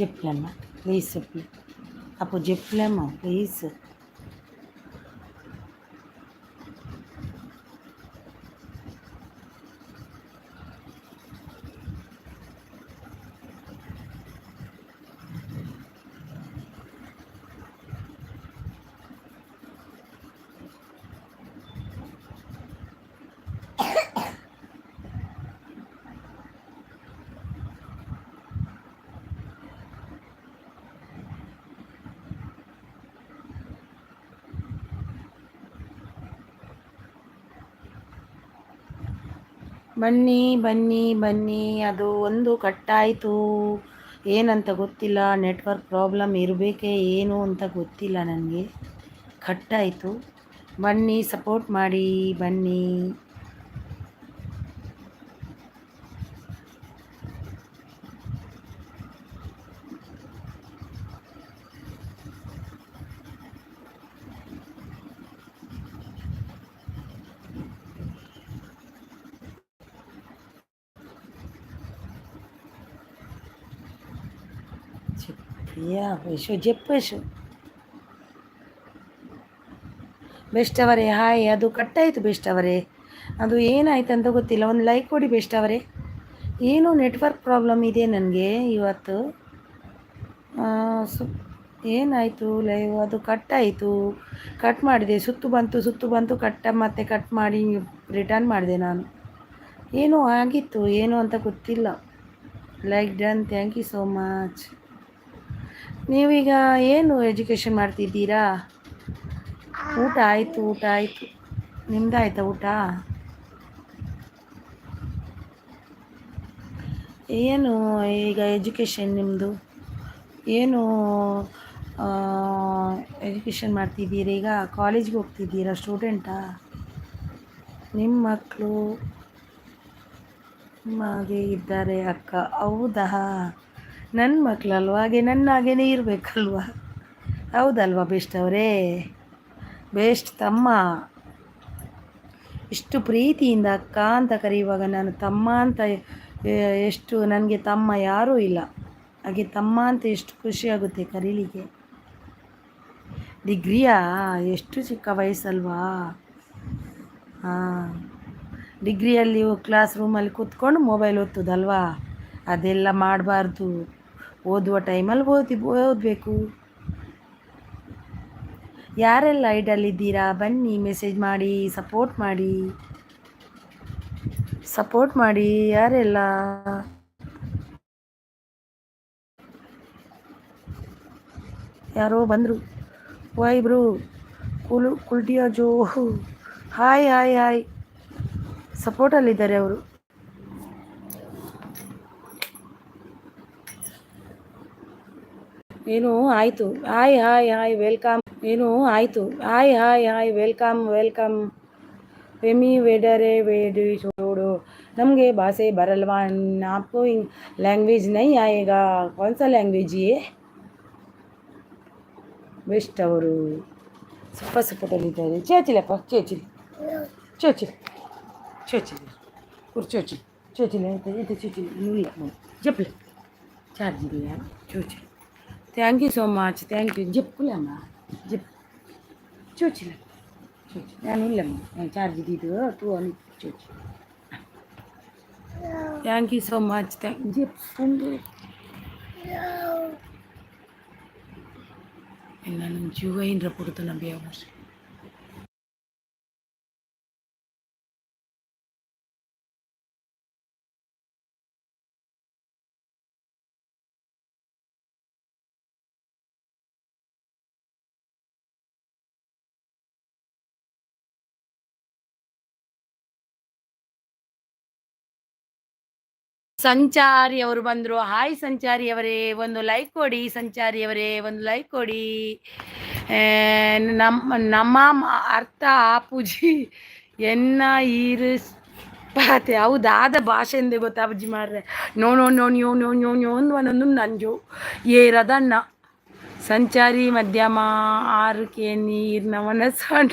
చెప్పలేమ్మా please చెప్పలే అప్పుడు చెప్పలేమ్మా please. ಬನ್ನಿ ಬನ್ನಿ ಬನ್ನಿ, ಅದು ಒಂದು ಕಟ್ಟಾಯಿತು. ಏನಂತ ಗೊತ್ತಿಲ್ಲ, ನೆಟ್ವರ್ಕ್ ಪ್ರಾಬ್ಲಮ್ ಇರಬೇಕೇ ಏನು ಅಂತ ಗೊತ್ತಿಲ್ಲ ನನಗೆ. ಕಟ್ಟಾಯಿತು. ಬನ್ನಿ ಸಪೋರ್ಟ್ ಮಾಡಿ ಬನ್ನಿ. చెప్పియా యಶು చెప్పು ಯಶು. ಬೆಸ್ಟ್ ಅವರೇ ಹಾಯ್. ಅದು ಕಟ್ಟಾಯಿತು ಬೆಸ್ಟ್ ಅವರೇ, ಅದು ಏನಾಯ್ತು ಅಂತ ಗೊತ್ತಿಲ್ಲ. ಒಂದು ಲೈಕ್ ಕೊಡಿ ಬೆಸ್ಟ್ ಅವರೇ. ಏನು ನೆಟ್ವರ್ಕ್ ಪ್ರಾಬ್ಲಮ್ ಇದೆ ನನಗೆ ಇವತ್ತು. ಸು ಏನಾಯಿತು ಲೈವ್ ಅದು ಕಟ್ಟಾಯಿತು. ಕಟ್ ಮಾಡಿದೆ, ಸುತ್ತು ಬಂತು ಮತ್ತೆ ಕಟ್ ಮಾಡಿ ರಿಟರ್ನ್ ಮಾಡಿದೆ ನಾನು. ಏನೋ ಆಗಿತ್ತು, ಏನು ಅಂತ ಗೊತ್ತಿಲ್ಲ. Like done, thank you so much. ನೀವೀಗ ಏನು ಎಜುಕೇಷನ್ ಮಾಡ್ತಿದ್ದೀರಾ? ಊಟ ಆಯಿತು, ಊಟ ಆಯಿತು. ನಿಮ್ದಾಯ್ತಾ ಊಟ? ಏನು ಈಗ ಎಜುಕೇಷನ್ ನಿಮ್ಮದು ಏನು? ಎಜುಕೇಷನ್ ಮಾಡ್ತಿದ್ದೀರಾ ಈಗ? ಕಾಲೇಜ್ಗೆ ಹೋಗ್ತಿದ್ದೀರಾ? ಸ್ಟೂಡೆಂಟಾ? ನಿಮ್ಮ ಮಕ್ಕಳು ಹಾಗೆ ಇದ್ದಾರೆ ಅಕ್ಕ? ಹೌದಾ, ನನ್ನ ಮಕ್ಕಳಲ್ವ? ಹಾಗೆ ನನ್ನ ಹಾಗೇನೇ ಇರಬೇಕಲ್ವ? ಹೌದಲ್ವಾ ಬೆಸ್ಟ್ ಅವರೇ? ಬೆಸ್ಟ್ ತಮ್ಮ. ಇಷ್ಟು ಪ್ರೀತಿಯಿಂದ ಅಕ್ಕ ಅಂತ ಕರೆಯುವಾಗ ನಾನು ತಮ್ಮ ಅಂತ ಎಷ್ಟು, ನನಗೆ ತಮ್ಮ ಯಾರೂ ಇಲ್ಲ, ಹಾಗೆ ತಮ್ಮ ಅಂತ ಎಷ್ಟು ಖುಷಿಯಾಗುತ್ತೆ ಕರೀಲಿಕ್ಕೆ. ಡಿಗ್ರಿಯಾ? ಎಷ್ಟು ಚಿಕ್ಕ ವಯಸ್ಸಲ್ವಾ? ಹಾಂ, ಡಿಗ್ರಿಯಲ್ಲಿ ಕ್ಲಾಸ್ ರೂಮಲ್ಲಿ ಕೂತ್ಕೊಂಡು ಮೊಬೈಲ್ ಓದ್ತದಲ್ವಾ? ಅದೆಲ್ಲ ಮಾಡಬಾರ್ದು. ಓದುವ ಟೈಮಲ್ಲಿ ಓದಬೇಕು. ಯಾರೆಲ್ಲ ಐಡಲ್ಲಿದ್ದೀರಾ ಬನ್ನಿ, ಮೆಸೇಜ್ ಮಾಡಿ, ಸಪೋರ್ಟ್ ಮಾಡಿ, ಸಪೋರ್ಟ್ ಮಾಡಿ. ಯಾರೆಲ್ಲ? ಯಾರೋ ಬಂದರು. ವಾಯ್ ಬ್ರೂ ಕುಲ್ಟಿಯಾ ಜೋ. Hi hi hi. ಸಪೋರ್ಟಲ್ಲಿದ್ದಾರೆ ಅವರು. ಏನು ಆಯಿತು? Hi hi hi welcome. ಏನು ಆಯಿತು? Hi hi hi welcome welcome. ಫೆಮಿ ವೆಡರೆ ವೇಡಿ छोड़ो. ನಮಗೆ ಭಾಷೆ ಬರಲ್ವಾ? आपको लैंग्वेज नहीं आएगा? कौन सा लैंग्वेज ये? ಬೆಸ್ಟ್ ಅವರು ಸೂಪರ್ ಸಪೋರ್ಟಲ್ಲಿದ್ದಾರೆ. ಚೇಚಿಲಪ್ಪ ಚೇಚಿಲಿ ಚೇಚಿಲಿ ಚೇಚಿಲಿ ಕೂರ್ಚೋಚಿ ಚೇಚಿಲಿ ಅಂತ ಇದು ಚೇಚಿಲಿ ಇಲ್ಲ ಜಪ್ಪಲೆ ಚಾರ್ಜ್ ಇದೆಯಾ? ಚೂಚಿಲಿ. Thank you so much, thank you. ಜಪ್ಪಲೆ ಅಮ್ಮ ಜಪ್ ಚೂಚಿಲ ಚೂಚಿ. ನಾನು ಇಲ್ಲಮ್ಮ, ನಾನು ಚಾರ್ಜ್ ಇದ್ದಿದ್ದು ಟೂ ಅಲ್ಲಿ ಚೂಚಿ. Thank you so much, thank ಜಪ್ಪಂದು. ನಾನು juga indra purutu nabi awas. ಸಂಚಾರಿ ಅವರು ಬಂದರು. ಹಾಯ್ ಸಂಚಾರಿ ಅವರೇ, ಒಂದು ಲೈಕ್ ಕೊಡಿ. ಸಂಚಾರಿ ಅವರೇ ಒಂದು ಲೈಕ್ ಕೊಡಿ. ನಮ್ಮ ಅರ್ಥ ಆಪುಜಿ ಎನ್ನ ಪಾತೆ ಹೌದಾದ ಭಾಷೆ ಎಂದೇ ಗೊತ್ತಾ ಅಜ್ಜಿ ಮಾಡ್ರೆ. ನೋ ನೋ ನೋ ನ್ಯೋ ನೋ ನ್ಯೋ ನ್ಯೋ ಒಂದು ನಂಜು ಏರದನ್ನ. ಸಂಚಾರಿ ಮಧ್ಯಮ ಆರುಕೆ ನೀರ್ನ ಮನಸ್ಸಂಡ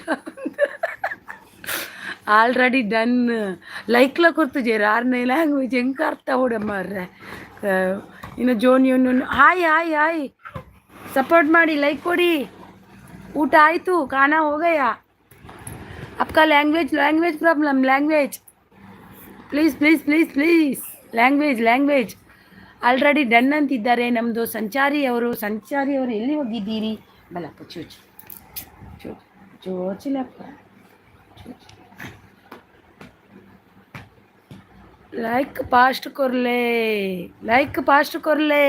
ಆಲ್ರೆಡಿ ಡನ್. ಲೈಕ್ಲ ಕೊಡ್ತು ಜೇರು 6ನೇ ಲ್ಯಾಂಗ್ವೇಜ್ ಹೆಂಗೆ ಅರ್ಥ ಹೊಡ ಮಾರ್ರೆ. ಇನ್ನು ಜೋನಿಯನ್ನು ಹಾಯ್ ಹಾಯ್ ಹಾಯ್ ಸಪೋರ್ಟ್ ಮಾಡಿ, ಲೈಕ್ ಕೊಡಿ. ಊಟ ಆಯಿತು, ಖಾನಾ ಹೋಗಯ್ಯ. ಅಪ್ಕಾ language problem, language please please please please, language already done ಅಂತಿದ್ದಾರೆ ನಮ್ಮದು. ಸಂಚಾರಿ ಅವರು ಎಲ್ಲಿ ಹೋಗಿದ್ದೀರಿ? ಬಲಪ್ಪ ಚೋಚಿಲಪ್ಪ ಲೈಕ್ ಪಾಸ್ಟ್ ಕೊರ್ಲೆ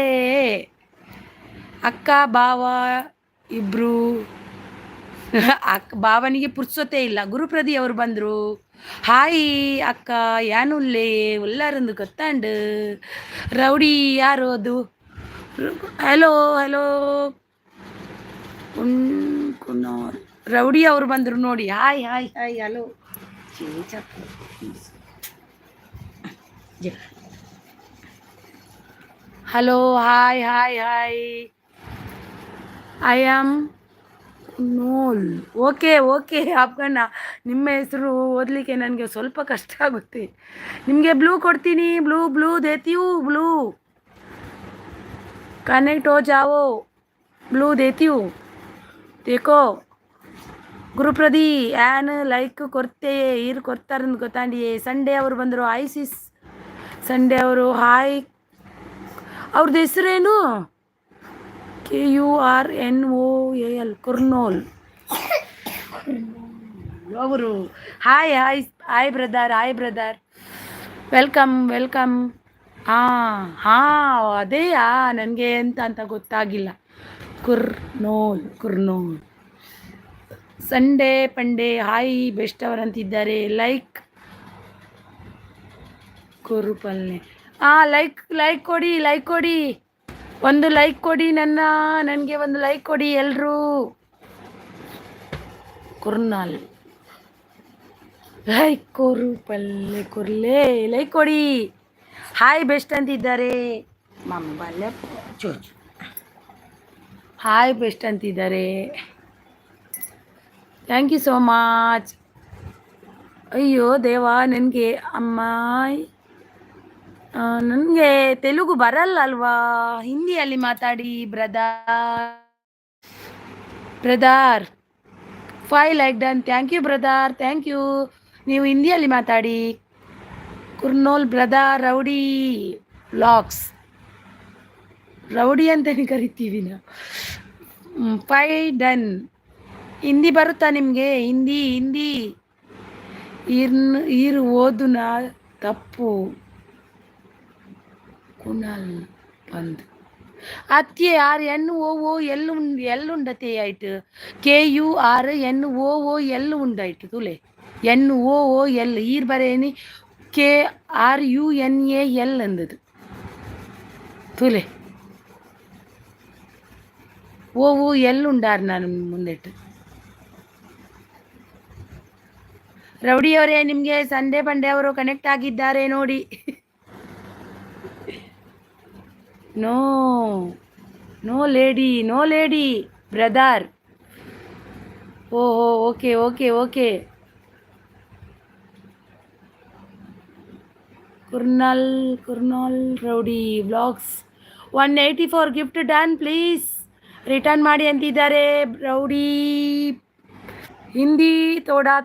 ಅಕ್ಕ ಬಾವ ಇಬ್ರು. ಭಾವನಿಗೆ ಪುರ್ಸೊತೆ ಇಲ್ಲ. ಗುರುಪ್ರದಿ ಅವರು ಬಂದರು. ಹಾಯ್ ಅಕ್ಕ ಯಾನುಲ್ಲೇ ಉಲ್ಲಾರಂದು ಗೊತ್ತಾಂಡು ರೌಡಿ ಯಾರು ಅದು? ಹಲೋ ಕುನಾಲ್ ರೌಡಿ ಅವರು ಬಂದರು ನೋಡಿ. Hi hello hello hi I am ನೋಲ್. ಓಕೆ ಆಪ್ಕಣ್ಣ, ನಿಮ್ಮ ಹೆಸರು ಓದಲಿಕ್ಕೆ ನನಗೆ ಸ್ವಲ್ಪ ಕಷ್ಟ ಆಗುತ್ತೆ. ನಿಮಗೆ ಬ್ಲೂ ಕೊಡ್ತೀನಿ. ಬ್ಲೂ ದೇತಿ ಹೂ. ಬ್ಲೂ ಕನೆಕ್ಟ್ ಹೋ ಜಾವೋ. ಬ್ಲೂ ದೇತಿ ಹೂ. ದೇಖೋ ಗುರುಪ್ರದಿ ಆ್ಯನ್ ಲೈಕ್ ಕೊಡ್ತಾರಂದು ಗೊತ್ತಾಂಡಿಯೇ. ಸಂಡೇ ಅವರು ಬಂದರು. ಐಸಿಸ್ ಸಂಡೇ ಅವರು ಹಾಯ್. ಅವ್ರದ್ದು ಹೆಸರೇನು? KURNOAL ಕುರ್ನೋಲ್ ಅವರು. Hi brother welcome. ಹಾಂ ಅದೇಯಾ, ನನಗೆ ಅಂತ ಗೊತ್ತಾಗಿಲ್ಲ. Kurnool Sunday Pandey hi best ಅವರಂತಿದ್ದಾರೆ. ಲೈಕ್ ಕುರುಪಲ್ನೆ. ಲೈಕ್ ಕೊಡಿ. ಒಂದು ಲೈಕ್ ಕೊಡಿ. ನನಗೆ ಒಂದು ಲೈಕ್ ಕೊಡಿ ಎಲ್ಲರೂ. ಕುರ್ನಾಲ್ ಲೈಕ್ ಕುರ್ಲೆ ಲೈಕ್ ಕೊಡಿ. ಹಾಯ್ ಬೆಸ್ಟ್ ಅಂತಿದ್ದಾರೆ. ಹಾಯ್ ಬೆಸ್ಟ್ ಅಂತಿದ್ದಾರೆ. Thank you so much. ಅಯ್ಯೋ ದೇವಾ, ನನಗೆ ನನಗೆ ತೆಲುಗು ಬರಲ್ಲ ಅಲ್ವಾ, ಹಿಂದಿಯಲ್ಲಿ ಮಾತಾಡಿ brother. 5 like done. Thank you brother, thank you. ನೀವು ಹಿಂದಿಯಲ್ಲಿ ಮಾತಾಡಿ. Kurnool brother rowdy vlogs, rowdy ಅಂತಲೇ ಕರಿತೀವಿ ನಾವು. 5 ಡನ್. ಹಿಂದಿ ಬರುತ್ತಾ ನಿಮಗೆ? ಹಿಂದಿ ಈರು ಓದುನ ತಪ್ಪು. ಕುಣಲ್ ಬಂದು ಅತ್ತೆ RNOO ఎల్లుండతే ఆయిట్ KURNOO ఎల్లుండాయిట్ ತುಲೆ NOOL ಈರ್ ಬರೇನಿ KRUNAL ಅಂದದು ತುಲೆ OOL ಉಂಡಾರ್ ನಾನು ಮುಂದೆಟ್ಟು. ರೌಡಿಯವರೇ, ನಿಮಗೆ ಸಂಡೇ ಪಂಡೆ ಅವರು ಕನೆಕ್ಟ್ ಆಗಿದ್ದಾರೆ ನೋಡಿ. No lady brother. ಓಹೋ okay. Kurnool rowdy vlogs 184 gift done. Please return ಮಾಡಿ ಅಂತಿದ್ದಾರೆ ರೌಡಿ. ಹಿಂದಿ ಥೋಡಾ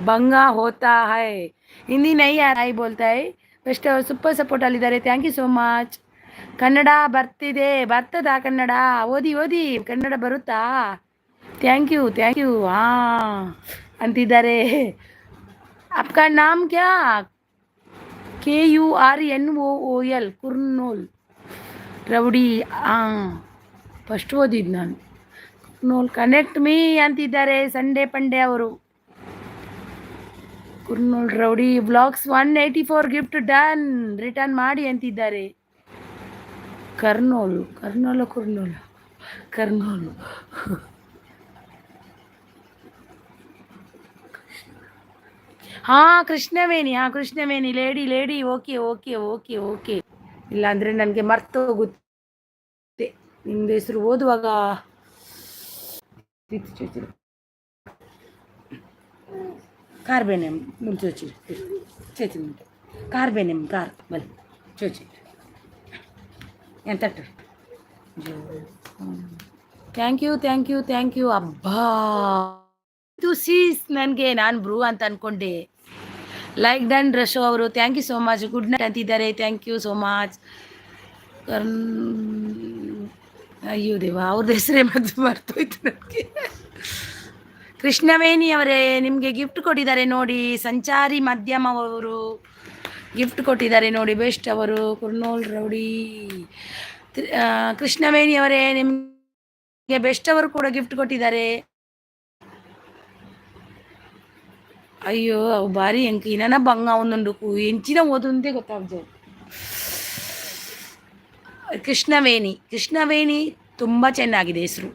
ಬಂಗಾ ಹೋತಾ ಹೈ, ಹಿಂದಿ ನೈ ಯಾರಾಯಿ ಬೋಲ್ತಾ ಹೈ. ಬೆಸ್ಟ್ ಸೂಪರ್ ಸಪೋರ್ಟ್ ಅಲ್ಲಿದ್ದಾರೆ. Thank you so much. Kannada ಬರ್ತದಾ? ಕನ್ನಡ ಓದಿ ಕನ್ನಡ ಬರುತ್ತಾ? ಥ್ಯಾಂಕ್ ಯು ಹಾಂ ಅಂತಿದ್ದಾರೆ. ಅಪ್ಕಾ ನಾಮ್ ಕ್ಯಾ? KURNOOL Kurnool rowdy. ಹಾಂ ಫಸ್ಟ್ ಓದಿದ್ದು ನಾನು. ಕುರ್ನೋಲ್ ಕನೆಕ್ಟ್ ಮೀ ಅಂತಿದ್ದಾರೆ ಸಂಡೇ ಪಂಡೆ ಅವರು. Kurnool rowdy vlogs 184 gift done. Return ಮಾಡಿ ಅಂತಿದ್ದಾರೆ. ಕರ್ನೋಲು ಕೃಷ್ಣವೇಣಿ ಲೇಡಿ. ಓಕೆ. ಇಲ್ಲಾಂದರೆ ನನಗೆ ಮರ್ತು ಹೋಗುತ್ತೆ ನಿಮ್ಮದು ಹೆಸರು ಓದುವಾಗ. ಕಾರ್ಬೇನೆಮ್ ಮುಂಚೆ ಚೇಚಿನ್ ಕಾರ್ಬೇನೆಮ್ ಕಾರ್ ಬಲ್ ಚೋಚಿ ಎಂತ ಥ್ಯಾಂಕ್ ಯು ಅಬ್ಬಾ ಇದು ಸೀಸ್ ನನಗೆ ನಾನು ಬ್ರೂ ಅಂತ ಅಂದ್ಕೊಂಡೆ. ಲೈಕ್ ಡನ್ ರಶೋ ಅವರು thank you so much. Good night ಅಂತಿದ್ದಾರೆ. Thank you so much. ಅಯ್ಯೋ ದೇವ, ಅವ್ರದ್ದು ಹೆಸರೇ ಮರ್ತೋಯ್ತು ನನಗೆ. ಕೃಷ್ಣವೇಣಿ ಅವರೇ ನಿಮಗೆ ಗಿಫ್ಟ್ ಕೊಟ್ಟಿದ್ದಾರೆ ನೋಡಿ. ಸಂಚಾರಿ ಮಾಧ್ಯಮ ಅವರು ಗಿಫ್ಟ್ ಕೊಟ್ಟಿದ್ದಾರೆ ನೋಡಿ. ಬೆಸ್ಟ್ ಅವರು ಕುರ್ನೋಲ್ ರೌಡಿ. ಕೃಷ್ಣವೇಣಿ ಅವರೇ ನಿಮಗೆ ಬೆಸ್ಟ್ ಅವರು ಕೂಡ ಗಿಫ್ಟ್ ಕೊಟ್ಟಿದ್ದಾರೆ. ಅಯ್ಯೋ ಅವು ಬಾರಿ ಎಂಕಿ ನನ್ನ ಬಂಗ ಒಂದೊಂದು ಎಂಚಿನ ಓದಂತೆ ಗೊತ್ತಾಗ್ತದೆ. ಕೃಷ್ಣವೇಣಿ ತುಂಬ ಚೆನ್ನಾಗಿದೆ ಹೆಸರು.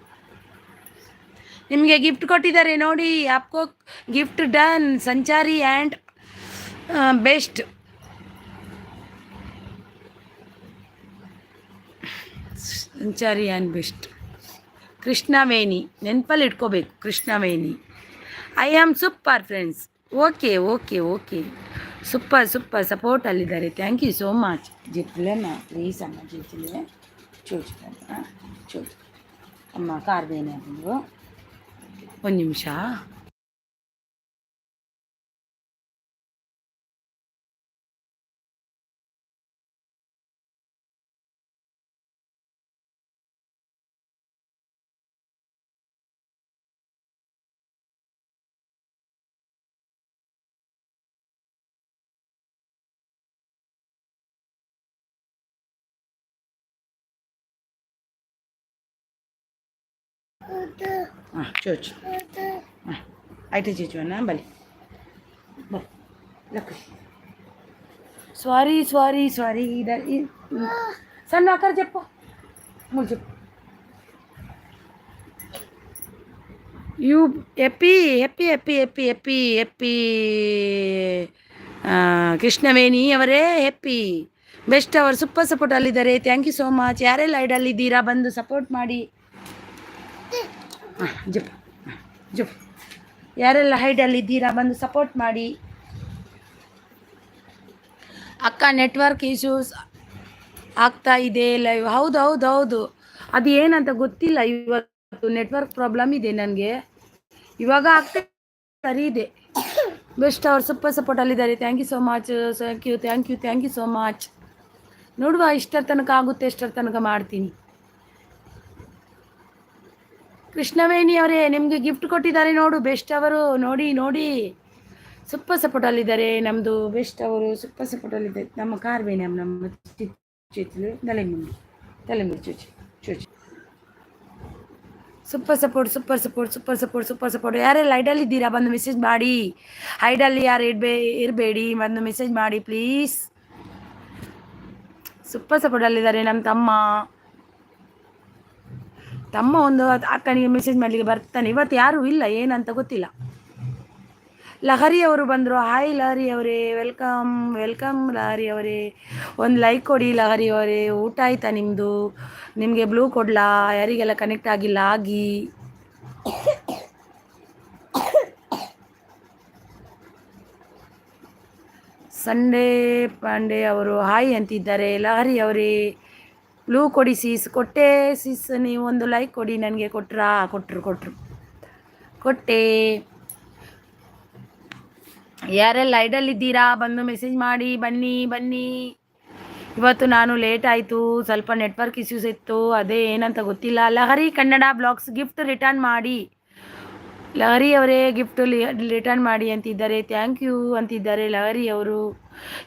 ನಿಮಗೆ ಗಿಫ್ಟ್ ಕೊಟ್ಟಿದ್ದಾರೆ ನೋಡಿ. ಆಪ್ಕೋ gift done Sanchari and best. Sanchari and best Krishnaveni ನೆನಪಲ್ಲಿ ಇಟ್ಕೋಬೇಕು. Krishnaveni I am super friends. Okay super ಸಪೋರ್ಟಲ್ಲಿದ್ದಾರೆ. Thank you so much. ಜಿಪ್ಲೆನ ಪ್ಲೀಸ್ ಅಮ್ಮ ಜಿಪ್ಲೆ ಚೂಚು ಅಮ್ಮ ಕಾರ್ದೇನೆ ಬಂದು ಒಂದು ನಿಮಿಷ. ಹಾಂ ಚೋಚು ಹಾಂ ಆಯ್ತು ಚೀಚುವನ್ನ ಬಲಿ ಬಲಿ ಲಕ್ಕ ಸಾರಿ ಸಣ್ಣ ಆಕಾರ చెప్పు ಮುಳು చెప్పు. ಯು ಎಪ್ಪಿ ಕೃಷ್ಣವೇಣಿ ಅವರೇ ಹೆಪ್ಪಿ ಬೆಸ್ಟ್ ಅವರು ಸೂಪರ್ ಸಪೋರ್ಟ್ ಅಲ್ಲಿದ್ದಾರೆ. Thank you so much. ಯಾರೆಲ್ಲ ಐಡಲ್ಲಿದ್ದೀರಾ ಬಂದು ಸಪೋರ್ಟ್ ಮಾಡಿ. ಜಪ್ ಯಾರೆಲ್ಲ ಹೈಡಲ್ಲಿದ್ದೀರಾ ಬಂದು ಸಪೋರ್ಟ್ ಮಾಡಿ. ಅಕ್ಕ ನೆಟ್ವರ್ಕ್ ಇಶ್ಯೂಸ್ ಆಗ್ತಾ ಇದೆ ಲೈವ್. ಹೌದು ಅದು ಏನಂತ ಗೊತ್ತಿಲ್ಲ. ಇವತ್ತು ನೆಟ್ವರ್ಕ್ ಪ್ರಾಬ್ಲಮ್ ಇದೆ ನನಗೆ. ಇವಾಗ ಆಗ್ತಾ ಸರಿ ಇದೆ. ಬೆಸ್ಟ್ ಅವ್ರು ಸೂಪರ್ ಸಪೋರ್ಟಲ್ಲಿದ್ದಾರೆ. Thank you so much. Thank you so much. ನೋಡುವ ಇಷ್ಟರ ತನಕ ಆಗುತ್ತೆ, ಎಷ್ಟರ ತನಕ ಮಾಡ್ತೀನಿ. ಕೃಷ್ಣವೇಣಿ ಅವರೇ ನಿಮಗೆ ಗಿಫ್ಟ್ ಕೊಟ್ಟಿದ್ದಾರೆ ನೋಡು. ಬೆಸ್ಟ್ ಅವರು ನೋಡಿ ಸೂಪರ್ ಸಪೋರ್ಟಲ್ಲಿದ್ದಾರೆ. ನಮ್ಮದು ಬೆಸ್ಟ್ ಅವರು ಸೂಪರ್ ಸಪೋರ್ಟಲ್ಲಿದ್ದಾರೆ. ನಮ್ಮ ಕಾರ್ಬೇನೆ ನಮ್ಮ ಚೇಚಲು ತಲೆಮುಂಡಿ ಚೂಚಿ ಸೂಪರ್ ಸಪೋರ್ಟ್. ಯಾರೆಲ್ಲ ಐಡಲ್ಲಿದ್ದೀರಾ ಬಂದು ಮೆಸೇಜ್ ಮಾಡಿ. ಐಡಲ್ಲಿ ಯಾರು ಇರಬೇಡಿ, ಬಂದು ಮೆಸೇಜ್ ಮಾಡಿ ಪ್ಲೀಸ್. ಸೂಪರ್ ಸಪೋರ್ಟಲ್ಲಿದ್ದಾರೆ. ನಮ್ಮ ತಮ್ಮ ಒಂದು ಅಕ್ಕನಿಗೆ ಮೆಸೇಜ್ ಮಾಡಲಿಕ್ಕೆ ಬರ್ತಾನೆ. ಇವತ್ತು ಯಾರೂ ಇಲ್ಲ, ಏನಂತ ಗೊತ್ತಿಲ್ಲ. ಲಹರಿ ಅವರು ಬಂದರು. ಹಾಯ್ ಲಹರಿ ಅವರೇ, ವೆಲ್ಕಮ್ ಲಹರಿ ಅವರೇ. ಒಂದು ಲೈಕ್ ಕೊಡಿ ಲಹರಿ ಅವರೇ. ಊಟ ಆಯ್ತಾ ನಿಮ್ಮದು? ನಿಮಗೆ ಬ್ಲೂ ಕೊಡಲಾ? ಯಾರಿಗೆಲ್ಲ ಕನೆಕ್ಟ್ ಆಗಿಲ್ಲ ಆಗಿ. ಸಂಡೇ ಪಾಂಡೆ ಅವರು ಹಾಯ್ ಅಂತಿದ್ದಾರೆ. ಲಹರಿ ಅವರೇ ಬ್ಲೂ ಕೊಡಿ ಸೀಸ್. ಕೊಟ್ಟೆ ಸೀಸ್, ನೀವು ಒಂದು ಲೈಕ್ ಕೊಡಿ ನನಗೆ. ಕೊಟ್ಟರು ಕೊಟ್ಟೆ. ಯಾರೆಲ್ಲ ಐಡಲ್ಲಿದ್ದೀರಾ ಬಂದು ಮೆಸೇಜ್ ಮಾಡಿ. ಬನ್ನಿ. ಇವತ್ತು ನಾನು ಲೇಟ್ ಆಯಿತು, ಸ್ವಲ್ಪ ನೆಟ್ವರ್ಕ್ ಇಶ್ಯೂಸ್ ಇತ್ತು, ಅದೇ ಏನಂತ ಗೊತ್ತಿಲ್ಲ. Lahari Kannada blogs gift return ಮಾಡಿ. ಲಹರಿ ಅವರೇ ಗಿಫ್ಟ್ ರಿಟರ್ನ್ ಮಾಡಿ ಅಂತಿದ್ದಾರೆ. ಥ್ಯಾಂಕ್ ಯು ಅಂತಿದ್ದಾರೆ ಲಹರಿ ಅವರು.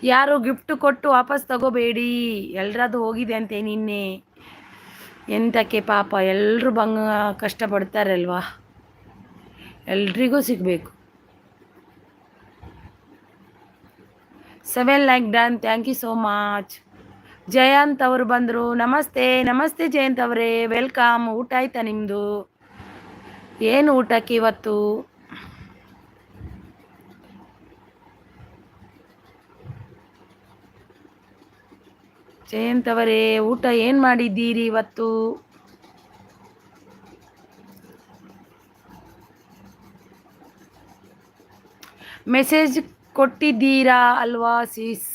ಯಾರು ಗಿಫ್ಟ್ ಕೊಟ್ಟು ವಾಪಸ್ ತಗೋಬೇಡಿ. ಎಲ್ಲರದ್ದು ಹೋಗಿದೆ ಅಂತೆ ನಿನ್ನೆ. ಎಂತಕ್ಕೆ ಪಾಪ, ಎಲ್ಲರೂ ಕಷ್ಟಪಡ್ತಾರಲ್ವಾ, ಎಲ್ರಿಗೂ ಸಿಗಬೇಕು. 7 like done. Thank you so much. Jayant ಅವರು ಬಂದರು. ನಮಸ್ತೆ ಜಯಂತ್ ಅವರೇ, ವೆಲ್ಕಮ್. ಊಟ ಆಯ್ತಾ ನಿಮ್ಮದು? ಏನು ಊಟಕ್ಕೆ ಇವತ್ತು? ಜಯಂತ್ ಅವರೇ ಊಟ ಏನು ಮಾಡಿದ್ದೀರಿ ಇವತ್ತು? ಮೆಸೇಜ್ ಕೊಟ್ಟಿದ್ದೀರಾ ಅಲ್ವಾ ಸಿಸ್?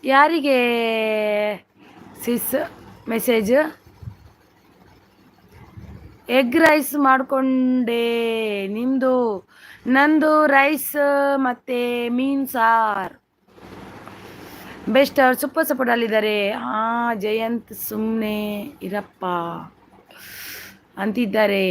ಯಾರಿಗೆ ಸಿಸ್? ಮೆಸೇಜ್. ಎಗ್ ರೈಸ್ ಮಾಡಿಕೊಂಡೆ. ನಿಮ್ಮದು? ನಂದು ರೈಸ್ ಮತ್ತು ಮೀನು ಸಾರು. ಬೆಸ್ಟ್. ಅವ್ರು ಸೂಪರ್ ಸಪೋರ್ಟ್ ಅಲ್ಲಿದ್ದಾರೆ. ಹಾಂ, ಜಯಂತ್ ಸುಮ್ಮನೆ ಇರಪ್ಪ ಅಂತಿದ್ದಾರೆ.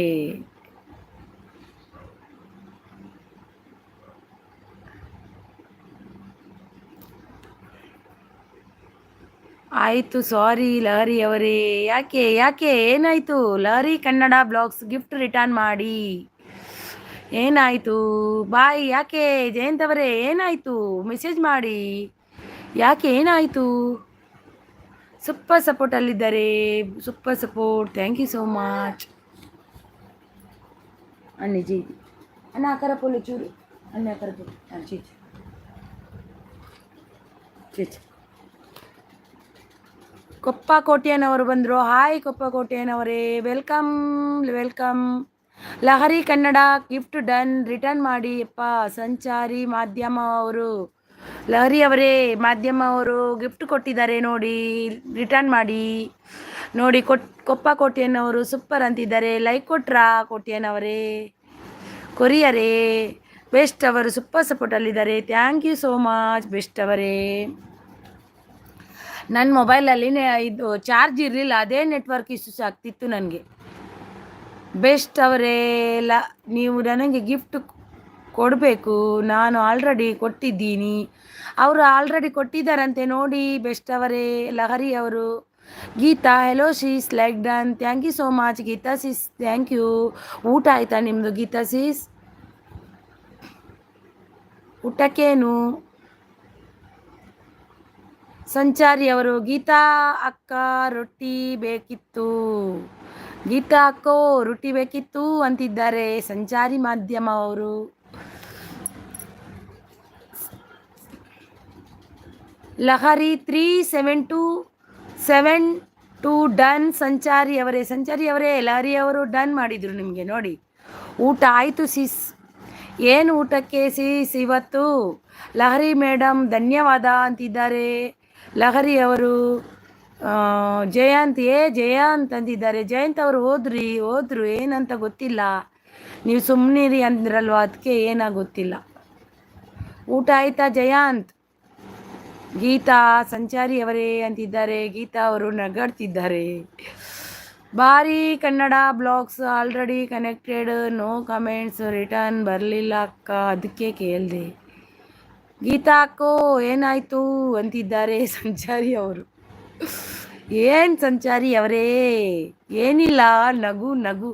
ಆಯಿತು, ಸಾರಿ ಲಹರಿ ಅವರೇ. ಯಾಕೆ ಯಾಕೆ ಏನಾಯಿತು? Lahari Kannada blogs gift return ಮಾಡಿ. ಏನಾಯಿತು? ಬಾಯ್. ಯಾಕೆ ಜಯಂತ್ ಅವರೇ ಏನಾಯಿತು? ಮೆಸೇಜ್ ಮಾಡಿ. ಯಾಕೆ ಏನಾಯಿತು? ಸೂಪರ್ ಸಪೋರ್ಟಲ್ಲಿದ್ದಾರೆ. Super support. Thank you so much. ಅನ್ನಿ ಜಿ ಅನ್ನ ಆಕಾರ ಪೋಲೆ ಚೂರು ಅನ್ನ ಆಕಾರ ಪೋಲೆ ಚೀಚಿ ಚೀಚಿ. ಕೊಪ್ಪ ಕೋಟೆಯನವರು ಬಂದರು. ಹಾಯ್ ಕೊಪ್ಪ ಕೋಟೆಯನವರೇ, welcome welcome. Lahari Kannada gift done, return ಮಾಡಿ ಅಪ್ಪ. ಸಂಚಾರಿ ಮಾಧ್ಯಮ ಅವರು, ಲಹರಿ ಅವರೇ ಮಾಧ್ಯಮ ಅವರು ಗಿಫ್ಟ್ ಕೊಟ್ಟಿದ್ದಾರೆ ನೋಡಿ, ರಿಟರ್ನ್ ಮಾಡಿ ನೋಡಿ. ಕೊಪ್ಪ ಕೋಟೆಯನವರು ಸೂಪರ್ ಅಂತಿದ್ದಾರೆ. ಲೈಕ್ ಕೊಟ್ರಾ ಕೋಟೆಯನವರೇ? ಕೊರಿಯರೇ ಬೆಸ್ಟ್ ಅವರು ಸೂಪರ್ ಸಪೋರ್ಟಲ್ಲಿದ್ದಾರೆ. Thank you so much best ಅವರೇ. ನನ್ನ ಮೊಬೈಲಲ್ಲಿ ಇದು ಚಾರ್ಜ್ ಇರಲಿಲ್ಲ, ಅದೇ ನೆಟ್ವರ್ಕ್ ಇಶ್ಯೂಸ್ ಆಗ್ತಿತ್ತು ನನಗೆ. ಬೆಸ್ಟ್ ಅವರೇ, ನೀವು ನನಗೆ ಗಿಫ್ಟ್ ಕೊಡಬೇಕು. ನಾನು ಆಲ್ರೆಡಿ ಕೊಟ್ಟಿದ್ದೀನಿ. ಅವರು ಆಲ್ರೆಡಿ ಕೊಟ್ಟಿದ್ದಾರಂತೆ ನೋಡಿ. ಬೆಸ್ಟ್ ಅವರೇ ಲಹರಿ ಅವರು. Geetha hello sis like done. Thank you so much Geetha sis, thank you. ಊಟ ಆಯಿತಾ ನಿಮ್ಮದು ಗೀತಾ ಸೀಸ್? ಊಟಕ್ಕೇನು? ಸಂಚಾರಿ ಅವರು, ಗೀತಾ ಅಕ್ಕ ರೊಟ್ಟಿ ಬೇಕಿತ್ತು. ಗೀತಾ ಅಕ್ಕೋ ರೊಟ್ಟಿ ಬೇಕಿತ್ತು ಅಂತಿದ್ದಾರೆ ಸಂಚಾರಿ ಮಾಧ್ಯಮ ಅವರು. ಲಹರಿ 3727 ಡನ್. ಸಂಚಾರಿ ಅವರೇ ಲಹರಿ ಅವರು ಡನ್ ಮಾಡಿದರು ನಿಮಗೆ ನೋಡಿ. ಊಟ ಆಯಿತು ಸೀಸ್. ಏನು ಊಟಕ್ಕೆ ಸೀಸ್ ಇವತ್ತು? ಲಹರಿ ಮೇಡಮ್ ಧನ್ಯವಾದ ಅಂತಿದ್ದಾರೆ ಲಹರಿ ಅವರು. ಜಯಂತ್ ಅಂತಿದ್ದಾರೆ. ಜಯಂತ್ ಅವರು ಹೋದ್ರು ಏನಂತ ಗೊತ್ತಿಲ್ಲ. ನೀವು ಸುಮ್ಮನಿರಿ ಅಂದ್ರಲ್ವ, ಅದಕ್ಕೆ ಗೊತ್ತಿಲ್ಲ. ಊಟ ಆಯಿತಾ ಜಯಂತ್? ಗೀತಾ ಸಂಚಾರಿ ಅವರೇ ಅಂತಿದ್ದಾರೆ. ಗೀತಾ ಅವರು ನಗಾಡ್ತಿದ್ದಾರೆ. ಬಾರಿ Kannada blogs already connected, no comments, return ಬರಲಿಲ್ಲ ಅಕ್ಕ, ಅದಕ್ಕೆ ಕೇಳಿದೆ. ಗೀತಾ ಅಕ್ಕೋ ಏನಾಯಿತು ಅಂತಿದ್ದಾರೆ ಸಂಚಾರಿ ಅವರು. ಏನು ಸಂಚಾರಿ ಅವರೇ? ಏನಿಲ್ಲ, ನಗು.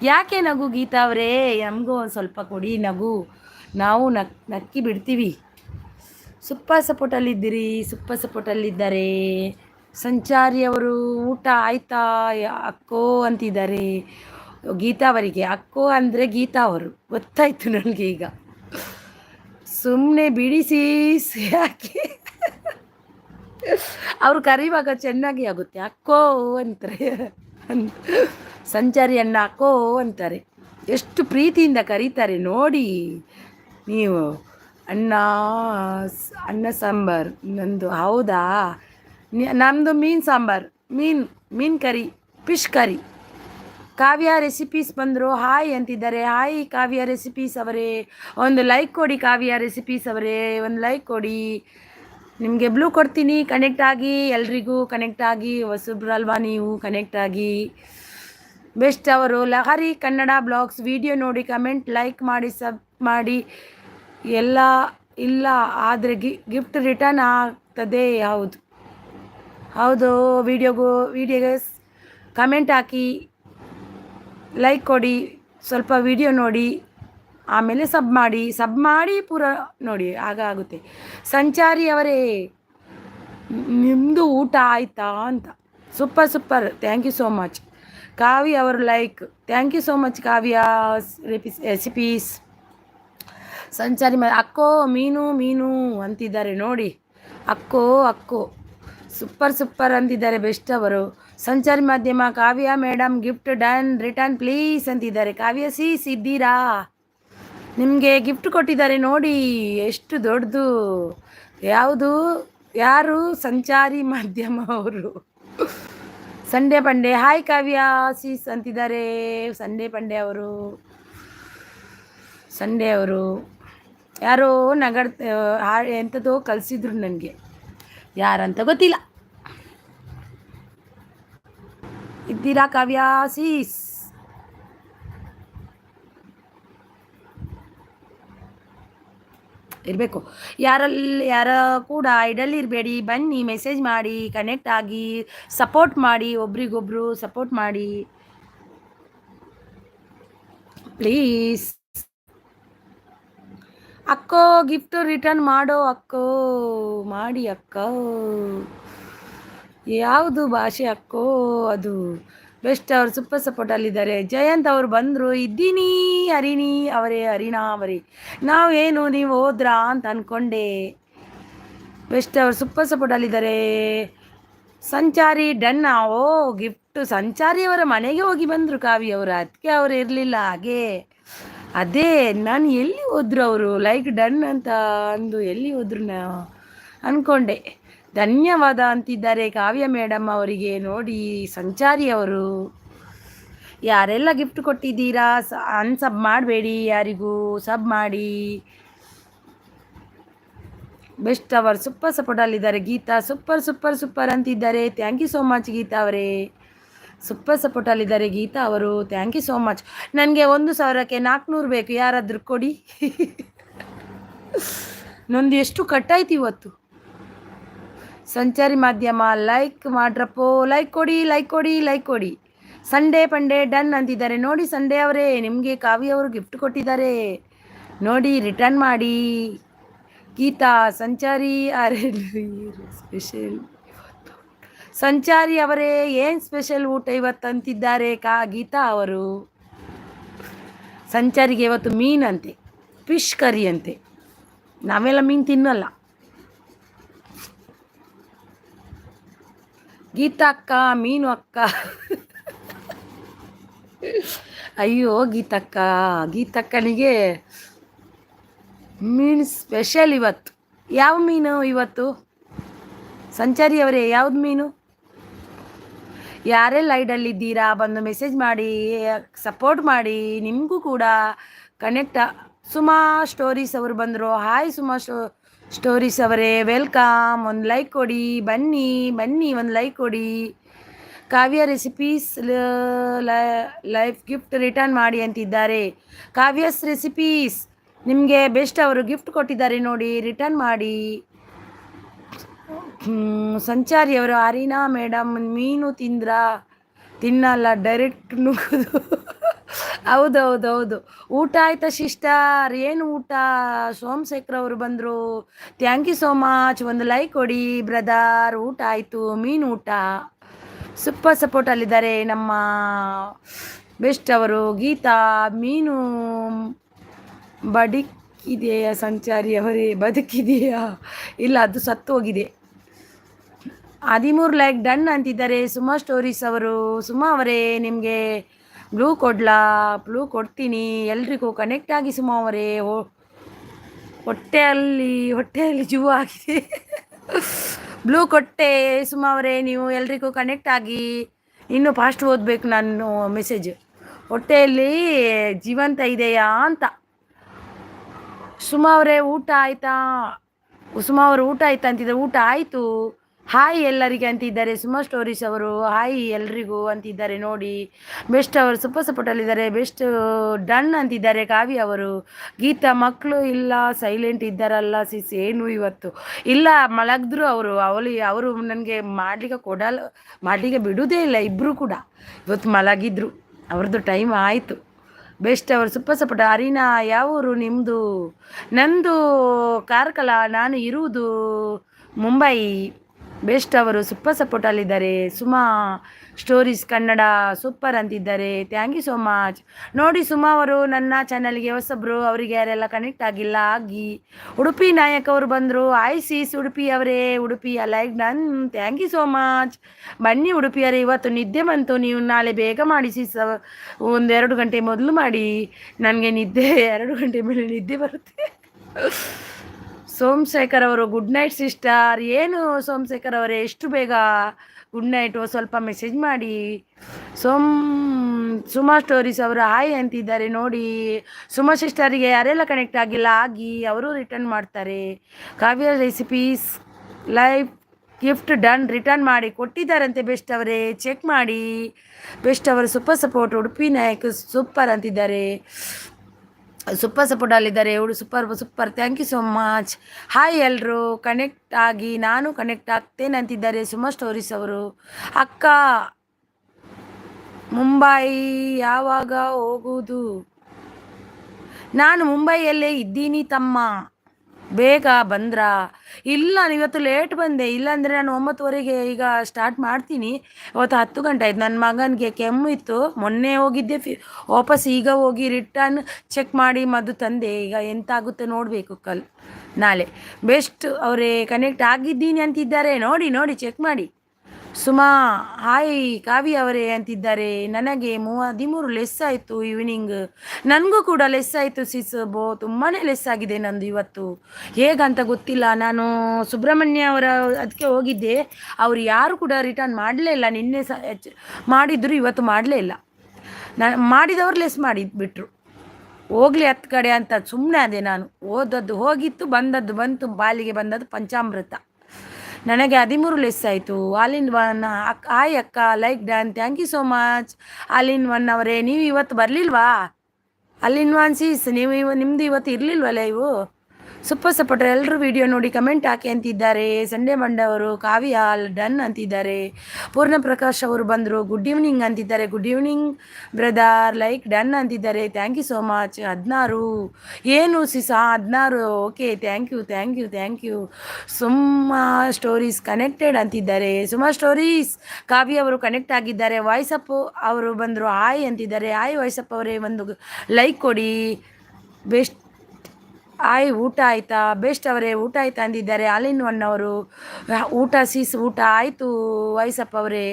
ಯಾಕೆ ನಗು ಗೀತಾ ಅವರೇ? ನಮಗೂ ಒಂದು ಸ್ವಲ್ಪ ಕೊಡಿ ನಗು, ನಾವು ನಕ್ಕಿ ಬಿಡ್ತೀವಿ. ಸೂಪರ್ ಸಪೋರ್ಟಲ್ಲಿದ್ದಾರೆ ಸಂಚಾರಿ ಅವರು. ಊಟ ಆಯ್ತಾ ಅಕ್ಕೋ ಅಂತಿದ್ದಾರೆ ಗೀತಾ ಅವರಿಗೆ. ಅಕ್ಕೋ ಅಂದರೆ ಗೀತಾ ಅವರು, ಗೊತ್ತಾಯ್ತು ನನಗೆ ಈಗ. ಸುಮ್ಮನೆ ಬಿಡಿಸಿ ಯಾಕೆ? ಅವರು ಕರೀವಾಗ ಚೆನ್ನಾಗಿ ಆಗುತ್ತೆ. ಅಕ್ಕೋ ಅಂತಾರೆ, ಸಂಚಾರಿ ಅಣ್ಣ ಅಕ್ಕೋ ಅಂತಾರೆ. ಎಷ್ಟು ಪ್ರೀತಿಯಿಂದ ಕರೀತಾರೆ ನೋಡಿ ನೀವು. ಅನ್ನ ಸಾಂಬಾರು ನಂದು. ಹೌದಾ? ನಮ್ಮದು ಮೀನು ಸಾಂಬಾರು, ಮೀನು ಕರಿ, ಫಿಶ್ ಕರಿ. ಕಾವ್ಯ ರೆಸಿಪೀಸ್ ಬಂದರು. ಹಾಯ್ ಅಂತಿದ್ದಾರೆ. ಹಾಯ್ ಕಾವ್ಯ ರೆಸಿಪೀಸ್ ಅವರೇ, ಒಂದು ಲೈಕ್ ಕೊಡಿ. ಕಾವ್ಯ ರೆಸಿಪೀಸ್ ಅವರೇ ಒಂದು ಲೈಕ್ ಕೊಡಿ. ನಿಮಗೆ ಬ್ಲೂ ಕೊಡ್ತೀನಿ, ಕನೆಕ್ಟ್ ಆಗಿ. ಎಲ್ರಿಗೂ ಕನೆಕ್ಟ್ ಆಗಿ, ಹೊಸಬ್ರಲ್ವಾ ನೀವು, ಕನೆಕ್ಟ್ ಆಗಿ. ಬೆಸ್ಟ್ ಅವರು ಲಹರಿ ಕನ್ನಡ ಬ್ಲಾಗ್ಸ್ ವಿಡಿಯೋ ನೋಡಿ, ಕಮೆಂಟ್ ಲೈಕ್ ಮಾಡಿ, ಸಬ್ ಮಾಡಿ. ಎಲ್ಲ ಇಲ್ಲ ಆದರೆ ಗಿಫ್ಟ್ ರಿಟರ್ನ್ ಆಗ್ತದೆ. ಹೌದು ವಿಡಿಯೋಗೆ ಕಮೆಂಟ್ ಹಾಕಿ, ಲೈಕ್ ಕೊಡಿ, ಸ್ವಲ್ಪ ವಿಡಿಯೋ ನೋಡಿ, ಆಮೇಲೆ ಸಬ್ ಮಾಡಿ ಪೂರ ನೋಡಿ, ಆಗ ಆಗುತ್ತೆ. ಸಂಚಾರಿ ಅವರೇ ನಿಮ್ಮದು ಊಟ ಆಯಿತಾ ಅಂತ. Super thank you so much. Kavya ಅವರು like, thank you so much Kavya recipes. Sanchari ಅಕ್ಕೋ ಮೀನು ಅಂತಿದ್ದಾರೆ ನೋಡಿ. ಅಕ್ಕೋ ಸೂಪರ್ ಅಂತಿದ್ದಾರೆ ಬೆಸ್ಟ್ ಅವರು. ಸಂಚಾರಿ ಮಾಧ್ಯಮ Kavya madam gift done, return please ಅಂತಿದ್ದಾರೆ. ಕಾವ್ಯ ಸೀಸ್ ಇದ್ದೀರಾ? ನಿಮಗೆ ಗಿಫ್ಟ್ ಕೊಟ್ಟಿದ್ದಾರೆ ನೋಡಿ, ಎಷ್ಟು ದೊಡ್ಡದು. ಯಾರು? ಸಂಚಾರಿ ಮಾಧ್ಯಮ ಅವರು. ಸಂಡೇ ಪಂಡೆ ಹಾಯ್ ಕಾವ್ಯ ಸೀಸ್ ಅಂತಿದ್ದಾರೆ. ಸಂಡೇ ಪಂಡೆ ಅವರು ಯಾರೋ ಎಂಥದ್ದೋ ಕಲಿಸಿದ್ರು ನನಗೆ, ಯಾರಂತ ಗೊತ್ತಿಲ್ಲ. ಇದ್ದೀರಾ ಕಾವ್ಯ ಸೀಸ್? ಇರಬೇಕು. ಯಾರ ಕೂಡ ಐಡಲ್ ಇರಬೇಡಿ, ಬನ್ನಿ ಮೆಸೇಜ್ ಮಾಡಿ, ಕನೆಕ್ಟ್ ಆಗಿ, ಸಪೋರ್ಟ್ ಮಾಡಿ, ಒಬ್ರಿಗೊಬ್ರು ಸಪೋರ್ಟ್ ಮಾಡಿ ಪ್ಲೀಸ್. ಅಕ್ಕೋ ಗಿಫ್ಟ್ ರಿಟರ್ನ್ ಮಾಡೋ ಅಕ್ಕೋ, ಮಾಡಿ ಅಕ್ಕ. ಯಾವುದು ಭಾಷೆ ಅಕ್ಕೋ ಅದು? ಬೆಸ್ಟ್ ಅವರು ಸೂಪರ್ ಸಪೋರ್ಟಲ್ಲಿದ್ದಾರೆ. ಜಯಂತ್ ಅವರು ಬಂದರು. ಇದ್ದೀನಿ ಹರಿಣಾ ಅವರೇ ನಾವೇನು ನೀವು ಹೋದ್ರಾ ಅಂತ ಅಂದ್ಕೊಂಡೆ. ಬೆಸ್ಟ್ ಅವರು ಸೂಪರ್ ಸಪೋರ್ಟಲ್ಲಿದ್ದಾರೆ. ಸಂಚಾರಿ ಡನ್. ಓ ಗಿಫ್ಟ್ ಸಂಚಾರಿಯವರ ಮನೆಗೆ ಹೋಗಿ ಬಂದರು ಕಾವ್ಯ ಅವರು, ಅದಕ್ಕೆ ಅವರು ಇರಲಿಲ್ಲ. ಅದೇ ನಾನು ಎಲ್ಲಿ ಹೋದ್ರು ಅವರು, ಲೈಕ್ ಡನ್ ಅಂತ ಅಂದು ಎಲ್ಲಿ ಹೋದ್ರು ಅಂದ್ಕೊಂಡೆ. ಧನ್ಯವಾದ ಅಂತಿದ್ದಾರೆ ಕಾವ್ಯ ಮೇಡಮ್ ಅವರಿಗೆ. ನೋಡಿ ಸಂಚಾರಿ ಅವರು ಯಾರೆಲ್ಲ ಗಿಫ್ಟ್ ಕೊಟ್ಟಿದ್ದೀರಾ ಅನ್ಸಬ್ ಮಾಡಬೇಡಿ, ಯಾರಿಗೂ ಸಬ್ ಮಾಡಿ. ಬೆಸ್ಟ್ ಅವರು ಸೂಪರ್ ಸಪೋರ್ಟಲ್ಲಿದ್ದಾರೆ. ಗೀತಾ ಸೂಪರ್ ಅಂತಿದ್ದಾರೆ. Thank you so much Geetha ಅವರೇ, ಸೂಪರ್ ಸಪೋರ್ಟಲ್ಲಿದ್ದಾರೆ ಗೀತಾ ಅವರು. Thank you so much. ನನಗೆ 1,000ಕ್ಕೆ 400 ಬೇಕು, ಯಾರಾದರೂ ಕೊಡಿ. ನಂದು ಎಷ್ಟು ಕಟ್ಟಾಯ್ತು ಇವತ್ತು. ಸಂಚಾರಿ ಮಾಧ್ಯಮ ಲೈಕ್ ಮಾಡ್ರಪ್ಪೋ, ಲೈಕ್ ಕೊಡಿ. ಸಂಡೇ ಪಂಡೆ ಡನ್ ಅಂತಿದ್ದಾರೆ. ನೋಡಿ ಸಂಡೇ ಅವರೇ, ನಿಮಗೆ ಕಾವ್ಯ ಅವರು ಗಿಫ್ಟ್ ಕೊಟ್ಟಿದ್ದಾರೆ ನೋಡಿ, ರಿಟರ್ನ್ ಮಾಡಿ. ಗೀತಾ ಸಂಚಾರಿ ಸ್ಪೆಷಲ್ ಸಂಚಾರಿ ಅವರೇ, ಏನು ಸ್ಪೆಷಲ್ ಊಟ ಇವತ್ತು ಅಂತಿದ್ದಾರೆ ಗೀತಾ ಅವರು. ಸಂಚಾರಿಗೆ ಇವತ್ತು ಮೀನಂತೆ, ಫಿಶ್ ಕರಿ ಅಂತೆ. ನಾವೆಲ್ಲ ಮೀನು ತಿನ್ನಲ್ಲ. ಗೀತಾ ಅಕ್ಕ ಮೀನು ಅಕ್ಕ. ಅಯ್ಯೋ ಗೀತಕ್ಕನಿಗೆ ಮೀನು ಸ್ಪೆಷಲ್ ಇವತ್ತು. ಯಾವ ಮೀನು ಇವತ್ತು ಸಂಚಾರಿ ಅವರೇ? ಯಾವ್ದು ಮೀನು? ಯಾರೆಲ್ಲ ಐಡಲ್ಲಿದ್ದೀರಾ ಬಂದು ಮೆಸೇಜ್ ಮಾಡಿ, ಸಪೋರ್ಟ್ ಮಾಡಿ. ನಿಮಗೂ ಕೂಡ ಕನೆಕ್ಟ್. ಸುಮಾ ಸ್ಟೋರೀಸ್ ಅವರು ಬಂದರು. ಹಾಯ್ ಸುಮಾ ಸ್ಟೋರೀಸ್ ಅವರೇ, ವೆಲ್ಕಮ್. ಒಂದು ಲೈಕ್ ಕೊಡಿ, ಬನ್ನಿ ಒಂದು ಲೈಕ್ ಕೊಡಿ. ಕಾವ್ಯ ರೆಸಿಪೀಸ್ ಲೈಫ್ ಗಿಫ್ಟ್ ರಿಟರ್ನ್ ಮಾಡಿ ಅಂತಿದ್ದಾರೆ. ಕಾವ್ಯಸ್ ರೆಸಿಪೀಸ್ ನಿಮಗೆ ಬೆಸ್ಟ್ ಅವರು ಗಿಫ್ಟ್ ಕೊಟ್ಟಿದ್ದಾರೆ ನೋಡಿ, ರಿಟರ್ನ್ ಮಾಡಿ. ಸಂಚಾರಿ ಅವರು ಹರಿಣಾ ಮೇಡಮ್ ಮೀನು ತಿನ್ನಲ್ಲ, ಡೈರೆಕ್ಟ್ ನುಗ್ಗೋದು. ಹೌದು. ಊಟ ಆಯ್ತಾ ಸಿಸ್ಟರ್? ಏನು ಊಟ? ಸೋಮಶೇಖರ್ ಅವರು ಬಂದರು. Thank you so much. ಒಂದು ಲೈಕ್ ಕೊಡಿ ಬ್ರದರ್. ಊಟ ಆಯಿತು, ಮೀನು ಊಟ. ಸೂಪರ್ ಸಪೋರ್ಟಲ್ಲಿದ್ದಾರೆ ನಮ್ಮ ಬೆಸ್ಟ್ ಅವರು. ಗೀತಾ ಮೀನು ಬದುಕಿದೆಯಾ ಸಂಚಾರಿ ಅವರೇ? ಬದುಕಿದೆಯಾ? ಇಲ್ಲ, ಅದು ಸತ್ತು ಹೋಗಿದೆ. 13 ಲೈಕ್ ಡನ್ ಅಂತಿದ್ದಾರೆ ಸುಮಾ ಸ್ಟೋರೀಸ್ ಅವರು. ಸುಮಾ ಅವರೇ, ನಿಮಗೆ ಬ್ಲೂ ಕೊಡ್ತೀನಿ. ಎಲ್ರಿಗೂ ಕನೆಕ್ಟ್ ಆಗಿ ಸುಮಾ ಅವರೇ. ಹೊಟ್ಟೆಯಲ್ಲಿ ಜೂ ಆಗಿದೆ. ಬ್ಲೂ ಕೊಟ್ಟೆ ಸುಮಾ ಅವರೇ, ನೀವು ಎಲ್ರಿಗೂ ಕನೆಕ್ಟ್ ಆಗಿ. ಇನ್ನೂ ಫಾಸ್ಟ್ ಓದಬೇಕು ನಾನು ಮೆಸೇಜ್. ಹೊಟ್ಟೆಯಲ್ಲಿ ಜೀವಂತ ಇದೆಯಾ ಅಂತ. ಸುಮಾ ಅವರೇ ಊಟ ಆಯಿತಾ? ಸುಮಾ ಅವರು ಊಟ ಆಯ್ತಾ ಅಂತಿದ್ದಾರೆ. ಊಟ ಆಯಿತು. ಹಾಯ್ ಎಲ್ಲರಿಗೆ ಅಂತಿದ್ದಾರೆ ಸುಮಾ ಸ್ಟೋರೀಸ್ ಅವರು. ಹಾಯ್ ಎಲ್ರಿಗೂ ಅಂತಿದ್ದಾರೆ ನೋಡಿ. ಬೆಸ್ಟ್ ಅವರು ಸೂಪರ್ ಸಪೋರ್ಟಲ್ಲಿದ್ದಾರೆ. ಬೆಸ್ಟ್ ಡನ್ ಅಂತಿದ್ದಾರೆ ಕಾವ್ಯ ಅವರು. ಗೀತಾ ಮಕ್ಕಳು ಇಲ್ಲ, ಸೈಲೆಂಟ್ ಇದ್ದಾರಲ್ಲ ಸಿಸ್. ಏನು ಇವತ್ತು ಇಲ್ಲ, ಮಲಗಿದ್ರು ಅವರು ನನಗೆ ಮಾಡಲಿಕ್ಕೆ ಬಿಡುವುದೇ ಇಲ್ಲ. ಇಬ್ಬರು ಕೂಡ ಇವತ್ತು ಮಲಗಿದ್ರು, ಅವ್ರದ್ದು ಟೈಮ್ ಆಯಿತು. ಬೆಸ್ಟ್ ಅವರು ಸೂಪರ್ ಸಪೋರ್ಟ್. ಹರಿಣಾ ಯಾವೂರು ನಿಮ್ಮದು? ನಂದು ಕಾರ್ಕಳ, ನಾನು ಇರುವುದು ಮುಂಬೈ. ಬೆಸ್ಟ್ ಅವರು ಸೂಪರ್ ಸಪೋರ್ಟಲ್ಲಿದ್ದಾರೆ. ಸುಮಾ ಸ್ಟೋರೀಸ್ ಕನ್ನಡ ಸೂಪರ್ ಅಂತಿದ್ದಾರೆ. Thank you so much. ನೋಡಿ ಸುಮಾ ಅವರು ನನ್ನ ಚಾನಲ್ಗೆ ಹೊಸಬ್ರು, ಅವರಿಗೆ ಯಾರೆಲ್ಲ ಕನೆಕ್ಟ್ ಆಗಿಲ್ಲ ಆಗಿ. ಉಡುಪಿ ನಾಯಕ್ ಅವರು ಬಂದರು. ಸೀಸ್ ಉಡುಪಿ ಅವರೇ, Udupi like done. Thank you so much. ಬನ್ನಿ ಉಡುಪಿಯವರೇ, ಇವತ್ತು ನಿದ್ದೆ ಬಂತು. ನೀವು ನಾಳೆ ಬೇಗ ಮಾಡಿ ಸೀಸ್, ಒಂದು 2 ಗಂಟೆ ಮೊದಲು ಮಾಡಿ. ನನಗೆ 2 ಗಂಟೆ ಮೇಲೆ ನಿದ್ದೆ ಬರುತ್ತೆ. ಸೋಮಶೇಖರ್ ಅವರು ಗುಡ್ ನೈಟ್ ಸಿಸ್ಟರ್. ಏನು ಸೋಮಶೇಖರ್ ಅವರೇ, ಎಷ್ಟು ಬೇಗ ಗುಡ್ ನೈಟು ಸ್ವಲ್ಪ ಮೆಸೇಜ್ ಮಾಡಿ. ಸುಮಾ ಸ್ಟೋರೀಸ್ ಅವರು ಹಾಯ್ ಅಂತಿದ್ದಾರೆ ನೋಡಿ. ಸುಮಾ ಸಿಸ್ಟರಿಗೆ ಯಾರೆಲ್ಲ ಕನೆಕ್ಟ್ ಆಗಿಲ್ಲ ಆಗಿ ಅವರು ರಿಟರ್ನ್ ಮಾಡ್ತಾರೆ. Kavya recipes live gift done return ಮಾಡಿ ಕೊಟ್ಟಿದ್ದಾರಂತೆ. ಬೆಸ್ಟ್ ಅವರೇ ಚೆಕ್ ಮಾಡಿ. ಬೆಸ್ಟ್ ಅವರು super support Udupi Nayak super ಅಂತಿದ್ದಾರೆ. ಸೂಪರ್ ಸಪೋರ್ಟ್ ಅಲ್ಲಿದ್ದಾರೆ ಇವಳು. Super thank you so much. Hi ಎಲ್ಲರೂ ಕನೆಕ್ಟ್ ಆಗಿ ನಾನು ಕನೆಕ್ಟ್ ಆಗ್ತೇನೆ ಅಂತಿದ್ದಾರೆ ಸುಮಾ ಸ್ಟೋರೀಸ್ ಅವರು. ಅಕ್ಕ ಮುಂಬೈ ಯಾವಾಗ ಹೋಗುವುದು? ನಾನು ಮುಂಬೈಯಲ್ಲೇ ಇದ್ದೀನಿ ತಮ್ಮ, ಬೇಗ ಬಂದ್ರಾ? ಇಲ್ಲ ಇವತ್ತು ಲೇಟ್ ಬಂದೆ, ಇಲ್ಲಾಂದರೆ ನಾನು 9:30ಗೆ ಈಗ ಸ್ಟಾರ್ಟ್ ಮಾಡ್ತೀನಿ. ಇವತ್ತು 10 ಗಂಟೆ ಆಯ್ತು. ನನ್ನ ಮಗನಿಗೆ ಕೆಮ್ಮು ಇತ್ತು, ಮೊನ್ನೆ ಹೋಗಿದ್ದೆ, ವಾಪಸ್ ಈಗ ಹೋಗಿ ರಿಟರ್ನ್ ಚೆಕ್ ಮಾಡಿ ಮದ್ದು ತಂದೆ. ಈಗ ಎಂತಾಗುತ್ತೆ ನೋಡಬೇಕು ನಾಳೆ. ಬೆಸ್ಟ್ ಅವರೇ ಕನೆಕ್ಟ್ ಆಗಿದ್ದೀನಿ ಅಂತಿದ್ದಾರೆ, ನೋಡಿ ಚೆಕ್ ಮಾಡಿ. ಸುಮಾ ಹಾಯ್ ಕಾವ್ಯ ಅವರೇ ಅಂತಿದ್ದಾರೆ. ನನಗೆ 13 ಲೆಸ್ ಆಯಿತು ಈವ್ನಿಂಗ್. ನನಗೂ ಕೂಡ ಲೆಸ್ ಆಯಿತು ಸಿಸ್, ತುಂಬಾ ಲೆಸ್ ಆಗಿದೆ ನಂದು ಇವತ್ತು. ಹೇಗಂತ ಗೊತ್ತಿಲ್ಲ. ನಾನು ಸುಬ್ರಹ್ಮಣ್ಯ ಅವರ ಅದಕ್ಕೆ ಹೋಗಿದ್ದೆ, ಅವರು ಯಾರು ಕೂಡ ರಿಟರ್ನ್ ಮಾಡಲೇ ಇಲ್ಲ. ನಿನ್ನೆ ಮಾಡಿದ್ರು, ಇವತ್ತು ಮಾಡಲೇ ಇಲ್ಲ. ನಾನು ಮಾಡಿದವರು ಲೆಸ್ ಮಾಡಿಬಿಟ್ರು. ಹೋಗಲಿ 10 ಕಡೆ ಅಂತ ಸುಮ್ಮನೆ ಅದೇ. ನಾನು ಓದದ್ದು ಹೋಗಿತ್ತು, ಬಂದದ್ದು ಬಂತು, ಬಾಲಿಗೆ ಬಂದದ್ದು ಪಂಚಾಮೃತ. ನನಗೆ 13 ಲೆಸ್ ಆಯಿತು. ಆಲ್ ಇನ್ ಒನ್ ಹಾಯ್ ಅಕ್ಕ like done thank you so much. All in one ಅವರೇ ನೀವು ಇವತ್ತು ಬರಲಿಲ್ವಾ? ಆಲ್ ಇನ್ ಒನ್ ಸೀಸ್ ನಿಮ್ಮದು ಇವತ್ತು ಇರಲಿಲ್ವಲ್ಲ ಇವು? ಸೂಪರ್ ಸಪೋರ್ಟರ್ ಎಲ್ಲರೂ ವಿಡಿಯೋ ನೋಡಿ ಕಮೆಂಟ್ ಹಾಕಿ ಅಂತಿದ್ದಾರೆ. ಸಂಡೇ ಮಂಡೆ ಅವರು ಕಾವ್ಯ ಡನ್ ಅಂತಿದ್ದಾರೆ. ಪೂರ್ಣ ಪ್ರಕಾಶ್ ಅವರು ಬಂದರು, ಗುಡ್ ಈವ್ನಿಂಗ್ ಅಂತಿದ್ದಾರೆ. Good evening brother like done ಅಂತಿದ್ದಾರೆ. Thank you so much. 16 ಏನು ಸಿಸಾ 16? Okay thank you. Suma stories connected ಅಂತಿದ್ದಾರೆ. ಸುಮಾ ಸ್ಟೋರೀಸ್ ಕಾವ್ಯ ಅವರು ಕನೆಕ್ಟ್ ಆಗಿದ್ದಾರೆ. ವಾಯ್ಸಪ್ ಅವರು ಬಂದರು, ಹಾಯ್ ಅಂತಿದ್ದಾರೆ. ಹಾಯ್ ವಾಯ್ಸಪ್ ಅವರೇ ಒಂದು ಲೈಕ್ ಕೊಡಿ. ಬೆಸ್ಟ್ ಆಯ್ ಊಟ ಆಯಿತಾ? ಬೆಸ್ಟ್ ಅವರೇ ಊಟ ಆಯ್ತಾ ಅಂದಿದ್ದಾರೆ. ಆಲ್ ಇನ್ ಒನ್ ಅವರು ಊಟ ಊಟ ಆಯಿತು. ವಾಯ್ಸಪ್ ಅವರೇ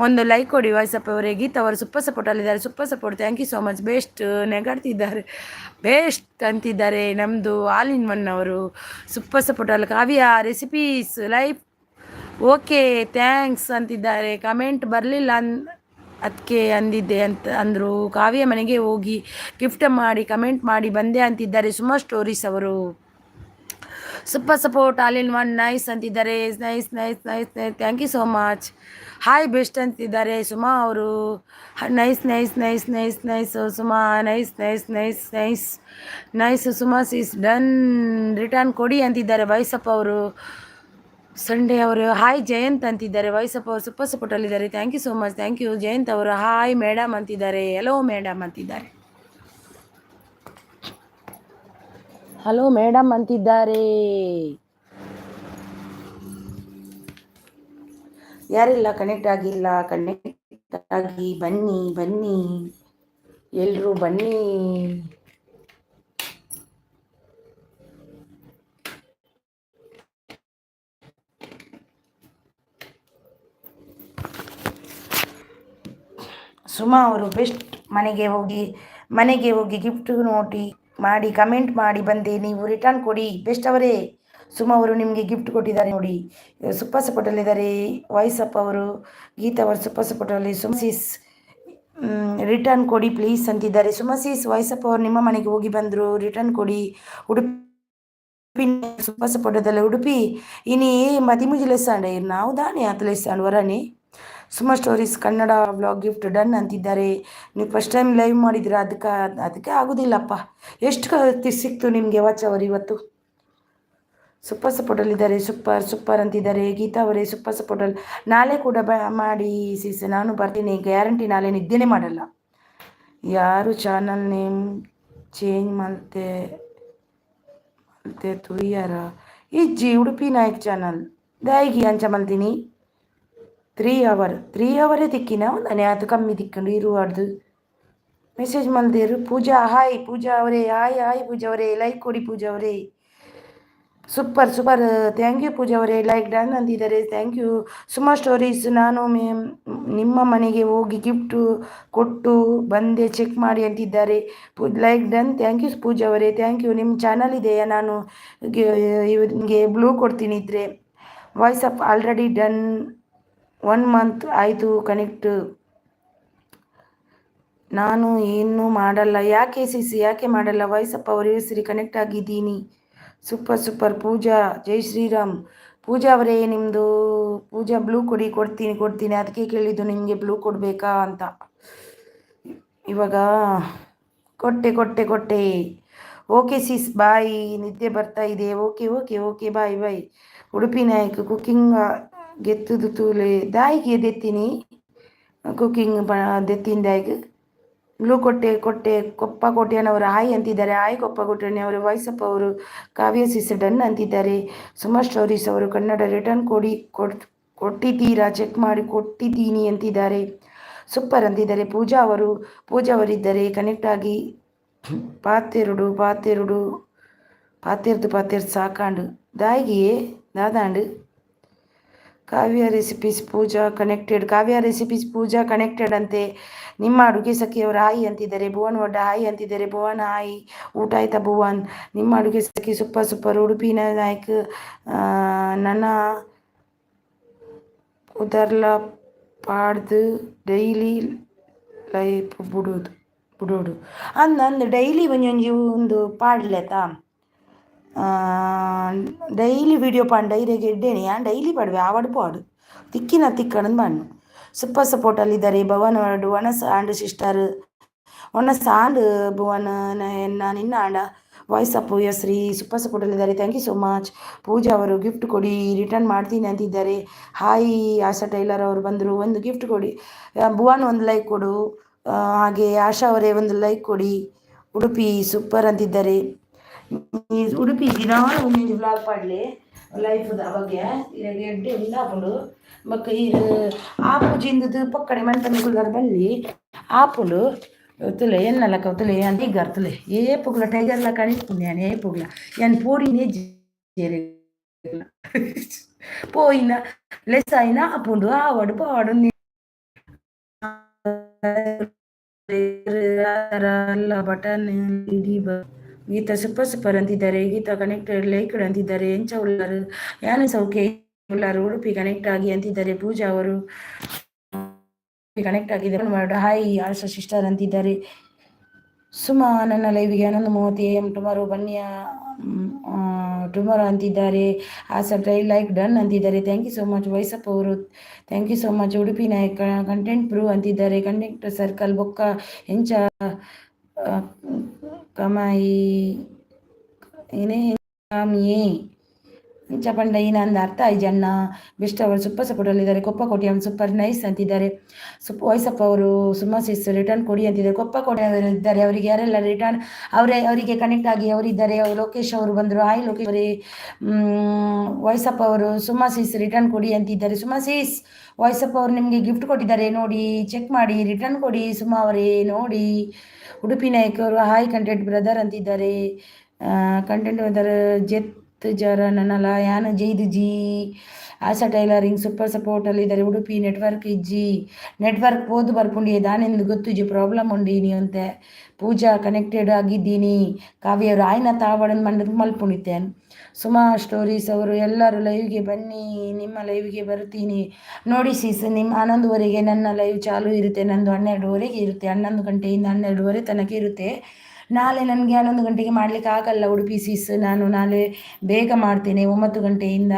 ಒಂದು ಲೈಕ್ ಕೊಡಿ. ವಾಯ್ಸಪ್ ಅವರೇ ಗೀತಾ ಅವರು ಸೂಪರ್ ಸಪೋರ್ಟಲ್ಲಿದ್ದಾರೆ. Super support thank you so much. Best ನೆಗಾಡ್ತಿದ್ದಾರೆ, ಬೆಸ್ಟ್ ಅಂತಿದ್ದಾರೆ. ನಮ್ಮದು ಆಲ್ ಇನ್ ಒನ್ ಅವರು ಸೂಪರ್ ಸಪೋರ್ಟಲ್ಲಿ. Kavya recipes life okay thanks ಅಂತಿದ್ದಾರೆ. ಕಮೆಂಟ್ ಬರಲಿಲ್ಲ ಅದಕ್ಕೆ ಅಂದಿದ್ದೆ ಅಂದರು. ಕಾವ್ಯ ಮನೆಗೆ ಹೋಗಿ ಗಿಫ್ಟ್ ಮಾಡಿ ಕಮೆಂಟ್ ಮಾಡಿ ಬಂದೆ ಅಂತಿದ್ದಾರೆ ಸುಮಾ ಸ್ಟೋರೀಸ್ ಅವರು. Super support all in one nice ಅಂತಿದ್ದಾರೆ. Nice thank you so much. Hi best ಅಂತಿದ್ದಾರೆ ಸುಮಾ ಅವರು. Nice Suma nice Suma sis done return ಕೊಡಿ ಅಂತಿದ್ದಾರೆ ವಾಯ್ಸಪ್ ಅವರು. ಸಂಡೇ ಅವರು ಹಾಯ್ ಜಯಂತ್ ಅಂತಿದ್ದಾರೆ. ವಾಯ್ಸಪ್ ಅವರು ಸೂಪರ್ ಸಪೋರ್ಟಲ್ಲಿದ್ದಾರೆ. Thank you so much. Thank you Jayant ಅವರು. ಹಾಯ್ ಮೇಡಮ್ ಅಂತಿದ್ದಾರೆ. ಹಲೋ ಮೇಡಮ್ ಅಂತಿದ್ದಾರೆ. ಹಲೋ ಮೇಡಮ್ ಅಂತಿದ್ದಾರೆ. ಯಾರೆಲ್ಲ ಕನೆಕ್ಟ್ ಆಗಿಲ್ಲ ಕನೆಕ್ಟ್ ಆಗಿ ಬನ್ನಿ ಎಲ್ಲರೂ ಬನ್ನಿ. ಸುಮಾ ಅವರು ಬೆಸ್ಟ್ ಮನೆಗೆ ಹೋಗಿ ಗಿಫ್ಟ್ ನೋಡಿ ಮಾಡಿ ಕಮೆಂಟ್ ಮಾಡಿ ಬಂದೆ, ನೀವು ರಿಟರ್ನ್ ಕೊಡಿ. ಬೆಸ್ಟ್ ಅವರೇ ಸುಮಾ ಅವರು ನಿಮಗೆ ಗಿಫ್ಟ್ ಕೊಟ್ಟಿದ್ದಾರೆ ನೋಡಿ. ಸೂಪರ್ ಸಪೋರ್ಟಲ್ಲಿದ್ದಾರೆ. ವಾಯ್ಸಪ್ ಅವರು ಗೀತಾ ಅವರು ಸೂಪರ್ ಸಪೋರ್ಟಲ್ಲಿ. ಸುಮಸೀಸ್ ರಿಟರ್ನ್ ಕೊಡಿ ಪ್ಲೀಸ್ ಅಂತಿದ್ದಾರೆ. ಸುಮಸೀಸ್ ವಾಯ್ಸಪ್ ಅವರು ನಿಮ್ಮ ಮನೆಗೆ ಹೋಗಿ ಬಂದರು, ರಿಟರ್ನ್ ಕೊಡಿ. ಉಡುಪಿ ಸೂಪರ್ ಸಪೋರ್ಟದಲ್ಲಿ ಉಡುಪಿ ಇನಿ 13 ಲೆಸ್ಸಾಂಡೆ ನಾವು ದಾಣಿ 10 ಲೆಸ್ಸಾಂಡ್ ವರಾನಿ. Suma stories Kannada vlog gift done ಅಂತಿದ್ದಾರೆ. ನೀವು ಫಸ್ಟ್ ಟೈಮ್ ಲೈವ್ ಮಾಡಿದ್ದೀರಾ, ಅದಕ್ಕೆ ಆಗೋದಿಲ್ಲಪ್ಪ. ಎಷ್ಟು ಸಿಕ್ತು ನಿಮಗೆ ವಾಚ್ ಅವರು ಇವತ್ತು? ಸೂಪರ್ ಸಪೋರ್ಟಲ್ಲಿದ್ದಾರೆ. ಸೂಪರ್ ಅಂತಿದ್ದಾರೆ. ಗೀತಾ ಅವರೇ ಸೂಪರ್ ಸಪೋರ್ಟಲ್ಲಿ. ನಾಳೆ ಕೂಡ ಮಾಡಿ ಸೀಸ್, ನಾನು ಬರ್ತೀನಿ ಗ್ಯಾರಂಟಿ. ನಾಳೆ ನಿದ್ದೆನೇ ಮಾಡಲ್ಲ. ಯಾರು ಚಾನಲ್ ನೇಮ್ ಚೇಂಜ್ ಮಾಡ್ತೆ ತುಯ್ಯಾರ ಇಜ್ಜಿ ಉಡುಪಿ ನಾಯಕ್ ಚಾನಲ್ ದಾಯಿಗಿ ಅಂಚ ಮಲ್ತೀನಿ 3 ಅವರೇ ತಿಕ್ಕಿನ ಒಂದನೇ ಅದು ಕಮ್ಮಿ ತಿಕ್ಕೊಂಡು ಇರುವಾರ್ದು ಮೆಸೇಜ್ ಮಲ್ದೇರು. ಪೂಜಾ ಹಾಯ್ ಪೂಜಾ ಅವರೇ. ಹಾಯ್ ಪೂಜಾ ಅವರೇ ಲೈಕ್ ಕೊಡಿ. ಪೂಜಾ ಅವರೇ ಸೂಪರ್ ಥ್ಯಾಂಕ್ ಯು ಪೂಜಾ ಅವರೇ. ಲೈಕ್ ಡನ್ ಅಂತಿದ್ದಾರೆ. Thank you. ಸುಮಾ ಸ್ಟೋರೀಸ್ ನಾನು ನಿಮ್ಮ ಮನೆಗೆ ಹೋಗಿ ಗಿಫ್ಟು ಕೊಟ್ಟು ಬಂದೆ, ಚೆಕ್ ಮಾಡಿ ಅಂತಿದ್ದಾರೆ. Like done thank you Pooja ಅವರೇ. Thank you. ನಿಮ್ಮ ಚಾನಲ್ ಇದೆಯಾ? ನಾನು ನಿಮಗೆ ಬ್ಲೂ ಕೊಡ್ತೀನಿ ಇದ್ದರೆ. ವಾಯ್ಸಪ್ ಆಲ್ರೆಡಿ ಡನ್ 1 ಮಂತ್ ಆಯಿತು ಕನೆಕ್ಟ್. ನಾನು ಏನೂ ಮಾಡಲ್ಲ. ಯಾಕೆ ಸಿಸಿ ಯಾಕೆ ಮಾಡಲ್ಲ? ವಾಯ್ಸಪ್ಪ ಅವರ ಹೆಸರಿ ಕನೆಕ್ಟ್ ಆಗಿದ್ದೀನಿ. ಸೂಪರ್ ಪೂಜಾ, ಜೈ ಶ್ರೀರಾಮ್. ಪೂಜಾ ಅವರೇ ನಿಮ್ಮದು ಪೂಜಾ ಬ್ಲೂ ಕೊಡ್ತೀನಿ. ಅದಕ್ಕೆ ಕೇಳಿದ್ದು ನಿಮಗೆ ಬ್ಲೂ ಕೊಡಬೇಕಾ ಅಂತ. ಇವಾಗ ಕೊಟ್ಟೆ. ಓಕೆ ಸಿಸ್ ಬಾಯ್, ನಿದ್ದೆ ಬರ್ತಾ ಇದೆ. Okay bye. Udupi Nayak cooking ಗೆತ್ತದು ತೂಲೆ ದಾಯಿಗೆ ದೆತ್ತೀನಿ ಕುಕ್ಕಿಂಗ್ ದೆತ್ತಿನ ದಾಯಿಗೆ ಬ್ಲೂ ಕೊಟ್ಟೆ ಕೊಪ್ಪ ಕೋಟೆಯನವರು ಹಾಯ್ ಅಂತಿದ್ದಾರೆ. ಹಾಯ್ ಕೊಪ್ಪ ಕೋಟೆಯವರು. ವಾಯ್ಸಪ್ಪ ಅವರು ಕಾವ್ಯ ಸಿಸ್ ಡನ್ ಅಂತಿದ್ದಾರೆ. ಸುಮಾ ಸ್ಟೋರೀಸ್ ಅವರು ಕನ್ನಡ ರಿಟರ್ನ್ ಕೊಟ್ಟಿದ್ದೀರಾ ಚೆಕ್ ಮಾಡಿ ಕೊಟ್ಟಿದ್ದೀನಿ ಅಂತಿದ್ದಾರೆ. ಸೂಪರ್ ಅಂತಿದ್ದಾರೆ. ಪೂಜಾ ಅವರಿದ್ದಾರೆ ಕನೆಕ್ಟ್ ಆಗಿ. ಪಾತೆರಡು ಸಾಕಾಂಡು ದಾಯಿಗೆ ದಾದಾಂಡು. ಕಾವ್ಯ ರೆಸಿಪೀಸ್ ಪೂಜಾ ಕನೆಕ್ಟೆಡ್ ಅಂತೆ. ನಿಮ್ಮ ಅಡುಗೆ ಸಖಿಯವರು ಹಾಯ್ ಅಂತಿದ್ದಾರೆ. ಭುವನ್ ಒಡ್ಡ ಹಾಯ್ ಅಂತಿದ್ದಾರೆ. ಭುವನ್ ಹಾಯ್, ಊಟ ಆಯ್ತಾ ಭುವನ್? ನಿಮ್ಮ ಅಡುಗೆ ಸಖಿ ಸೂಪರ್. ಉಡುಪಿನ ನಾಯಕ್ ನನ್ನ ಉದರ್ಲ ಪಾಡ್ದು ಡೈಲಿ ಲೈಫ್ ಬಿಡೋಡು ಅಂದು ಡೈಲಿ ಒಂದು ಪಾಡ್ಲೆತಾ ಡೈಲಿ ವೀಡಿಯೋ ಪಾಂಡು ಡೈರಿಗೆ ಇಡ್ಡೇನೆ ಡೈಲಿ ಪಾಡುವೆ ಆವಡು ಪಾಡು ತಿಕ್ಕಣದು ಮಣ್ಣು ಸೂಪರ್ ಸಪೋರ್ಟಲ್ಲಿದ್ದಾರೆ. ಭವನ್ ವಾರ್ಡು ಒನಸ್ ಆಂಡ್ ಸಿಸ್ಟರ್ ಒನಸ್ ಆಂಡ್ ಭುವನ್ ನಿನ್ನ ಆಂಡ ವಾಯ್ಸ್ ಅಪ್ ಯಶ್ರೀ ಸೂಪರ್ ಸಪೋರ್ಟಲ್ಲಿದ್ದಾರೆ. Thank you so much. Pooja ಅವರು ಗಿಫ್ಟ್ ಕೊಡಿ ರಿಟರ್ನ್ ಮಾಡ್ತೀನಿ ಅಂತಿದ್ದಾರೆ. ಹಾಯ್ ಆಶಾ ಟೈಲರ್ ಅವರು ಬಂದರು. ಒಂದು ಗಿಫ್ಟ್ ಕೊಡಿ. ಭುವನ್ ಒಂದು ಲೈಕ್ ಕೊಡು. ಹಾಗೆ ಆಶಾ ಅವರೇ ಒಂದು ಲೈಕ್ ಕೊಡಿ. ಉಡುಪಿ ಸೂಪರ್ ಅಂತಿದ್ದಾರೆ. ಉಡುಪಿ ದಿನಾಲು ಒಂದೊಂದು ವ್ಲಾಗ್ ಪಾಡ್ಲೆ ಲೈಫ್ದ ಬಗ್ಗೆ ಇರಾಗ ಎಡ್ಡೆ ಉಂದಾಪುಂಡು ಬೊಕ್ಕ ಇದು ಆಪು ಜಿಂದದು ಪಕ್ಕಡೆ ಮಂಟಮಿಗುಲ್ಲಾರ ಬಲ್ಲಿ ಆಪುಂಡು ತುಲೆ ಎನ್ನಲ್ಲ ಕೌತುಲೆ ಅಂತ ಈಗ ಅರ್ತಲೆ ಏಪುಗ್ಲ ಟೈಗರ್ಲ ಕಣಿಪುಣ್ಯಾನ ಏಪುಗ್ಲ ಎನ್ ಪೋಡಿನೇ ಜೇರೆ పోయిన లెస్ అయినా అప్పుడు ఆవడు పాడు ಬಟನ್ ಗೀತಾ ಸೂಪರ್ ಅಂತಿದ್ದಾರೆ. ಗೀತಾ ಕನೆಕ್ಟೆಡ್ ಲೈಕ್ ಅಂತಿದ್ದಾರೆ. ಎಂಚ ಉಳ್ಳಾರು ಯಾನು ಸೌಖ್ಯ ಉಳ್ಳಾರು ಉಡುಪಿ ಕನೆಕ್ಟ್ ಆಗಿ ಅಂತಿದ್ದಾರೆ. ಪೂಜಾ ಅವರು ಕನೆಕ್ಟ್ ಆಗಿದ್ದಾರೆ. ಹಾಯ್ ಆಶಾ ಸಿಸ್ಟರ್ ಅಂತಿದ್ದಾರೆ. ಸುಮಾ ನನ್ನ ಲೈವ್ಗೆ 11:30 AM ಟುಮಾರೋ ಬನ್ನಿ ಟುಮಾರೋ ಅಂತಿದ್ದಾರೆ. ಲೈಕ್ ಡನ್ ಅಂತಿದ್ದಾರೆ. Thank you so much. Voice up ಅವರು thank you so much. Udupi Nayak content prove ಅಂತಿದ್ದಾರೆ. ಕಂಟೆಂಟ್ ಸರ್ಕಲ್ ಬೊಕ್ಕ ಎಂಚ ಕಮಾಯಿ ಏನೇ ಕಾಮಿಯೇ ಇಂಚ ಪಂಡ ಏನಂದ ಅರ್ಥ ಆಯ್ತು ಜನ್ನ ಬೆಸ್ಟ್ ಅವರು ಸೂಪರ್ ಸಪೋರ್ಟಲ್ಲಿದ್ದಾರೆ. ಕೊಪ್ಪ ಕೋಟೆ ಅವನು ಸೂಪರ್ ನೈಸ್ ಅಂತಿದ್ದಾರೆ. ವಾಯ್ಸಪ್ಪ ಅವರು ಸುಮಾ ಸಿಸ್ ರಿಟರ್ನ್ ಕೊಡಿ ಅಂತಿದ್ದಾರೆ. ಕೊಪ್ಪ ಕೋಟೆ ಅವರು ಇದ್ದಾರೆ. ಅವರಿಗೆ ಯಾರೆಲ್ಲ ರಿಟರ್ನ್ ಅವರಿಗೆ ಕನೆಕ್ಟ್ ಆಗಿ ಅವರಿದ್ದಾರೆ. ಲೋಕೇಶ್ ಅವರು ಬಂದರು. ಹಾಯ್ ಲೋಕೇಶ್ ಅವರೇ. ವಾಯ್ಸಪ್ಪ ಅವರು ಸುಮಾ ಸಿಸ್ ರಿಟರ್ನ್ ಕೊಡಿ ಅಂತಿದ್ದಾರೆ. ಸುಮಾ ಸಿಸ್ ವಾಯ್ಸಪ್ಪ ಅವರು ನಿಮಗೆ ಗಿಫ್ಟ್ ಕೊಟ್ಟಿದ್ದಾರೆ ನೋಡಿ ಚೆಕ್ ಮಾಡಿ ರಿಟರ್ನ್ ಕೊಡಿ ಸುಮಾ ಅವರೇ ನೋಡಿ. ಉಡುಪಿ ನಾಯಕ್ ಅವರು ಹಾಯ್ ಕಂಟೆಂಟ್ ಬ್ರದರ್ ಅಂತಿದ್ದಾರೆ. ಕಂಟೆಂಟ್ ಬ್ರದರ್ ಜರ ನನ್ನಲ್ಲ ಯಾನು ಜೈದು ಜಿ. ಆಶಾ ಟೈಲರಿಂಗ್ ಸೂಪರ್ ಸಪೋರ್ಟಲ್ಲಿದ್ದಾರೆ. ಉಡುಪಿ ನೆಟ್ವರ್ಕ್ ಓದು ಬರ್ಪುಂಡಿ ದಾನೆಂದು ಗೊತ್ತು ಜಿ ಪ್ರಾಬ್ಲಮ್ ಉಂಡೀನಿ ಅಂತೆ. ಪೂಜಾ ಕನೆಕ್ಟೆಡ್ ಆಗಿದ್ದೀನಿ. ಕಾವ್ಯವರು ಆಯ್ನ ತಾವಡನ್ ಮಂಡದು ಮಲ್ಪುಣಿತೇನ್. ಸುಮಾ ಸ್ಟೋರೀಸ್ ಅವರು ಎಲ್ಲರೂ ಲೈವ್ಗೆ ಬನ್ನಿ ನಿಮ್ಮ ಲೈವ್ಗೆ ಬರ್ತೀನಿ ನೋಡಿ ಸಿಸ್. ನಿಮ್ಮ 11ವರೆಗೆ ನನ್ನ ಲೈವ್ ಚಾಲು ಇರುತ್ತೆ. ನಂದು 12ವರೆಗೆ ಇರುತ್ತೆ. 11 ಗಂಟೆಯಿಂದ 12ವರೆ ತನಕ ಇರುತ್ತೆ. ನಾಳೆ ನನಗೆ 11 ಗಂಟೆಗೆ ಮಾಡಲಿಕ್ಕೆ ಆಗಲ್ಲ ಉಡುಪಿ ಸಿಸ್. ನಾನು ನಾಳೆ ಬೇಗ ಮಾಡ್ತೇನೆ. 9 ಗಂಟೆಯಿಂದ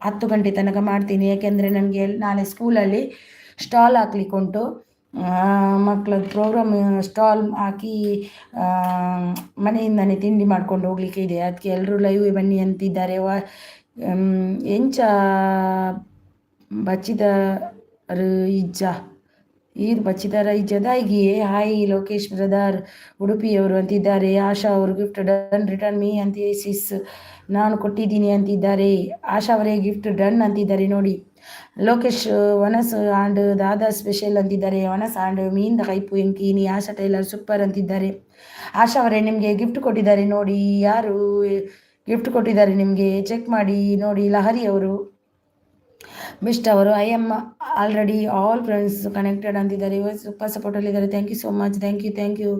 10 ಗಂಟೆ ತನಕ ಮಾಡ್ತೀನಿ. ಯಾಕೆಂದರೆ ನನಗೆ ನಾಳೆ ಸ್ಕೂಲಲ್ಲಿ ಸ್ಟಾಲ್ ಹಾಕ್ಲಿಕ್ಕೆ ಉಂಟು. ಮಕ್ಕಳದ್ದು ಪ್ರೋಗ್ರಾಮ್ ಸ್ಟಾಲ್ ಹಾಕಿ ಮನೆಯಿಂದನೇ ತಿಂಡಿ ಮಾಡ್ಕೊಂಡು ಹೋಗ್ಲಿಕ್ಕೆ ಇದೆ. ಅದಕ್ಕೆ ಎಲ್ಲರೂ ಲೈವ್ ಬನ್ನಿ ಅಂತಿದ್ದಾರೆ. ಎಂಚ ಬಚ್ಚಿದರು ಬಚ್ಚಿದಾರ ಇಜ್ಜದಾಗಿಯೇ. ಹಾಯ್ ಲೋಕೇಶ್ ಬ್ರದರ್ ಉಡುಪಿಯವರು ಅಂತಿದ್ದಾರೆ. ಆಶಾ ಅವರು ಗಿಫ್ಟ್ ಡನ್ ರಿಟರ್ನ್ ಮೀ ಅಂತ ಸಿಸ್ ನಾನು ಕೊಟ್ಟಿದ್ದೀನಿ ಅಂತಿದ್ದಾರೆ. ಆಶಾ ಅವರೇ ಗಿಫ್ಟ್ ಡನ್ ಅಂತಿದ್ದಾರೆ ನೋಡಿ. ಲೋಕೇಶ್ ವನಸ್ ಆಂಡ್ ದಾದಾ ಸ್ಪೆಷಲ್ ಅಂತಿದ್ದಾರೆ. ವನಸ್ ಆಂಡ್ ಮೀನ್ ಕೈಪು ಎಂಕೀನಿ. ಆಶಾ ಟೈಲರ್ ಸೂಪರ್ ಅಂತಿದ್ದಾರೆ. ಆಶಾ ಅವರೇ ನಿಮಗೆ ಗಿಫ್ಟ್ ಕೊಟ್ಟಿದ್ದಾರೆ ನೋಡಿ. ಯಾರು ಗಿಫ್ಟ್ ಕೊಟ್ಟಿದ್ದಾರೆ ನಿಮಗೆ ಚೆಕ್ ಮಾಡಿ ನೋಡಿ. ಲಹರಿ ಅವರು ಬೆಸ್ಟ್ ಅವರು I am already all friends connected ಅಂತಿದ್ದಾರೆ. ಸೂಪರ್ ಸಪೋರ್ಟಲ್ಲಿದ್ದಾರೆ. Thank you so much. Thank you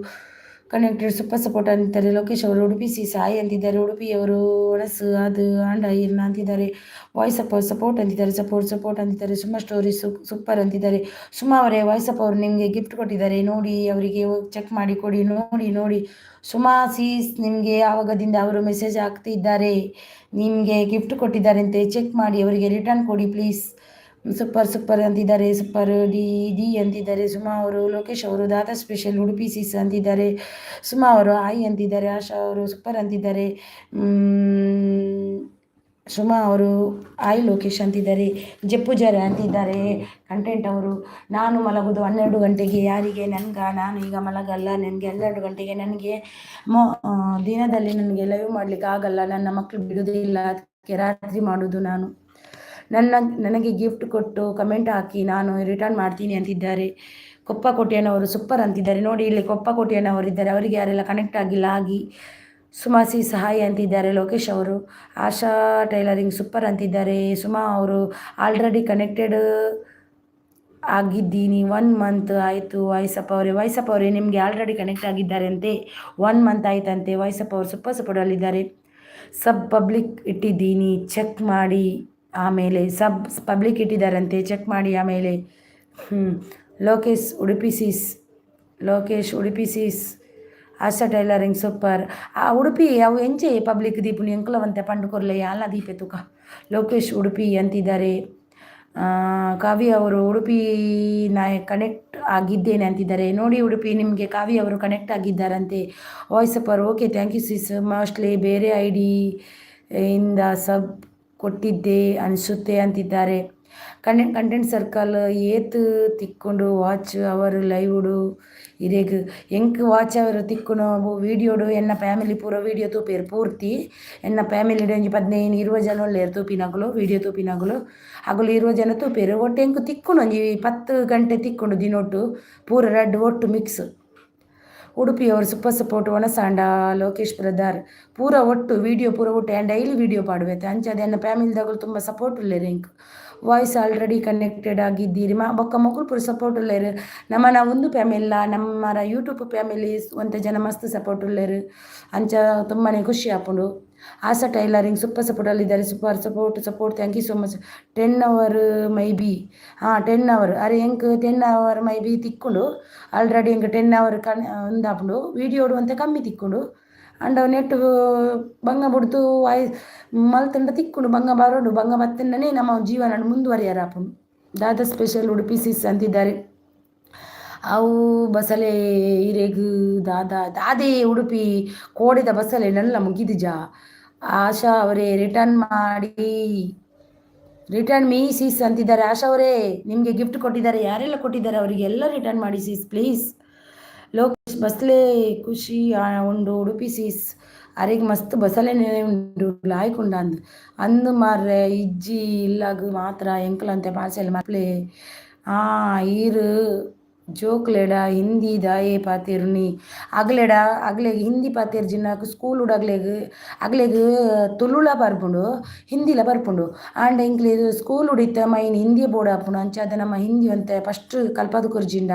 connected super support ಅಂತಿದ್ದಾರೆ. ಲೋಕೇಶ್ ಅವರು ಉಡುಪಿ ಸಿ ಸಾಯಿ ಅಂತಿದ್ದಾರೆ. ಉಡುಪಿಯವರು ಒಣಸು ಅದು ಆಂಡ ಇಲ್ಲ ಅಂತಿದ್ದಾರೆ. ವಾಯ್ಸ್ ಅಪ್ ಸಪೋರ್ಟ್ ಅಂತಿದ್ದಾರೆ. ಸಪೋರ್ಟ್ ಅಂತಿದ್ದಾರೆ. ಸುಮಾ ಸ್ಟೋರಿ ಸೂಪರ್ ಅಂತಿದ್ದಾರೆ. ಸುಮಾ ಅವರೇ ವಾಯ್ಸ್ ಅಪ್ ಅವರು ನಿಮಗೆ ಗಿಫ್ಟ್ ಕೊಟ್ಟಿದ್ದಾರೆ ನೋಡಿ, ಅವರಿಗೆ ಚೆಕ್ ಮಾಡಿ ಕೊಡಿ. ನೋಡಿ ಸುಮಾ ಸೀಸ್ ನಿಮಗೆ ಆವಾಗದಿಂದ ಅವರು ಮೆಸೇಜ್ ಹಾಕ್ತಿದ್ದಾರೆ, ನಿಮಗೆ ಗಿಫ್ಟ್ ಕೊಟ್ಟಿದ್ದಾರಂತೆ, ಚೆಕ್ ಮಾಡಿ ಅವರಿಗೆ ರಿಟರ್ನ್ ಕೊಡಿ ಪ್ಲೀಸ್. ಸೂಪರ್ ಅಂತಿದ್ದಾರೆ. ಸೂಪರ್ ಡಿ ಅಂತಿದ್ದಾರೆ. ಸುಮಾ ಅವರು. ಲೋಕೇಶ್ ಅವರು ದಾದಾ ಸ್ಪೆಷಲ್ ಉಡುಪಿ ಸೀಸ್ ಅಂತಿದ್ದಾರೆ. ಸುಮಾ ಅವರು ಆಯ್ ಅಂತಿದ್ದಾರೆ. ಆಶಾ ಅವರು ಸೂಪರ್ ಅಂತಿದ್ದಾರೆ. ಸುಮಾ ಅವರು ಆಯ್ ಲೋಕೇಶ್ ಅಂತಿದ್ದಾರೆ. ಜಪ್ಪುಜಾರೆ ಅಂತಿದ್ದಾರೆ. ಕಂಟೆಂಟ್ ಅವರು ನಾನು ಮಲಗೋದು 12 ಗಂಟೆಗೆ, ಯಾರಿಗೆ ನಾನು ಈಗ ಮಲಗಲ್ಲ, ನನಗೆ 12 ಗಂಟೆಗೆ ನನಗೆ ದಿನದಲ್ಲಿ ನನಗೆ ಲೈವ್ ಮಾಡಲಿಕ್ಕೆ ಆಗಲ್ಲ, ನನ್ನ ಮಕ್ಕಳು ಬಿಡೋದಿಲ್ಲ, ಅದಕ್ಕೆ ರಾತ್ರಿ ಮಾಡೋದು ನಾನು. ನನಗೆ ಗಿಫ್ಟ್ ಕೊಟ್ಟು ಕಮೆಂಟ್ ಹಾಕಿ ನಾನು ರಿಟರ್ನ್ ಮಾಡ್ತೀನಿ ಅಂತಿದ್ದಾರೆ. ಕೊಪ್ಪ ಕೋಟೆಯನವರು ಸೂಪರ್ ಅಂತಿದ್ದಾರೆ. ನೋಡಿ ಇಲ್ಲಿ ಕೊಪ್ಪ ಕೋಟೆಯನವರಿದ್ದಾರೆ, ಅವರಿಗೆ ಯಾರೆಲ್ಲ ಕನೆಕ್ಟ್ ಆಗಿಲ್ಲ ಆಗಿ. ಸುಮಾಸಿ ಸಹಾಯ ಅಂತಿದ್ದಾರೆ. ಲೋಕೇಶ್ ಅವರು. ಆಶಾ ಟೈಲರಿಂಗ್ ಸೂಪರ್ ಅಂತಿದ್ದಾರೆ. ಸುಮಾ ಅವರು ಆಲ್ರೆಡಿ ಕನೆಕ್ಟೆಡ್ ಆಗಿದ್ದೀನಿ, 1 ಮಂತ್ ಆಯಿತು. ವಾಯ್ಸಪ್ ಅವರೇ ನಿಮಗೆ ಆಲ್ರೆಡಿ ಕನೆಕ್ಟ್ ಆಗಿದ್ದಾರೆ ಅಂತೆ, 1 ಮಂತ್ ಆಯ್ತಂತೆ. ವಾಯ್ಸಪ್ ಅವರು ಸೂಪರ್ ಸಪೋರ್ಟಲ್ಲಿದ್ದಾರೆ. ಸಬ್ ಪಬ್ಲಿಕ್ ಇಟ್ಟಿದ್ದೀನಿ, ಚೆಕ್ ಮಾಡಿ ಆಮೇಲೆ. ಪಬ್ಲಿಕ್ ಇಟ್ಟಿದ್ದಾರಂತೆ, ಚೆಕ್ ಮಾಡಿ ಆಮೇಲೆ. ಲೋಕೇಶ್ ಉಡುಪಿ ಸೀಸ್ ಆಶಾ ಟೈಲರಿಂಗ್ ಸೂಪರ್. ಆ ಉಡುಪಿ ಅವು ಎಂಚೆ ಪಬ್ಲಿಕ್ ದೀಪುನಿ ಎಂಕುಲವಂತೆ ಪಂಡುಕೊರ್ಲೆ ಅಲ್ಲ ದೀಪೆ ತುಕ. ಲೋಕೇಶ್ ಉಡುಪಿ ಅಂತಿದ್ದಾರೆ. ಕಾವ್ಯ ಅವರು ಉಡುಪಿ ಕನೆಕ್ಟ್ ಆಗಿದ್ದೇನೆ ಅಂತಿದ್ದಾರೆ. ನೋಡಿ ಉಡುಪಿ ನಿಮಗೆ ಕಾವ್ಯ ಅವರು ಕನೆಕ್ಟ್ ಆಗಿದ್ದಾರಂತೆ. ವಾಯ್ಸ್ ಅಪ್ ಅವರು okay thank you Sis, mostly ಬೇರೆ ID ಇಂದ ಸಬ್ ಕೊಟ್ಟಿದ್ದೆ ಅನಿಸುತ್ತೆ ಅಂತಿದ್ದಾರೆ. ಕಂಟೆಂಟ್ ಸರ್ಕಲ್ ಏತ್ ತಿಕ್ಕೊಂಡು ವಾಚ್ ಅವರು ಲೈವ್ಡು ಇರೇಗ್ ಎಂಕ್ ವಾಚ್ ಅವರು ತಿಕ್ಕುನು ವೀಡಿಯೋಡು ಎನ್ನ ಫ್ಯಾಮಿಲಿ ಪೂರ ವೀಡಿಯೋ ತೂಪೇರು ಪೂರ್ತಿ. ಎನ್ನ ಫ್ಯಾಮಿಲಿ ಒಂಜಿ 15-20 ಜನ ಒಳ್ಳೆಯರು ತೂಪಿನಾಗಲು ವೀಡಿಯೋ ತೂಪಿನಾಗಲು ಆಗಲು 20 ಜನ ತೂಪೇರು. ಒಟ್ಟು ಎಂಕ್ ತಿಕ್ಕುನು ಒಂಜಿ 10 ಗಂಟೆ ತಿಕ್ಕೊಂಡು ದಿನೊಟ್ಟು ಪೂರ ರೆಡ್ ಒಟ್ಟು ಮಿಕ್ಸ್. ಉಡುಪಿಯವರು ಸೂಪರ್ ಸಪೋರ್ಟ್ ಒಣಸಾಂಡ ಲೋಕೇಶ್ ಬ್ರದರ್ ಪೂರ ಒಟ್ಟು ವೀಡಿಯೋ ಪೂರ ಒಟ್ಟು ಆ್ಯಂಡ್ ಡೈಲಿ ವೀಡಿಯೋ ಪಾಡ್ಬೇಕು ಅಂಚದೆ ಎನ್ನ ಫ್ಯಾಮಿಲಿದಾಗಲು ತುಂಬ ಸಪೋರ್ಟ್ ಉಳ್ಳೇರು. ಎಂಕ್ ವಾಯ್ಸ್ ಆಲ್ರೆಡಿ ಕನೆಕ್ಟೆಡ್ ಆಗಿದ್ದೀರಿ ಬೊಕ್ಕ ಮಕ್ಕಳು ಪೂರ ಸಪೋರ್ಟ್ ಉಳ್ಳೇರು. ನಮ್ಮನ ಒಂದು ಫ್ಯಾಮಿಲ್ಲ ನಮ್ಮ ಯೂಟ್ಯೂಬ್ ಫ್ಯಾಮಿಲಿ ಒಂತೆ ಜನ ಮಸ್ತ್ ಸಪೋರ್ಟ್ ಉಳ್ಳೇರು ಅಂಚ ತುಂಬಾ ಖುಷಿ ಆಪುಂಡು. ಆಶಾ ಟೈಲರಿಂಗ್ ಸೂಪರ್ ಸಪೋರ್ಟಲ್ಲಿದ್ದಾರೆ. Super support thank you so much. 10 hour maybe 10 hour ಅರೆ ಎಂಕ್ 10 hour ಮೈ ಬಿ ತಿಕ್ಕೊಂಡು ಆಲ್ರೆಡಿ ಎಂಕ್ 10 hour ಒಂದಾಪುಂಡು ವೀಡಿಯೋಡು ಅಂತ ಕಮ್ಮಿ ತಿಕ್ಕೊಂಡು ಅಂಡ ನೆಟ್ಟು ಬಂಗ ಬಿಡ್ತು ವಾಯ್ ಮಲ್ತಂಡ ತಿಕ್ಕೊಂಡು ಬಂಗ ಬರೋಡು ಬಂಗ ಬತ್ತಂಡನೇ ನಮ್ಮ ಜೀವನ ಮುಂದುವರಿಯಾರಾಪುಂಡು. ದಾದಾ ಸ್ಪೆಷಲ್ ಉಡುಪಿ ಸೀಸ್ ಅಂತಿದ್ದಾರೆ. ಅವು ಬಸಳೆ ಹಿರೇಗು ದಾದೇ ಉಡುಪಿ ಕೋಡಿದ ಬಸಳೆ ನಲ್ಲ ಮುಗಿದಿಜ. ಆಶಾ ಅವರೇ ರಿಟರ್ನ್ ಮೀ ಸೀಸ್ ಅಂತಿದ್ದಾರೆ. ಆಶಾ ಅವರೇ ನಿಮಗೆ ಗಿಫ್ಟ್ ಕೊಟ್ಟಿದ್ದಾರೆ, ಯಾರೆಲ್ಲ ಕೊಟ್ಟಿದ್ದಾರೆ ಅವರಿಗೆ ಎಲ್ಲ ರಿಟರ್ನ್ ಮಾಡಿ ಸೀಸ್ ಪ್ಲೀಸ್. ಲೋಕೇಶ್ ಬಸ್ಲೆ ಖುಷಿ ಉಂಡು ಉಡುಪಿ ಸೀಸ್ ಅರೆಗೆ ಮಸ್ತ್ ಬಸಳೆನೆ ಉಂಡು ಲಾಯ್ಕುಂಡ ಅಂದು ಮಾರ್ರೆ ಇಜ್ಜಿ ಇಲ್ಲಾಗ ಮಾತ್ರ ಎಂಕಲಂತೆ ಪಾರ್ಸೆಲ್ ಮಪ್ಲೆ ಈರು ಜೋಕ್ಲೆಡ ಹಿಂದಿ ದಾಯೇ ಪಾತಿರ್ನಿ ಅಗ್ಲೆಗೆ ಹಿಂದಿ ಪಾತಿರ್ ಜಿನ್ನಕು ಸ್ಕೂಲ್ ಅಗ್ಲೆಗ್ ತುಳುಳ ಬರ್ಪುಂಡು ಹಿಂದಿಲ ಬರ್ಪುಂಡು ಆಂಡ ಇಂಕ್ಲೇದು ಸ್ಕೂಲ್ ಉಡಿತ ಮೈನ್ ಹಿಂದಿ ಬೋರ್ಡ್ ಹಾಪುಂಡು ಅಂಚಾದ ನಮ್ಮ ಹಿಂದಿ ಅಂತ ಫಸ್ಟ್ ಕಲ್ಪದ ಕುರ್ಜಿಂಡ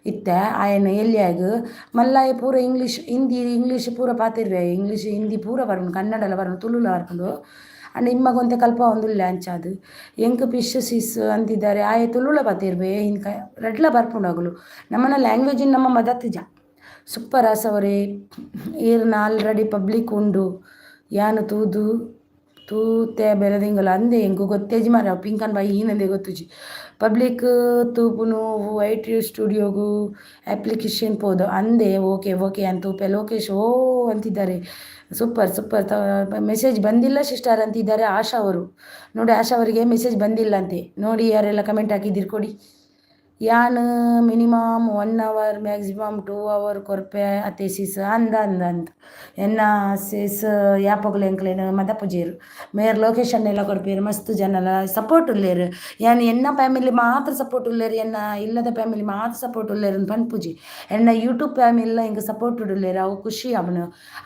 ಇತ್ತೆ ಆಯನ ಎಲ್ಲಿಯಾಗ ಮಲ್ಲಾಯ ಪೂರ ಇಂಗ್ಲೀಷ್ ಪೂರ ಪಾತಿರ್ವೆ ಇಂಗ್ಲೀಷ್ ಹಿಂದಿ ಪೂರ ಬರ್ಪುಂಡು ಕನ್ನಡಲ ಬರ್ಪುಂಡು ತುಳುಲ ಬರ್ಪುಂಡು ಅಂಡ್ ಇಮ್ಮಗೊಂತೆ ಕಲ್ಪ ಒಂದುಲ್ಲ ಅಂಚಾದು ಎಂಕ್ ಫಿಶ್ ಸೀಸ್ ಅಂತಿದ್ದಾರೆ. ಆಯ ತುಳುಳ ಪಾತಿರ್ವೆ ಇನ್ಕ ರೆಡ್ಲ ಬರ್ಪುಂಡಾಗಲು ನಮ್ಮನ ಲ್ಯಾಂಗ್ವೇಜ್ ನಮ್ಮ ಮದತ್ತಿಜ ಸೂಪರ್ ಆಸವರೇ ಈರ್ನ ಆಲ್ರೆಡಿ ಪಬ್ಲಿಕ್ ಉಂಡು ಯಾನು ತೂತೆ ಬೆರದಿಂಗಲ ಅಂದೆ ಎಂಕು ಗೊತ್ತೇಜಿ ಮಾರ ಪಿಂಕನ್ ಬಾಯಿ ಈನಂದೆ ಗೊತ್ತುಜಿ ಪಬ್ಲಿಕ್ ತೂಪುನು ವೈಟ್ ಸ್ಟುಡಿಯೋಗು ಅಪ್ಲಿಕೇಶನ್ ಪೋದು ಅಂದೆ ಓಕೆ ಅಂತೂಪೆ. ಲೋಕೇಶ್ ಅಂತಿದ್ದಾರೆ. ಸೂಪರ್ ಮೆಸೇಜ್ ಬಂದಿಲ್ಲ ಸಿಸ್ಟರ್ ಅಂತಿದ್ದಾರೆ ಆಶಾ ಅವರು. ನೋಡಿ ಆಶಾ ಅವರಿಗೆ ಮೆಸೇಜ್ ಬಂದಿಲ್ಲ ಅಂತೆ. ನೋಡಿ ಯಾರೆಲ್ಲ ಕಮೆಂಟ್ ಹಾಕಿದ್ದೀರಿ ಕೊಡಿ. ಯಾನ್ ಮಿನಿಮಮ್ 1 hour ಮ್ಯಾಕ್ಸಿಮಮ್ 2 hour ಕೊರ್ಪೆ ಅತ್ತೆ ಸೀಸ್ ಅಂದ ಎನ್ನ ಸೀಸ್ ಯಾಪಗಲು ಎಂಕ್ಲೇನು ಮದ ಪೂಜೆರು ಮೇರ್ ಲೊಕೇಶನ್ ಎಲ್ಲ ಕೊಡ್ಪೇರು ಮಸ್ತ್ ಜನಲ ಸಪೋರ್ಟ್ ಉಳ್ಳೇರು. ಎನ್ನ ಫ್ಯಾಮಿಲಿ ಮಾತ್ರ ಸಪೋರ್ಟ್ ಉಳ್ಳೇರು, ಎನ್ನ ಇಲ್ಲದ ಫ್ಯಾಮಿಲಿ ಮಾತ್ರ ಸಪೋರ್ಟ್ ಉಳ್ಳೇರು ಪನ್ಪುಜಿ. ಎನ್ನ ಯೂಟ್ಯೂಬ್ ಫ್ಯಾಮಿಲಿ ಎಂಕ ಸಪೋರ್ಟ್ ಉಳ್ಳೇರು ಅವು ಖುಷಿ ಅವನು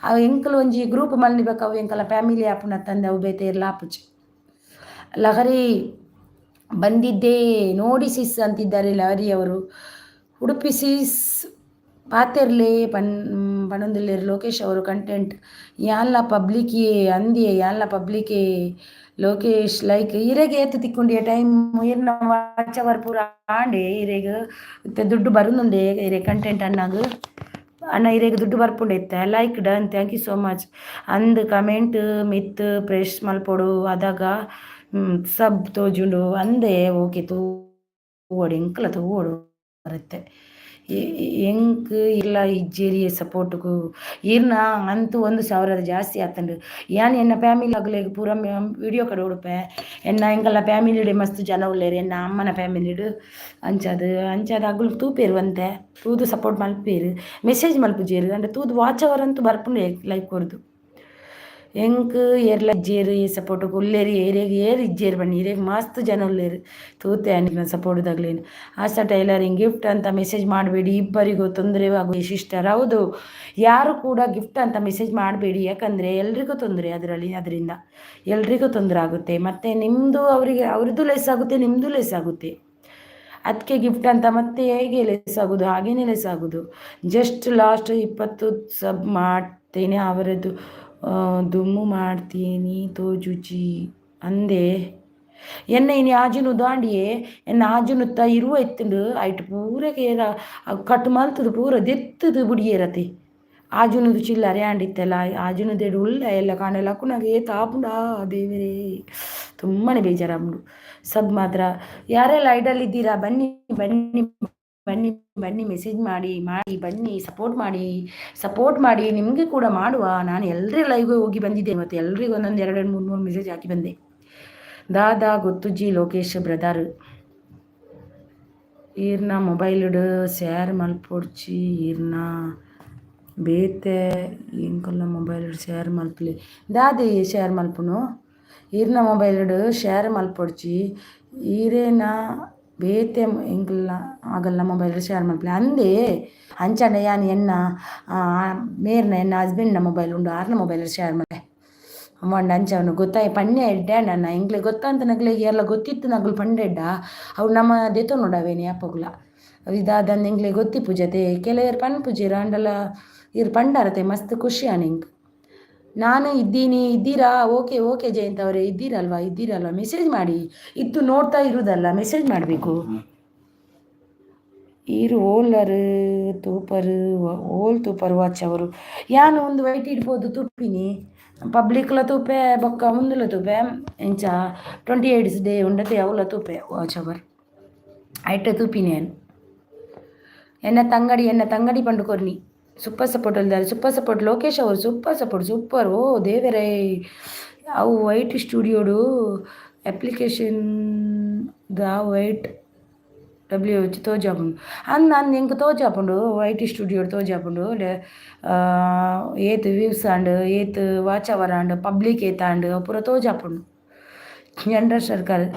ಅವು ಎಂಕಲು ಒಂಜಿ ಗ್ರೂಪ್ ಮಲ್ನಿಬೇಕು ಅವು ಎಂಕಲ ಫ್ಯಾಮಿಲಿ ಆಪುನ ತಂದೆ ಅವು ಬೇತೆ ಇರಲ ಆಪುಜಿ. ಲಹರಿ ಬಂದಿದ್ದೇ ನೋಡಿ ಸೀಸ್ ಅಂತಿದ್ದಾರೆ ಲಹರಿ ಅವರು. ಉಡುಪಿ ಸೀಸ್ ಪಾತೆರ್ಲೆ ಪನೊಂದುಲ್ಲೆರ್ ಲೋಕೇಶ್ ಅವರು ಕಂಟೆಂಟ್ ಯಾನ್ಲ ಪಬ್ಲಿಕ್ಗೆ ಅಂದಿಯೆ ಯಾನ್ಲ ಪಬ್ಲಿಕ್ಗೆ ಲೋಕೇಶ್ ಲೈಕ್ ಇರೆಗೆ ಏತ್ ತಿಕ್ಕೊಂಡಿಯ ಟೈಮ್ ಇರ್ನ ವಾಚ್ ಅವರ್ ಪೂರ ಆಂಡೆ ಇರೆಗ್ ದುಡ್ಡು ಬರುಂದುಂಡೆ ಇರೆ ಕಂಟೆಂಟ್ ಅನ್ನಾಗ್ ಅಣ್ಣ ಇರೆಗ್ ದುಡ್ಡು ಬರ್ಪುಂಡೆ ಇತ್ತೆ like done thank you so much ಅಂದ್ ಕಮೆಂಟ್ ಮಿತ್ ಪ್ರೆಸ್ ಮಲ್ಪೊಡು ಅದಾಗ ಸಬ್ ತೋಜುಂಡು ಅಂದೆ ಓಕೆ ತೂವೋಡು ಎಂಕಲ ತೂವೋಡು ಬರುತ್ತೆ ಎಂಕ್ ಇಲ್ಲ ಇಜ್ಜೇರಿಯ ಸಪೋರ್ಟ್ಗೂ ಈರ್ನ ಅಂತೂ 1,000 ಜಾಸ್ತಿ ಆತಂಡು ಯಾನ್ ಎನ್ನ ಫ್ಯಾಮಿಲಿ ಆಗ್ಲೇಗ್ ಪೂರ ವಿಡಿಯೋ ಕಡೆ ಉಡುಪೆ ಎನ್ನ ಎಂಕಲ್ಲ ಫ್ಯಾಮಿಲಿಡೆ ಮಸ್ತ್ ಜನ ಉಳ್ಳೇರು ಎನ್ನ ಅಮ್ಮನ ಫ್ಯಾಮಿಲಿಡು ಅಂಚಾದ ಅಗ್ಲು ತೂಪೇರು ಅಂತೆ ತೂದು ಸಪೋರ್ಟ್ ಮಲ್ಪೇರು ಮೆಸೇಜ್ ಮಲ್ಪುಜೇರು ಅಂದ್ರೆ ತೂದು ವಾಚ್ ಅವರ್ ಅಂತೂ ಬರ್ಪುಂಡು ಲೈಕ್ ಕೊರ್ದು ಎಂಕ್ ಏರ್ಲ ಇಜ್ಜೇರು ಈ ಸಪೋರ್ಟ್ ಉಲ್ಲೇರು ಏರಿಯಾಗ ಇಜ್ಜೇರು ಬನ್ನಿ ಇರೇಗ ಮಸ್ತ್ ಜನ ಉಲ್ಲೇರು ತೂತೆ ಅನಿನ ಸಪೋರ್ಟ್ದಾಗ್ಲೇನು ಆಸಾ ಟೈಲರಿಂಗ್ ಗಿಫ್ಟ್ ಅಂತ ಮೆಸೇಜ್ ಮಾಡಬೇಡಿ ಇಬ್ಬರಿಗೂ ತೊಂದರೆ ಆಗುವ ಸಿಸ್ಟರ್ ಹೌದು ಯಾರು ಕೂಡ ಗಿಫ್ಟ್ ಅಂತ ಮೆಸೇಜ್ ಮಾಡಬೇಡಿ ಯಾಕಂದರೆ ಎಲ್ರಿಗೂ ತೊಂದರೆ ಅದರಿಂದ ಎಲ್ರಿಗೂ ತೊಂದರೆ ಆಗುತ್ತೆ ಮತ್ತು ನಿಮ್ಮದು ಅವ್ರದ್ದು ಲೆಸ್ ಆಗುತ್ತೆ ನಿಮ್ಮದು ಲೆಸ್ ಆಗುತ್ತೆ ಅದಕ್ಕೆ ಗಿಫ್ಟ್ ಅಂತ ಮತ್ತೆ ಹೇಗೆ ಲೆಸ್ ಆಗೋದು ಹಾಗೇನೇ ಲೆಸ್ ಆಗೋದು ಜಸ್ಟ್ ಲಾಸ್ಟ್ 20 ಸಬ್ ಮಾಡ್ತೇನೆ ಅವರದ್ದು ದುಮ್ಮು ಮಾಡ್ತೀನಿ ತೋಜುಜಿ ಅಂದೆ ಎನ್ನ ಇನಿ ಆಜುನು ದಾಂಡಿಯೇ ಎನ್ನ ಆಜುನುತ್ತ ಇರುವ ಎತ್ತುಂಡು ಐಟ್ ಪೂರಗೆ ಕಟ್ ಮಲ್ತದು ಪೂರ ದೆತ್ತದು ಬುಡಿಯೇರತೆ ಆಜುನದು ಚಿಲ್ಲರೆ ಆಂಡಿತ್ತಲ್ಲ ಆಜುನದೇಡು ಉಳ್ಳ ಎಲ್ಲ ಕಾಣಲ್ಲ ಕುನಾಗೆ ತಾಪುಂಡಾ ದೇವರೇ ತುಂಬಾ ಬೇಜಾರಾಗ್ಬಿಡು ಸಬ್ ಮಾತ್ರ ಯಾರೆಲ್ಲ ಐಡಲ್ಲಿದ್ದೀರಾ ಬನ್ನಿ ಬನ್ನಿ ಬನ್ನಿ ಬನ್ನಿ ಮೆಸೇಜ್ ಮಾಡಿ ಬನ್ನಿ ಸಪೋರ್ಟ್ ಮಾಡಿ ನಿಮಗೆ ಕೂಡ ಮಾಡುವ ನಾನು ಎಲ್ಲರ ಲೈವ್ಗೆ ಹೋಗಿ ಬಂದಿದ್ದೆ ಮತ್ತು ಎಲ್ರಿಗೂ ಒಂದೊಂದು 2-3 ಮೆಸೇಜ್ ಹಾಕಿ ಬಂದೆ ದಾದಾ ಗೊತ್ತುಜ್ಜಿ ಲೋಕೇಶ್ ಬ್ರದರ್ ಈರ್ನ ಮೊಬೈಲ್ಡು ಶೇರ್ ಮಲ್ಪೊಡ್ಚಿ ಈರ್ನ ಬೇತೆ ಇಂಕಲ್ಲ ಮೊಬೈಲ್ ಶೇರ್ ಮಲ್ಪಲಿ ದಾದಿ ಶೇರ್ ಮಲ್ಪುನು ಈರ್ನ ಮೊಬೈಲ್ಡು ಶೇರ್ ಮಲ್ಪೊಡ್ಚಿ ಈರೇನ ಬೇತೆ ಇಂಕಲ್ಲ ಆಗಲ್ಲ ಮೊಬೈಲ್ ಶೇರ್ ಮಲ್ಪಲಿ ಅಂದೆ ಅಂಚಂಡ ಯಾನ್ ಎನ್ನ ಮೇರ್ನ ಎನ್ನ ಹಸ್ಬೆಂಡ್ನ ಮೊಬೈಲ್ ಉಂಡು ಆರ್ನ ಮೊಬೈಲ್ ಶೇರ್ ಮಲ್ಪೆ ಅಮ್ಮಂಡ ಅಂಚವನು ಗೊತ್ತಾಯಿ ಪಣ್ಣೆ ಎಡ್ಡೆ ನನ್ನ ಇಂಗ್ಲೆ ಗೊತ್ತಂತ ನಗ್ಲೆ ಎಲ್ಲ ಗೊತ್ತಿತ್ತು ನಗ್ಲು ಪಂಡೆಡ್ಡ ಅವ್ರು ನಮ್ಮ ದೆತೋ ನೋಡವೇನೆ ಅಪ್ಪಗುಲ ಇದಾದಂದು ಇಂಗ್ಲೆ ಗೊತ್ತಿಪ್ಪು ಜೊತೆ ಕೆಲವರು ಪಣ್ ಪುಜೀರ ಅಂಡಲ್ಲ ಇರು ಪಂಡಾರತೆ ಮಸ್ತ್ ಖುಷಿ ನಿಂಗೆ ನಾನು ಇದ್ದೀರಾ ಓಕೆ ಜಯಂತ್ ಅವರೇ ಇದ್ದೀರಲ್ವಾ ಮೆಸೇಜ್ ಮಾಡಿ ಇದ್ದು ನೋಡ್ತಾ ಇರುವುದಲ್ಲ ಮೆಸೇಜ್ ಮಾಡಬೇಕು ಈರು ಓಲ್ ತೂಪರ್ ವಾಚ್ ಅವರು ಯಾನು ಒಂದು ವೈಟ್ ಇಡ್ಬೋದು ತುಪ್ಪಿನಿ ಪಬ್ಲಿಕ್ಲ ತೂಪೆ ಬೊಕ್ಕ ಮುಂದುಲ ತೂಪೆ ಎಂಚ 28 ಡೇ ಉಂಡತೆ ಅವಲ ತೂಪೆ ವಾಚ್ ಅವರ್ ಐಟ ತೂಪಿನಿ ಎನ್ನ ತಂಗಡಿ ಪಂಡು ಕೊರ್ನಿ ಸೂಪರ್ ಸಪೋರ್ಟ್ ಅಲ್ದಾರೆ ಸೂಪರ್ ಸಪೋರ್ಟ್ ಲೋಕೇಶ್ ಅವರು ಸೂಪರ್ ಓ ದೇವರೇ ಅವು ವೈಟ್ ಸ್ಟುಡಿಯೋಡು ಅಪ್ಲಿಕೇಶನ್ ವೈಟ್ WH ತೋಜಾಪುಂಡು ಅಂದು ಎಂಕ್ ತೋಜಾಪುಂಡು ವೈಟ್ ಸ್ಟುಡಿಯೋಡು ತೋಜಾಪುಂಡು ಏತ್ ವ್ಯೂಸ್ ಆಂಡ್ ಏತ್ ವಾಚ್ ಅವರ್ ಆಂಡ್ ಪಬ್ಲಿಕ್ ಏತಾಂಡ್ ಪೂರ ತೋಜಾಪುಂಡು ಜನರಲ್ ಸರ್ಕಲ್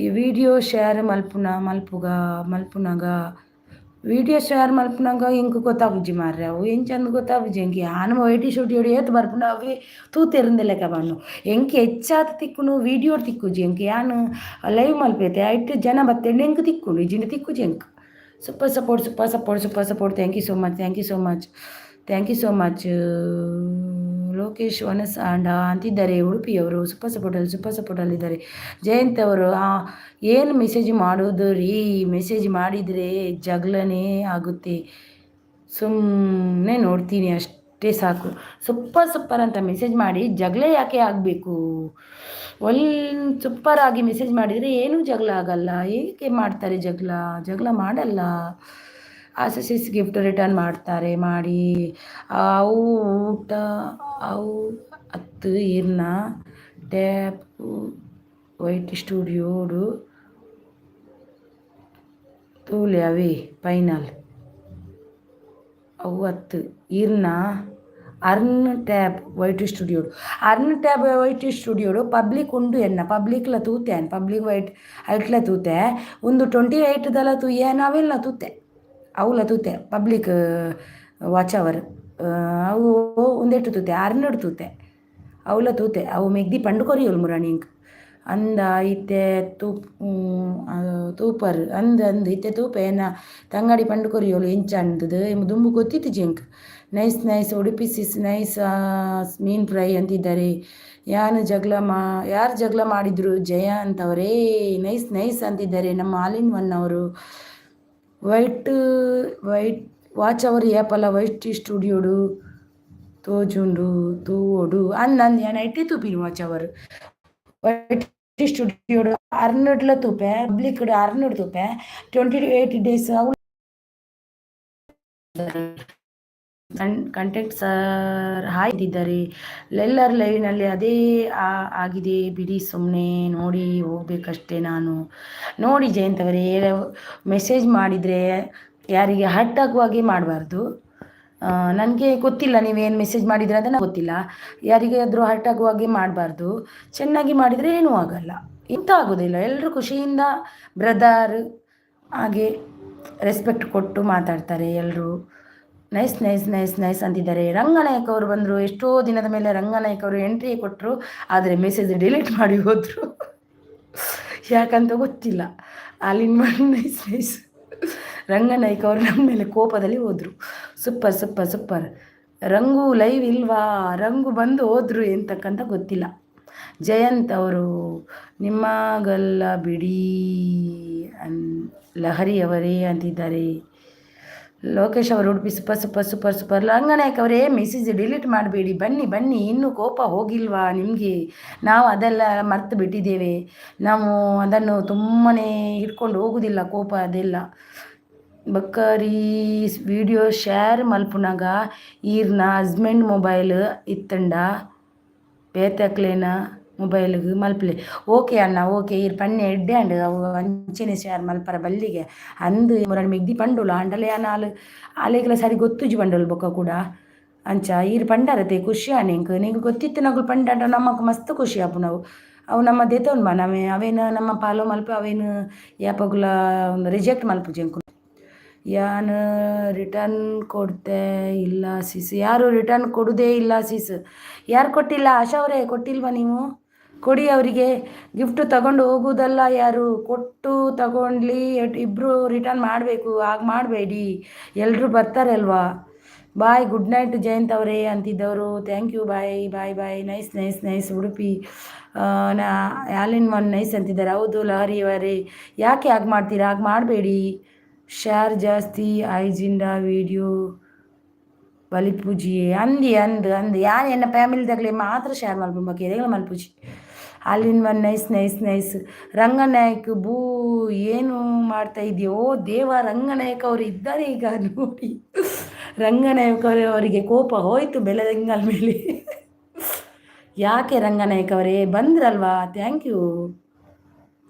ಈ ವಿಡಿಯೋ ಶೇರ್ ಮಲ್ಪುನಾಗ ವಿಡಿಯೋ ಶೇರ್ ಮಲ್ಪನಾಗ ಇಂಕ್ ಗೊತ್ತಾಪುಜಿ ಮಾರ್ರೆ ಅವು ಎಂಚಂದ ಗೊತ್ತಾಪುಜಿ ಎಂಕಿ ಆನು ವೈಟ್ ಸ್ಟುಡಿಯೋಡು ಏತ್ ಬರ್ಪುಂಡು ಅವೆ ತೂತೆರಿಂದ ಲೆಕ್ಕ ಬಣ್ಣು ಎಂಕಿ ಹೆಚ್ಚಾದ ತಿಕ್ಕುನು ವಿಡಿಯೋ ತಿಕ್ಕುಜಿ ಎಂಕಿ ಯಾನು ಲೈವ್ ಮಲ್ಪೈತೆ ಐಟ್ ಜನ ಬತ್ತೆಂಡು ಎಂಕ್ ತಿಕ್ಕುಂಡು ಇಜಿಂಡು ತಿಕ್ಕುಜಿ ಎಂಕ್ super support thank you so much Lokesh ವನಸ್ ಆಂಡ ಅಂತಿದ್ದಾರೆ ಉಡುಪಿಯವರು ಸೂಪರ್ ಸಪೋರ್ಟಲ್ಲಿದ್ದಾರೆ ಜಯಂತ್ ಅವರು ಏನು ಮೆಸೇಜ್ ಮಾಡೋದು ರೀ ಮೆಸೇಜ್ ಮಾಡಿದರೆ ಜಗಳನೇ ಆಗುತ್ತೆ ಸುಮ್ಮನೆ ನೋಡ್ತೀನಿ ಅಷ್ಟೇ ಸಾಕು ಸೂಪರ್ ಅಂತ ಮೆಸೇಜ್ ಮಾಡಿ ಜಗಳ ಯಾಕೆ ಆಗಬೇಕು ಸೂಪರ್ ಆಗಿ ಮೆಸೇಜ್ ಮಾಡಿದರೆ ಏನೂ ಜಗಳ ಆಗಲ್ಲ ಏಕೆ ಮಾಡ್ತಾರೆ ಜಗಳ ಮಾಡಲ್ಲ ಆಸಸಿಸ್ ಗಿಫ್ಟ್ ರಿಟರ್ನ್ ಮಾಡ್ತಾರೆ ಮಾಡಿ ಅವು ಊಟ ಅವು 10 ಇರ್ನ ಟ್ಯಾಪ್ ವೈಟ್ ಸ್ಟುಡಿಯೋಡು ತೂಲೆ ಅವೇ ಫೈನಲ್ ಅವು 10 ಇರ್ನ ಅರ್ನ್ ಟ್ಯಾಬ್ ವೈಟ್ ಸ್ಟುಡಿಯೋಡು ಪಬ್ಲಿಕ್ ಉಂಡು ಎನ್ನ ಪಬ್ಲಿಕ್ಲ ತೂತೆ ಪಬ್ಲಿಕ್ ವೈಟ್ ಐಟ್ಲ ತೂತೆ ಒಂದು 28 ದಲ ತೂಯೆ ನಾವೆಲ್ಲ ತೂತೆ ಅವಲ ತೂತೆ ಪಬ್ಲಿಕ್ ವಾಚ್ ಅವರ್ ಅವು ಒಂದೆಟ್ಟು ತೂತೆ 600 ತೂತೆ ಅವಲ ತೂತೆ ಅವು ಮೆಗ್ದಿ ಪಂಡು ಕೊರಿಯೋಲು ಮುರಾಣಿಂಕ್ ಅಂದ ಇತ್ತೆ ತೂಪರ್ ಅಂದ್ ಇತ್ತೆ ತೂಪೇನ ತಂಗಾಡಿ ಪಂಡು ಕೊರಿಯೋಳು ಎಂಚಂದದು ದುಂಬು ಗೊತ್ತಿತ್ತು ಜಿಂಕ್ nice nice Udupi sis nice ಮೀನ್ ಫ್ರೈ ಅಂತಿದ್ದಾರೆ. ಯಾರು ಜಗಳ ಮಾಡಿದ್ರು ಜಯ ಅಂತವರೇ ನೈಸ್ ನೈಸ್ ಅಂತಿದ್ದಾರೆ ನಮ್ಮ ಆಲಿನ್ ಒನ್ ಅವರು. ವೈಟ್ ವಾಚ್ ಅವರು ಏಪಲ ವೈಟ್ ಸ್ಟುಡಿಯೋಡು ತೋಜುಂಡು ತೂವೋಡು ಅಂದ್ ഞാൻ ಐಟಿ ತೂಪಿನಿ ವಾಚ್ ಅವರು ವೈಟ್ ಸ್ಟುಡಿಯೋಡು 600 ತೂಪೆ ಪಬ್ಲಿಕ್ 600 ತೂಪೆ 28 ಡೇಸ್ ಕಂಟೆಂಟ್ ಸರ್ ಹಾಯ್ದಿದ್ದಾರೆ ಎಲ್ಲರ ಲೈವ್ನಲ್ಲಿ ಅದೇ ಆಗಿದೆ ಬಿಡಿ, ಸುಮ್ಮನೆ ನೋಡಿ ಹೋಗ್ಬೇಕಷ್ಟೇ. ನಾನು ನೋಡಿ ಜಯಂತ್ ಅವರೇ, ಮೆಸೇಜ್ ಮಾಡಿದರೆ ಯಾರಿಗೆ ಹರ್ಟ್ ಆಗುವಾಗೆ ಮಾಡಬಾರ್ದು. ನನಗೆ ಗೊತ್ತಿಲ್ಲ ನೀವೇನು ಮೆಸೇಜ್ ಮಾಡಿದ್ರೆ ಅಂತ ನನಗೆ ಗೊತ್ತಿಲ್ಲ. ಯಾರಿಗಾದರೂ ಹರ್ಟ್ ಆಗುವಾಗೆ ಮಾಡಬಾರ್ದು. ಚೆನ್ನಾಗಿ ಮಾಡಿದರೆ ಏನೂ ಆಗಲ್ಲ, ಇಂಥ ಆಗೋದಿಲ್ಲ. ಎಲ್ಲರೂ ಖುಷಿಯಿಂದ ಬ್ರದರ್ ಹಾಗೆ ರೆಸ್ಪೆಕ್ಟ್ ಕೊಟ್ಟು ಮಾತಾಡ್ತಾರೆ ಎಲ್ಲರೂ. ನೈಸ್ ನೈಸ್ ನೈಸ್ ನೈಸ್ ಅಂತಿದ್ದಾರೆ. ರಂಗನಾಯಕ್ ಅವರು ಬಂದರು, ಎಷ್ಟೋ ದಿನದ ಮೇಲೆ ರಂಗನಾಯಕ್ ಅವರು ಎಂಟ್ರಿ ಕೊಟ್ಟರು, ಆದರೆ ಮೆಸೇಜ್ ಡಿಲೀಟ್ ಮಾಡಿ ಹೋದರು. ಯಾಕಂತ ಗೊತ್ತಿಲ್ಲ. ಅಲ್ಲಿನ ನೈಸ್ ನೈಸ್ ರಂಗನಾಯಕ್ ಅವರು ನಮ್ಮ ಮೇಲೆ ಕೋಪದಲ್ಲಿ ಹೋದರು. Super super super. Rangu live ಇಲ್ವಾ? ರಂಗು ಬಂದು ಹೋದರು ಎಂತಕ್ಕಂತ ಗೊತ್ತಿಲ್ಲ. ಜಯಂತ್ ಅವರು ನಿಮ್ಮಗಲ್ಲ ಬಿಡಿ ಲಹರಿ ಅವರೇ ಅಂತಿದ್ದಾರೆ. ಲೋಕೇಶ್ ಅವರು Udupi super super super super. Ranganayak ಅವರೇ, ಮೆಸೇಜ್ ಡಿಲೀಟ್ ಮಾಡಬೇಡಿ, ಬನ್ನಿ ಬನ್ನಿ. ಇನ್ನೂ ಕೋಪ ಹೋಗಿಲ್ವಾ ನಿಮಗೆ? ನಾವು ಅದೆಲ್ಲ ಮರ್ತು ಬಿಟ್ಟಿದ್ದೇವೆ. ನಾವು ಅದನ್ನು ತುಂಬನೇ ಹಿಡ್ಕೊಂಡು ಹೋಗೋದಿಲ್ಲ ಕೋಪ ಅದೆಲ್ಲ. ಬಕ್ಕರಿ ವಿಡಿಯೋ ಶೇರ್ ಮಲ್ಪುನಾಗ ಈರ್ನ ಹಸ್ಬೆಂಡ್ ಮೊಬೈಲ್ ಇತ್ತಂಡ ಬೇತಕ್ಲೇನ ಮೊಬೈಲ್ಗೆ ಮಲ್ಪಲೆ. ಓಕೆ ಅಣ್ಣ ಓಕೆ. ಈರ್ ಪನ್ನೆ ಎಡ್ಡೆ ಅಂಡ್ ಅವು ಅಂಚೆನೆ ಶೇರ್ ಮಲ್ಪರ ಬಲ್ಲಿಗೆ ಅಂದು ಮುರಡು ಮಿಗ್ದಿ ಪಂಡುಲ ಅಂಡಲೆ ನಾಲು ಅಲೆಗೆಲ್ಲ ಸರಿ ಗೊತ್ತುಜಿ ಪಂಡೋಲ್ ಬೊಕ್ಕ ಕೂಡ ಅಂಚ ಈರ್ ಪಂಡರತೆ ಖುಷಿ ನಿಂಗೆ ನಿಂಗೆ ಗೊತ್ತಿತ್ತು ನಗಲು ಪಂಡ ನಮಗೆ ಮಸ್ತ್ ಖುಷಿ ಆಪು. ನಾವು ಅವು ನಮ್ಮ ದೇತವನ್ ಬಾ ನಾವೇ ಅವೇನು ನಮ್ಮ ಪಾಲೋ ಮಲ್ಪ ಅವೇನು ಯಾಪಗುಲ ರಿಜೆಕ್ಟ್ ಮಲ್ಪು ಜಂಕು. ಯಾನು ರಿಟರ್ನ್ ಕೊಡ್ತೆ ಇಲ್ಲ ಸೀಸ್. ಯಾರು ರಿಟರ್ನ್ ಕೊಡೋದೇ ಇಲ್ಲ ಸೀಸ್. ಯಾರು ಕೊಟ್ಟಿಲ್ಲ? ಆಶಾ ಅವರೇ ಕೊಟ್ಟಿಲ್ವಾ ನೀವು? ಕೊಡಿ ಅವರಿಗೆ. ಗಿಫ್ಟು ತಗೊಂಡು ಹೋಗೋದಲ್ಲ, ಯಾರು ಕೊಟ್ಟು ತಗೊಂಡ್ಲಿ ಇಬ್ಬರು ರಿಟರ್ನ್ ಮಾಡಬೇಕು. ಆಗ ಮಾಡಬೇಡಿ, ಎಲ್ಲರೂ ಬರ್ತಾರೆ ಅಲ್ವಾ. ಬಾಯ್, ಗುಡ್ ನೈಟ್ ಜಯಂತ್ ಅವರೇ ಅಂತಿದ್ದವರು. Thank you, bye bye bye. Nice nice nice. Udupi all in one nice ಅಂತಿದ್ದಾರೆ. ಹೌದು ಲಹರಿ ಅವರೇ, ಯಾಕೆ ಹಾಗೆ ಮಾಡ್ತೀರಾ? ಹಾಗೆ ಮಾಡಬೇಡಿ. ಶೇರ್ ಜಾಸ್ತಿ ಐಜಿಂಡ ವಿಡಿಯೋ ಬಲಿಪೂಜಿ ಅಂದು ಯಾರು ಎನ್ನ ಫ್ಯಾಮಿಲಿದಾಗಲೇ ಮಾತ್ರ ಶೇರ್ ಮಲ್ಪಬೇಕು, ಎದೆಗಳ ಮಲ್ಪೂಜಿ. ಅಲ್ಲಿನ one nice nice nice. Ranganayak ಬೂ ಏನು ಮಾಡ್ತಾ ಇದೆಯೋ ದೇವ. ರಂಗನಾಯಕ್ ಅವರು ಇದ್ದಾರೆ ಈಗ ನೋಡಿ. ರಂಗನಾಯಕ್ ಅವರಿಗೆ ಕೋಪ ಹೋಯಿತು ಬೆಳದಿಂಗಲ್ ಮೇಲೆ. ಯಾಕೆ ರಂಗನಾಯಕ್ ಅವರೇ ಬಂದ್ರಲ್ವಾ? Thank you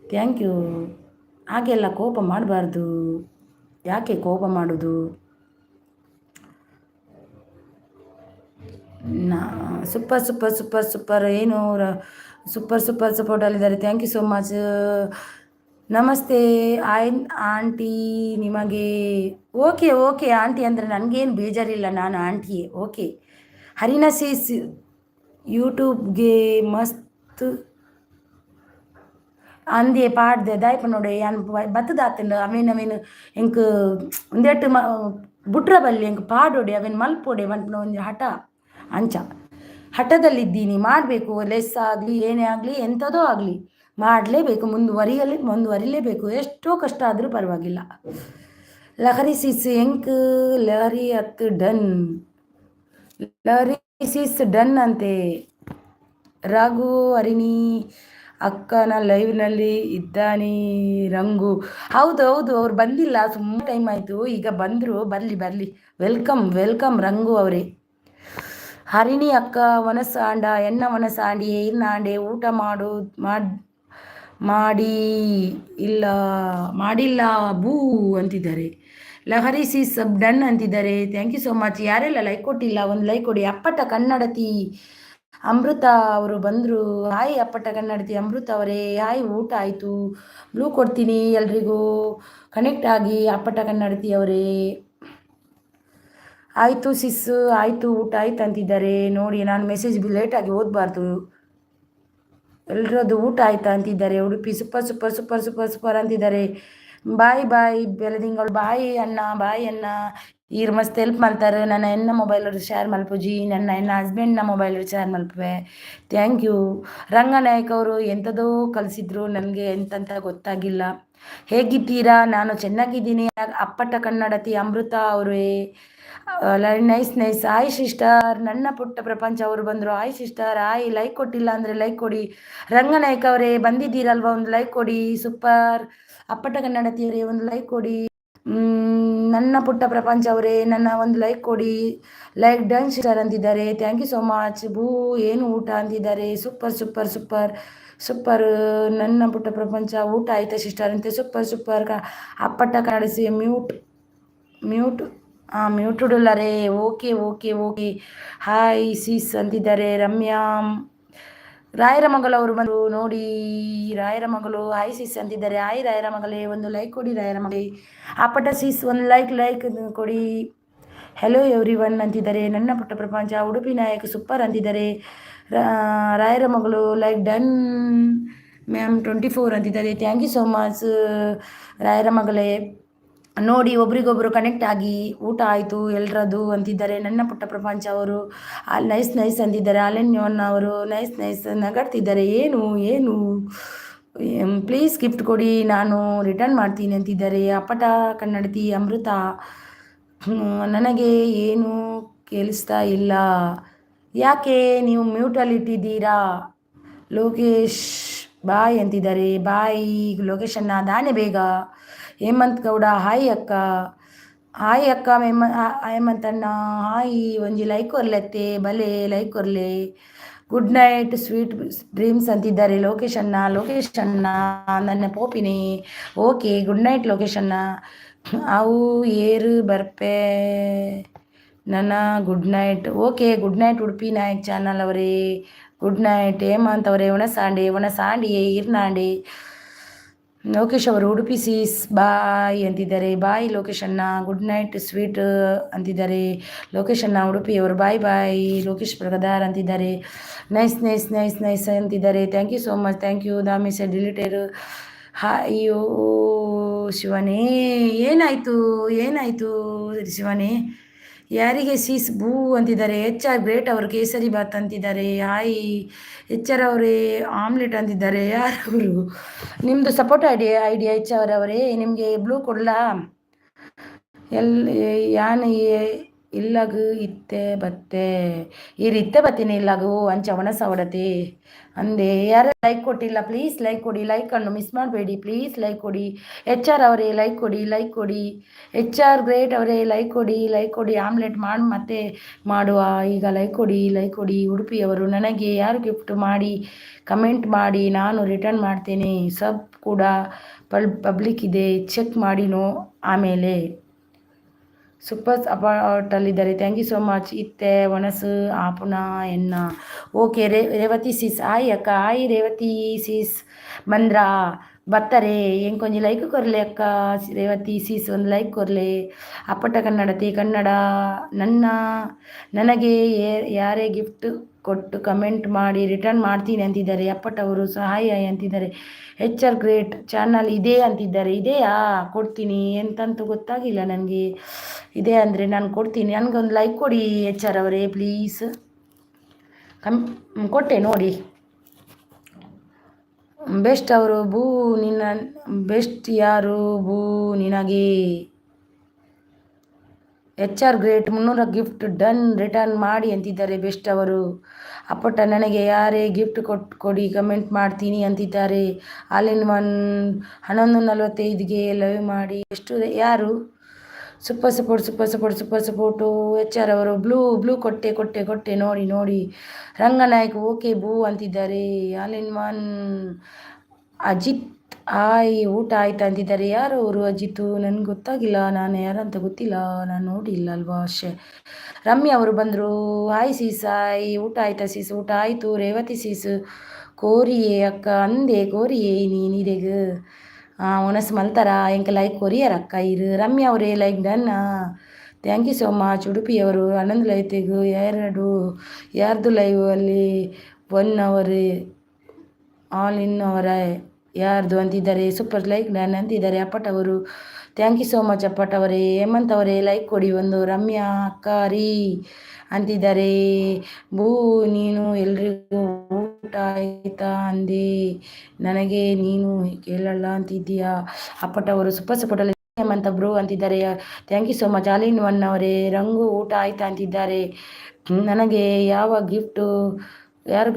thank you. ಹಾಗೆಲ್ಲ ಕೋಪ ಮಾಡಬಾರ್ದು. ಯಾಕೆ ಕೋಪ ಮಾಡೋದು? Super super super super. ಏನು ಸೂಪರ್ ಸೂಪರ್ ಸಪೋರ್ಟಲ್ಲಿದ್ದಾರೆ. Thank you so much. ನಮಸ್ತೆ ಆಂಟಿ ನಿಮಗೆ. ಓಕೆ ಓಕೆ ಆಂಟಿ ಅಂದರೆ ನನಗೇನು ಬೇಜಾರಿಲ್ಲ, ನಾನು ಆಂಟಿಯೇ. ಓಕೆ. ಹರಿನಸೀಸ್ ಯೂಟ್ಯೂಬ್ಗೆ ಮಸ್ತ್ ಅಂದೇ ಪಾಡ್ದೆ ದಾಯ್ಪ ನೋಡಿ ಏನು ಬತ್ತದಾತಂಡು ಅವೇನು ಎಂಕ್ ಒಂದೆಟ್ಟು ಬುಟ್ರ ಬಲ್ಲಿ ಎಂಕ್ ಪಾಡೋಡೆ ಅವೇನು ಮಲ್ಪೋಡೆ ಮಲ್ಪನ ಒಂದು ಹಠ ಅಂಚ. ಹಠದಲ್ಲಿದ್ದೀನಿ, ಮಾಡಬೇಕು. ಲೆಸ್ ಆಗಲಿ ಏನೇ ಆಗಲಿ ಎಂಥದೋ ಆಗಲಿ ಮಾಡಲೇಬೇಕು, ಮುಂದುವರಿಲೇಬೇಕು. ಎಷ್ಟೋ ಕಷ್ಟ ಆದರೂ ಪರವಾಗಿಲ್ಲ. ಲಹರಿ ಸೀಸ್ ಎಂಕ್ ಲಹರಿ ಹತ್ತು ಡನ್. ಲಹರಿ ಸೀಸ್ ಡನ್ ಅಂತೆ. ರಾಘು ಹರಿಣಿ ಅಕ್ಕನ ಲೈವ್ನಲ್ಲಿ ಇದ್ದಾನೆ ರಂಗು. ಹೌದು ಹೌದು, ಅವ್ರು ಬಂದಿಲ್ಲ, ಸುಮ್ಮನೆ ಟೈಮ್ ಆಯಿತು. ಈಗ ಬಂದರು, ಬರಲಿ. ವೆಲ್ಕಮ್ ವೆಲ್ಕಮ್ ರಂಗು ಅವರೇ. ಹರಿಣಿ ಅಕ್ಕ ವನಸಾಂಡ ಎನ್ನ ವನಸಾಂಡಿ ಇರ್ನಾಂಡೆ ಊಟ ಮಾಡಿಲ್ಲ ಬೂ ಅಂತಿದ್ದಾರೆ. ಲಹರಿ ಸಿ ಸಬ್ ಡನ್ ಅಂತಿದ್ದಾರೆ. Thank you so much. ಯಾರೆಲ್ಲ ಲೈಕ್ ಕೊಟ್ಟಿಲ್ಲ ಒಂದು ಲೈಕ್ ಕೊಡಿ. ಅಪ್ಪಟ ಕನ್ನಡತಿ ಅಮೃತ ಅವರು ಬಂದರು. ಹಾಯ್ ಅಪ್ಪಟ ಕನ್ನಡತಿ ಅಮೃತ ಅವರೇ, ಹಾಯ್. ಊಟ ಆಯಿತು, ಬ್ಲೂ ಕೊಡ್ತೀನಿ ಎಲ್ರಿಗೂ. ಕನೆಕ್ಟ್ ಆಗಿ ಅಪ್ಪಟ ಕನ್ನಡತಿ ಅವರೇ. ಆಯಿತು ಸಿಸ್, ಆಯಿತು ಊಟ ಆಯ್ತು ಅಂತಿದ್ದಾರೆ ನೋಡಿ. ನಾನು ಮೆಸೇಜ್ ಲೇಟಾಗಿ ಓದಬಾರ್ದು. ಎಲ್ಲರದ್ದು ಊಟ ಆಯ್ತಾ ಅಂತಿದ್ದಾರೆ. Udupi super super super super super ಅಂತಿದ್ದಾರೆ. ಬಾಯ್ ಬಾಯ್ ಬೆಳದಿಂಗಳು ಬಾಯ್ ಅಣ್ಣ ಬಾಯ್ ಅಣ್ಣ ಈರು ಮಸ್ತ್ ಹೆಲ್ಪ್ ಮಾಡ್ತಾರೆ. ನನ್ನ ಎನ್ನ ಮೊಬೈಲ್ ಶೇರ್ ಮಲ್ಪುಜಿ, ನನ್ನ ಎನ್ನ ಹಸ್ಬೆಂಡ್ನ ಮೊಬೈಲ್ ಶೇರ್ ಮಲ್ಪುವೆ. Thank you. ರಂಗನಾಯಕ್ ಅವರು ಎಂಥದೋ ಕಲಿಸಿದ್ರು, ನನಗೆ ಎಂತಂತ ಗೊತ್ತಾಗಿಲ್ಲ. ಹೇಗಿದ್ದೀರಾ? ನಾನು ಚೆನ್ನಾಗಿದ್ದೀನಿ. ಅಪ್ಪಟ ಕನ್ನಡತಿ ಅಮೃತ ಅವರೇ, ನೈಸ್ ನೈಸ್. ಆಯ್ ಸಿಸ್ಟರ್, ನನ್ನ ಪುಟ್ಟ ಪ್ರಪಂಚ ಅವರು ಬಂದರು. ಆಯ್ ಸಿಸ್ಟರ್, ಆಯ್. ಲೈಕ್ ಕೊಟ್ಟಿಲ್ಲ ಅಂದರೆ ಲೈಕ್ ಕೊಡಿ. ರಂಗನಾಯಕ್ ಅವರೇ ಬಂದಿದ್ದೀರಲ್ವ, ಒಂದು ಲೈಕ್ ಕೊಡಿ. ಸೂಪರ್. ಅಪ್ಪಟ ಕನ್ನಡತಿಯವರೇ ಒಂದು ಲೈಕ್ ಕೊಡಿ. ನನ್ನ ಪುಟ್ಟ ಪ್ರಪಂಚ ಅವರೇ ನನ್ನ ಒಂದು ಲೈಕ್ ಕೊಡಿ. ಲೈಕ್ ಡನ್ ಸಿಸ್ಟರ್ ಅಂತಿದ್ದಾರೆ. Thank you so much. ಭೂ ಏನು ಊಟ ಅಂತಿದ್ದಾರೆ. Super super super super. ನನ್ನ ಪುಟ್ಟ ಪ್ರಪಂಚ ಊಟ ಆಯ್ತಾ ಸಿಸ್ಟರ್ ಅಂತೆ. Super super. ಅಪ್ಪಟ ಕನ್ನಡಿಸಿ ಮ್ಯೂಟ್ ಮ್ಯೂಟ್ ಮ್ಯೂಟುಡ್ ಅಲ್ಲರೇ. Okay okay okay. Hi sis ಅಂತಿದ್ದಾರೆ. ರಮ್ಯಾ ರಾಯರ ಮಗಳವರು ಬಂದು ನೋಡಿ. ರಾಯರ ಮಗಳು ಹಾಯ್ ಸೀಸ್ ಅಂತಿದ್ದಾರೆ. ಹಾಯ್ ರಾಯರ ಮಗಳೇ ಒಂದು ಲೈಕ್ ಕೊಡಿ. ರಾಯರ ಮಗಳೇ ಅಪ್ಪಟ ಸೀಸ್ ಒಂದು ಲೈಕ್ ಕೊಡಿ. ಹೆಲೋ ಎವ್ರಿ ಒನ್ ಅಂತಿದ್ದಾರೆ. ನನ್ನ ಪುಟ್ಟ ಪ್ರಪಂಚ ಉಡುಪಿ ನಾಯಕ್ ಸೂಪರ್ ಅಂತಿದ್ದಾರೆ. ರಾಯರ ಮಗಳು ಲೈಕ್ ಡನ್ ಮ್ಯಾಮ್ 24 ಅಂತಿದ್ದಾರೆ. ಥ್ಯಾಂಕ್ ಯು ಸೋ ಮಚ್ ರಾಯರ ಮಗಳೇ. ನೋಡಿ ಒಬ್ರಿಗೊಬ್ರು ಕನೆಕ್ಟ್ ಆಗಿ ಊಟ ಆಯಿತು ಎಲ್ಲರದು ಅಂತಿದ್ದಾರೆ. ನನ್ನ ಪುಟ್ಟ ಪ್ರಪಂಚ ಅವರು ನೈಸ್ ನೈಸ್ ಅಂತಿದ್ದಾರೆ. ಅಲೆನ್ಯೋನ್ ಅವರು ನೈಸ್ ನೈಸ್ ನಗಾಡ್ತಿದ್ದಾರೆ. ಏನು ಏನು ಪ್ಲೀಸ್ ಗಿಫ್ಟ್ ಕೊಡಿ, ನಾನು ರಿಟರ್ನ್ ಮಾಡ್ತೀನಿ ಅಂತಿದ್ದಾರೆ. ಅಪ್ಪಟ ಕನ್ನಡತಿ ಅಮೃತ, ನನಗೆ ಏನು ಕೇಳಿಸ್ತಾ ಇಲ್ಲ, ಯಾಕೆ ನೀವು ಮ್ಯೂಟಲ್ಲಿಟ್ಟಿದ್ದೀರಾ? ಲೋಕೇಶ್ ಬಾಯ್ ಅಂತಿದ್ದಾರೆ. ಬಾಯ್ ಲೊಕೇಶನ್ನ ದಾನೆ ಬೇಗ. ಹೇಮಂತ್ ಗೌಡ ಹಾಯ್ ಅಕ್ಕ. ಹಾಯ್ ಅಕ್ಕ ಹೇಮಂತ್ ಅಣ್ಣ ಹಾಯ್. ಒಂಜಿ ಲೈಕ್ ಕೊರ್ಲತ್ತೆ ಬಲೆ ಲೈಕ್ ಕೊರ್ಲೆ. ಗುಡ್ ನೈಟ್ ಸ್ವೀಟ್ ಡ್ರೀಮ್ಸ್ ಅಂತಿದ್ದಾರೆ. ಲೋಕೇಶ್ ಅಣ್ಣ ನನ್ನ ಪೋಪಿನಿ. ಓಕೆ ಗುಡ್ ನೈಟ್ ಲೋಕೇಶ್ ಅಣ್ಣ. ಅವು ಏರು ಬರ್ಪೆ ನನ್ನ good night. Okay good night Udupi Nayak channel ಅವರೇ. ಗುಡ್ ನೈಟ್ ಹೇಮಂತ್ ಅವರೇ. ಒಣಸಾಂಡಿಯೇ ಇರ್ನಾಂಡಿ. ಲೋಕೇಶ್ ಅವರು ಉಡುಪಿ ಸೀಸ್ ಬಾಯ್ ಅಂತಿದ್ದಾರೆ. ಬಾಯ್ ಲೋಕೇಶ್ ಅಣ್ಣ. ಗುಡ್ ನೈಟ್ ಸ್ವೀಟ್ ಅಂತಿದ್ದಾರೆ. ಲೋಕೇಶ್ ಅಣ್ಣ ಉಡುಪಿಯವರು ಬಾಯ್ ಬಾಯ್. ಲೋಕೇಶ್ ಪ್ರಗದಾರ್ ಅಂತಿದ್ದಾರೆ. ನೈಸ್ ನೈಸ್ ನೈಸ್ ನೈಸ್ ಅಂತಿದ್ದಾರೆ. Thank you so much. Thank you. The message deleted. ಅಯ್ಯೋ ಶಿವನೇ ಏನಾಯಿತು ಶಿವನೇ. ಯಾರಿಗೆ ಸೀಸ್ ಭೂ ಅಂತಿದ್ದಾರೆ. HR ಗ್ರೇಟ್ ಅವರು ಕೇಸರಿ ಬಾತ್ ಅಂತಿದ್ದಾರೆ. ಹಾಯ್ HR ಅವರೇ ಆಮ್ಲೆಟ್ ಅಂತಿದ್ದಾರೆ. ಯಾರವರು ನಿಮ್ಮದು ಸಪೋರ್ಟ್ ಐಡಿಯಾ HR ಅವರೇ? ನಿಮಗೆ ಬ್ಲೂ ಕೊಡಲಾ? ಯಾನ್ ಇಲ್ಲಗು ಇತ್ತೆ ಬತ್ತೆ ಇತ್ತೆ ಬತ್ತೀನಿ ಇಲ್ಲಗು ಅಂಚವನ ಸವಡತಿ ಅಂದೆ. ಯಾರು ಲೈಕ್ ಕೊಟ್ಟಿಲ್ಲ ಪ್ಲೀಸ್ ಲೈಕ್ ಕೊಡಿ. ಲೈಕನ್ನು ಮಿಸ್ ಮಾಡಬೇಡಿ ಪ್ಲೀಸ್ ಲೈಕ್ ಕೊಡಿ. HR ಅವರೇ ಲೈಕ್ ಕೊಡಿ. HR ಗ್ರೇಟ್ ಅವರೇ ಲೈಕ್ ಕೊಡಿ. ಆಮ್ಲೆಟ್ ಮಾಡಿ ಮತ್ತೆ ಮಾಡುವ ಈಗ. ಲೈಕ್ ಕೊಡಿ. ಉಡುಪಿಯವರು ನನಗೆ ಯಾರು ಗಿಫ್ಟ್ ಮಾಡಿ ಕಮೆಂಟ್ ಮಾಡಿ, ನಾನು ರಿಟರ್ನ್ ಮಾಡ್ತೇನೆ. ಸಬ್ ಕೂಡ ಪಬ್ಲಿಕ್ ಇದೆ, ಚೆಕ್ ಮಾಡಿನೋ ಆಮೇಲೆ. ಸೂಪರ್ ಅಪಾರ್ಟಲ್ಲಿದ್ದಾರೆ. Thank you so much. ಇತ್ತೆ ಒಣಸು ಆಪುನ ಎನ್ನ. ಓಕೆ ರೇವತಿ ಸೀಸ್ ಹಾಯ್ ಅಕ್ಕ. ಹಾಯ್ ರೇವತಿ ಸೀಸ್ ಬಂದ್ರಾ ಬತ್ತರೆ ಕೊಂಚ ಲೈಕ್ ಕೊರಲೆ ಅಕ್ಕ. ರೇವತಿ ಸೀಸ್ ಒಂದು ಲೈಕ್ ಕೊರಲೆ. ಅಪ್ಪಟ ಕನ್ನಡತಿ ಕನ್ನಡ ನನಗೆ ಯಾರೇ ಗಿಫ್ಟ್ ಕೊಟ್ಟು ಕಮೆಂಟ್ ಮಾಡಿ ರಿಟರ್ನ್ ಮಾಡ್ತೀನಿ ಅಂತಿದ್ದಾರೆ. ಅಪ್ಪಟ್ಟವರು ಸಹಾಯ ಅಂತಿದ್ದಾರೆ. HR ಗ್ರೇಟ್ ಚಾನಲ್ ಇದೆ ಅಂತಿದ್ದಾರೆ. ಇದೆಯಾ? ಕೊಡ್ತೀನಿ ಎಂತಂತೂ ಗೊತ್ತಾಗಿಲ್ಲ ನನಗೆ. ಇದೆ ಅಂದರೆ ನಾನು ಕೊಡ್ತೀನಿ. ನನಗೊಂದು ಲೈಕ್ ಕೊಡಿ HR ಅವರೇ ಪ್ಲೀಸ್. ಕೊಟ್ಟೆ ನೋಡಿ. ಬೆಸ್ಟ್ ಅವರು ಭೂ ನಿನ್ನ ಬೆಸ್ಟ್ ಯಾರು ಭೂ ನಿನಗೆ. HR great 300 gift done return ಮಾಡಿ ಅಂತಿದ್ದಾರೆ ಬೆಸ್ಟ್ ಅವರು. ಅಪ್ಪಟ ನನಗೆ ಯಾರೇ ಗಿಫ್ಟ್ ಕೊಡಿ ಕಮೆಂಟ್ ಮಾಡ್ತೀನಿ ಅಂತಿದ್ದಾರೆ. ಆಲಿನ್ 11:45ಗೆ ಲೈವ್ ಮಾಡಿ. ಎಷ್ಟು ಯಾರು? ಸೂಪರ್ ಸಪೋರ್ಟು HR ಅವರು. ಬ್ಲೂ ಕೊಟ್ಟೆ ನೋಡಿ. ರಂಗನಾಯಕ್ ಓಕೆ ಭೂ ಅಂತಿದ್ದಾರೆ. ಆಲಿನ್ ಅಜಿತ್ ಹಾಯ್ ಊಟ ಆಯ್ತಾ ಅಂತಿದ್ದಾರೆ. ಯಾರು ಅವರು ಅಜಿತು? ನನಗೆ ಗೊತ್ತಾಗಿಲ್ಲ, ನಾನು ಯಾರಂತ ಗೊತ್ತಿಲ್ಲ, ನಾನು ನೋಡಿಲ್ಲ ಅಲ್ವಾ ಅಷ್ಟೇ. ರಮ್ಯಾ ಅವರು ಬಂದರು. Hi sis hi. ಊಟ ಆಯ್ತಾ ಸೀಸ್? ಊಟ ಆಯಿತು. ರೇವತಿ ಸೀಸ್ ಕೋರಿಯೇ ಅಕ್ಕ ಅಂದೆ ಕೋರಿಯೇ ನೀನಿರೆಗು ಒನಸ್ ಮಲ್ತಾರ ಎಂಕ ಲೈಕ್ ಕೊರಿಯರ್ ಅಕ್ಕ ಇರು. ರಮ್ಯಾ ಅವರೇ like done. Thank you so much. ಉಡುಪಿಯವರು 11:05 ಯಾರ್ದು ಲೈವ್ ಅಲ್ಲಿ 1 hour ಆಲ್ ಇನ್ ಅವರ ಯಾರ್ದು ಅಂತಿದ್ದಾರೆ. ಸೂಪರ್ ಲೈಕ್ ನಾನು ಅಂತಿದ್ದಾರೆ ಅಪ್ಪಟ್ ಅವರು. ಥ್ಯಾಂಕ್ ಯು ಸೋ ಮಚ್ ಅಪ್ಪಟ್ ಅವರೇ. ಹೇಮಂತ್ ಅವರೇ ಲೈಕ್ ಕೊಡಿ ಒಂದು. ರಮ್ಯಾ ಅಕ್ಕಾರಿ ಅಂತಿದ್ದಾರೆ. ಭೂ ನೀನು ಎಲ್ರಿಗೂ ಊಟ ಆಯ್ತಾ ಅಂದೆ, ನನಗೆ ನೀನು ಕೇಳಲ್ಲ ಅಂತಿದ್ದೀಯಾ. ಅಪ್ಪಟ್ ಅವರು ಸೂಪರ್ ಸಪೋರ್ಟಲ್ಲಿ ಹೇಮಂತ ಬ್ರೋ ಅಂತಿದ್ದಾರೆ. Thank you so much. All in one ಅವರೇ ರಂಗು ಊಟ ಆಯ್ತಾ ಅಂತಿದ್ದಾರೆ. ನನಗೆ ಯಾರು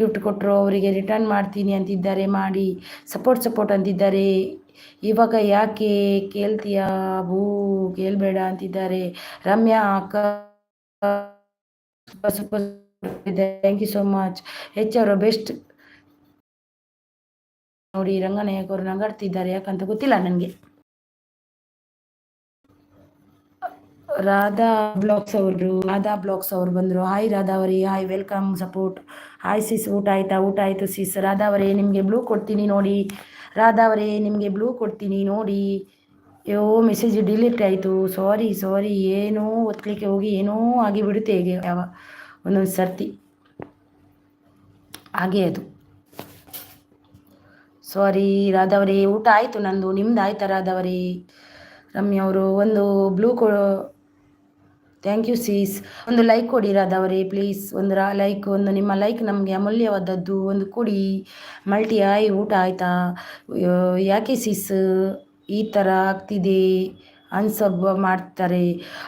ಗಿಫ್ಟ್ ಕೊಟ್ಟರು ಅವರಿಗೆ ರಿಟರ್ನ್ ಮಾಡ್ತೀನಿ ಅಂತಿದ್ದಾರೆ. ಮಾಡಿ ಸಪೋರ್ಟ್ ಅಂತಿದ್ದಾರೆ. ಇವಾಗ ಯಾಕೆ ಕೇಳ್ತೀಯಾ ಭೂ, ಕೇಳಬೇಡ ಅಂತಿದ್ದಾರೆ. ರಮ್ಯಾ ಅಕ್ಕ super thank you so much. ಅವರು ಬೆಸ್ಟ್ ನೋಡಿ. ರಂಗನಾಯಕ್ ಅವರು ನಗಾಡ್ತಿದ್ದಾರೆ, ಯಾಕಂತ ಗೊತ್ತಿಲ್ಲ ನನಗೆ. ರಾಧಾ ಬ್ಲಾಗ್ಸ್ ಅವರು ಬಂದರು. ಹಾಯ್ ರಾಧಾ ಅವರೇ, ಹಾಯ್ ವೆಲ್ಕಮ್ ಸಪೋರ್ಟ್. ಹಾಯ್ ಸಿಸ್, ಊಟ ಆಯಿತು ಸಿಸ್. ರಾಧಾ ಅವರೇ ನಿಮಗೆ ಬ್ಲೂ ಕೊಡ್ತೀನಿ ನೋಡಿ. ರಾಧಾ ಅವರೇ ನಿಮಗೆ ಬ್ಲೂ ಕೊಡ್ತೀನಿ ನೋಡಿ. ಮೆಸೇಜ್ ಡಿಲೀಟ್ ಆಯಿತು, ಸಾರಿ. ಏನೋ ಒತ್ತಲಿಕ್ಕೆ ಹೋಗಿ ಏನೋ ಆಗಿ ಬಿಡುತ್ತೆ. ಹೇಗೆ ಒಂದೊಂದು ಸರ್ತಿ ಹಾಗೆ ಅದು. ಸಾರಿ ರಾಧವರೇ. ಊಟ ಆಯಿತು ನಂದು, ನಿಮ್ದು ಆಯ್ತಾ ರಾಧವರೇ? ರಮ್ಯಾ ಅವರು ಒಂದು ಬ್ಲೂ ಥ್ಯಾಂಕ್ ಯು ಸೀಸ್. ಒಂದು ಲೈಕ್ ಕೊಡಿ ರಾಧವರೇ ಪ್ಲೀಸ್. ಒಂದು ಲೈಕ್, ಒಂದು ನಿಮ್ಮ ಲೈಕ್ ನಮಗೆ ಅಮೂಲ್ಯವಾದದ್ದು. ಒಂದು ಕೊಡಿ. ಮಲ್ಟಿ ಆಯ್ ಊಟ ಆಯಿತಾ? ಯಾಕೆ ಸೀಸ್ ಈ ಥರ ಆಗ್ತಿದೆ? ಅನ್ಸಬ್ ಮಾಡ್ತಾರೆ.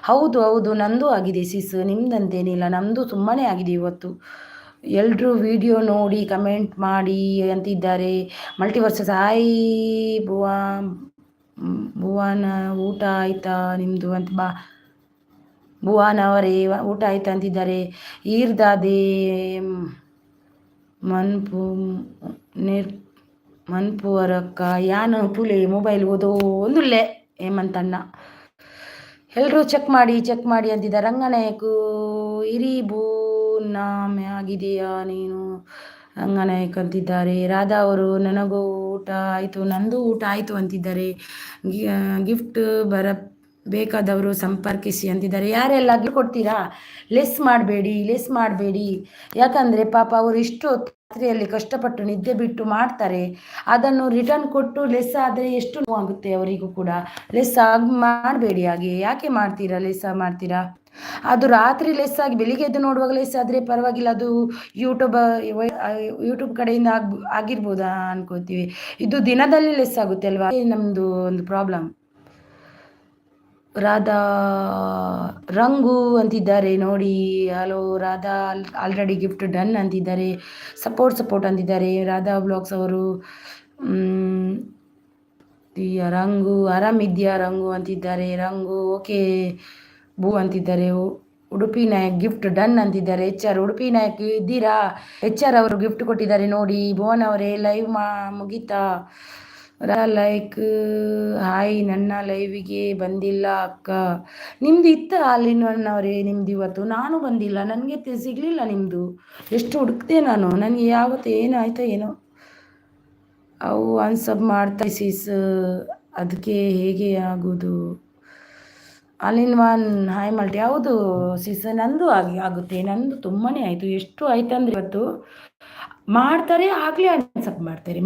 ಹೌದು ನಂದು ಆಗಿದೆ ಸೀಸ್, ನಿಮ್ದಂತೇನಿಲ್ಲ, ನಮ್ಮದು ತುಂಬಾ ಆಗಿದೆ ಇವತ್ತು. ಎಲ್ಲರೂ ವಿಡಿಯೋ ನೋಡಿ ಕಮೆಂಟ್ ಮಾಡಿ ಅಂತಿದ್ದಾರೆ. ಮಲ್ಟಿವರ್ಸಸ್ ಹಾಯ್ ಭುವನ ಊಟ ಆಯ್ತಾ ನಿಮ್ಮದು ಅಂತ ಭುವನ್ ಅವರೇ ಊಟ ಆಯ್ತಾ ಅಂತಿದ್ದಾರೆ. ಈರ್ದಾದೆ ಮನ್ಪುವರಕ್ಕ ಯಾನು ಪುಲೆ ಮೊಬೈಲ್ ಓದೋ ಒಂದುಲ್ಲೆ ಹೇಮಂತಣ್ಣ. ಎಲ್ಲರೂ ಚೆಕ್ ಮಾಡಿ ಅಂತಿದ್ದಾರೆ. ರಂಗನಾಯಕು ಇರಿಬೂ ಆಗಿದೆಯಾ ನೀನು ರಂಗನಾಯಕ್ ಅಂತಿದ್ದಾರೆ. ರಾಧಾ ಅವರು ನನಗೂ ಊಟ ಆಯಿತು, ನಂದು ಊಟ ಆಯಿತು ಅಂತಿದ್ದಾರೆ. ಗಿಫ್ಟ್ ಬೇಕಾದವರು ಸಂಪರ್ಕಿಸಿ ಅಂತಿದ್ದಾರೆ. ಯಾರೆಲ್ಲ ಕೊಡ್ತೀರಾ? ಲೆಸ್ ಮಾಡಬೇಡಿ. ಯಾಕಂದರೆ ಪಾಪ ಅವರು ಇಷ್ಟು ರಾತ್ರಿಯಲ್ಲಿ ಕಷ್ಟಪಟ್ಟು ನಿದ್ದೆ ಬಿಟ್ಟು ಮಾಡ್ತಾರೆ. ಅದನ್ನು ರಿಟರ್ನ್ ಕೊಟ್ಟು ಲೆಸ್ ಆದರೆ ಎಷ್ಟು ನೋವಾಗುತ್ತೆ ಅವರಿಗೂ ಕೂಡ. ಲೆಸ್ ಮಾಡಬೇಡಿ. ಹಾಗೆ ಯಾಕೆ ಮಾಡ್ತೀರಾ? ಅದು ರಾತ್ರಿ ಲೆಸ್ ಆಗಿ ಬೆಳಿಗ್ಗೆ ಎದ್ದು ನೋಡುವಾಗ ಲೆಸ್ ಆದರೆ ಪರವಾಗಿಲ್ಲ, ಅದು ಯೂಟ್ಯೂಬ್ ಕಡೆಯಿಂದ ಆಗಿರ್ಬೋದಾ ಅನ್ಕೋತೀವಿ. ಇದು ದಿನದಲ್ಲಿ ಲೆಸ್ ಆಗುತ್ತೆ ಅಲ್ವಾ, ನಮ್ಮದು ಒಂದು ಪ್ರಾಬ್ಲಮ್. ರಾಧಾ ರಂಗು ಅಂತಿದ್ದಾರೆ ನೋಡಿ. Hello Radha, already gift done ಅಂತಿದ್ದಾರೆ. ಸಪೋರ್ಟ್ ಅಂತಿದ್ದಾರೆ ರಾಧಾ ಬ್ಲಾಗ್ಸ್ ಅವರು. ರಂಗು ಆರಾಮಿದ್ಯಾ ರಂಗು ಅಂತಿದ್ದಾರೆ. ರಂಗು ಓಕೆ ಭೂ ಅಂತಿದ್ದಾರೆ. ಉಡುಪಿ ನಾಯಕ್ ಗಿಫ್ಟ್ ಡನ್ ಅಂತಿದ್ದಾರೆ. ಉಡುಪಿ ನಾಯಕ್ ಇದ್ದೀರಾ? ಅವರು ಗಿಫ್ಟ್ ಕೊಟ್ಟಿದ್ದಾರೆ ನೋಡಿ. ಭುವನ್ ಅವರೇ ಲೈವ್ ಮುಗೀತಾ? ಲೈಕ್ ಹಾಯ್, ನನ್ನ ಲೈವಿಗೆ ಬಂದಿಲ್ಲ ಅಕ್ಕ. ನಿಮ್ದು ಇತ್ತ ಅಲ್ಲಿನವರೇ? ನಿಮ್ದು ಇವತ್ತು ನಾನು ಬಂದಿಲ್ಲ, ನನಗೆ ಸಿಗಲಿಲ್ಲ ನಿಮ್ಮದು. ಎಷ್ಟು ಹುಡುಕ್ತೆ ನಾನು, ನನಗೆ ಯಾವತ್ತು ಏನಾಯ್ತೋ ಏನೋ. ಅವು ಅನ್ಸಬ್ ಮಾಡ್ತಾ ಸೀಸ್, ಅದಕ್ಕೆ ಹೇಗೆ ಆಗೋದು? All in one hi multi. ಹೌದು ಸೀಸ್, ನಂದು ಆಗುತ್ತೆ. ನಂದು ತುಂಬಾ ಆಯಿತು. ಎಷ್ಟು ಆಯ್ತಂದ್ರೆ ಇವತ್ತು ಮಾಡ್ತಾರೆ ಆಗಲೇ ಅನ್ಸಪ್ ಮಾಡ್ತಾರೆ.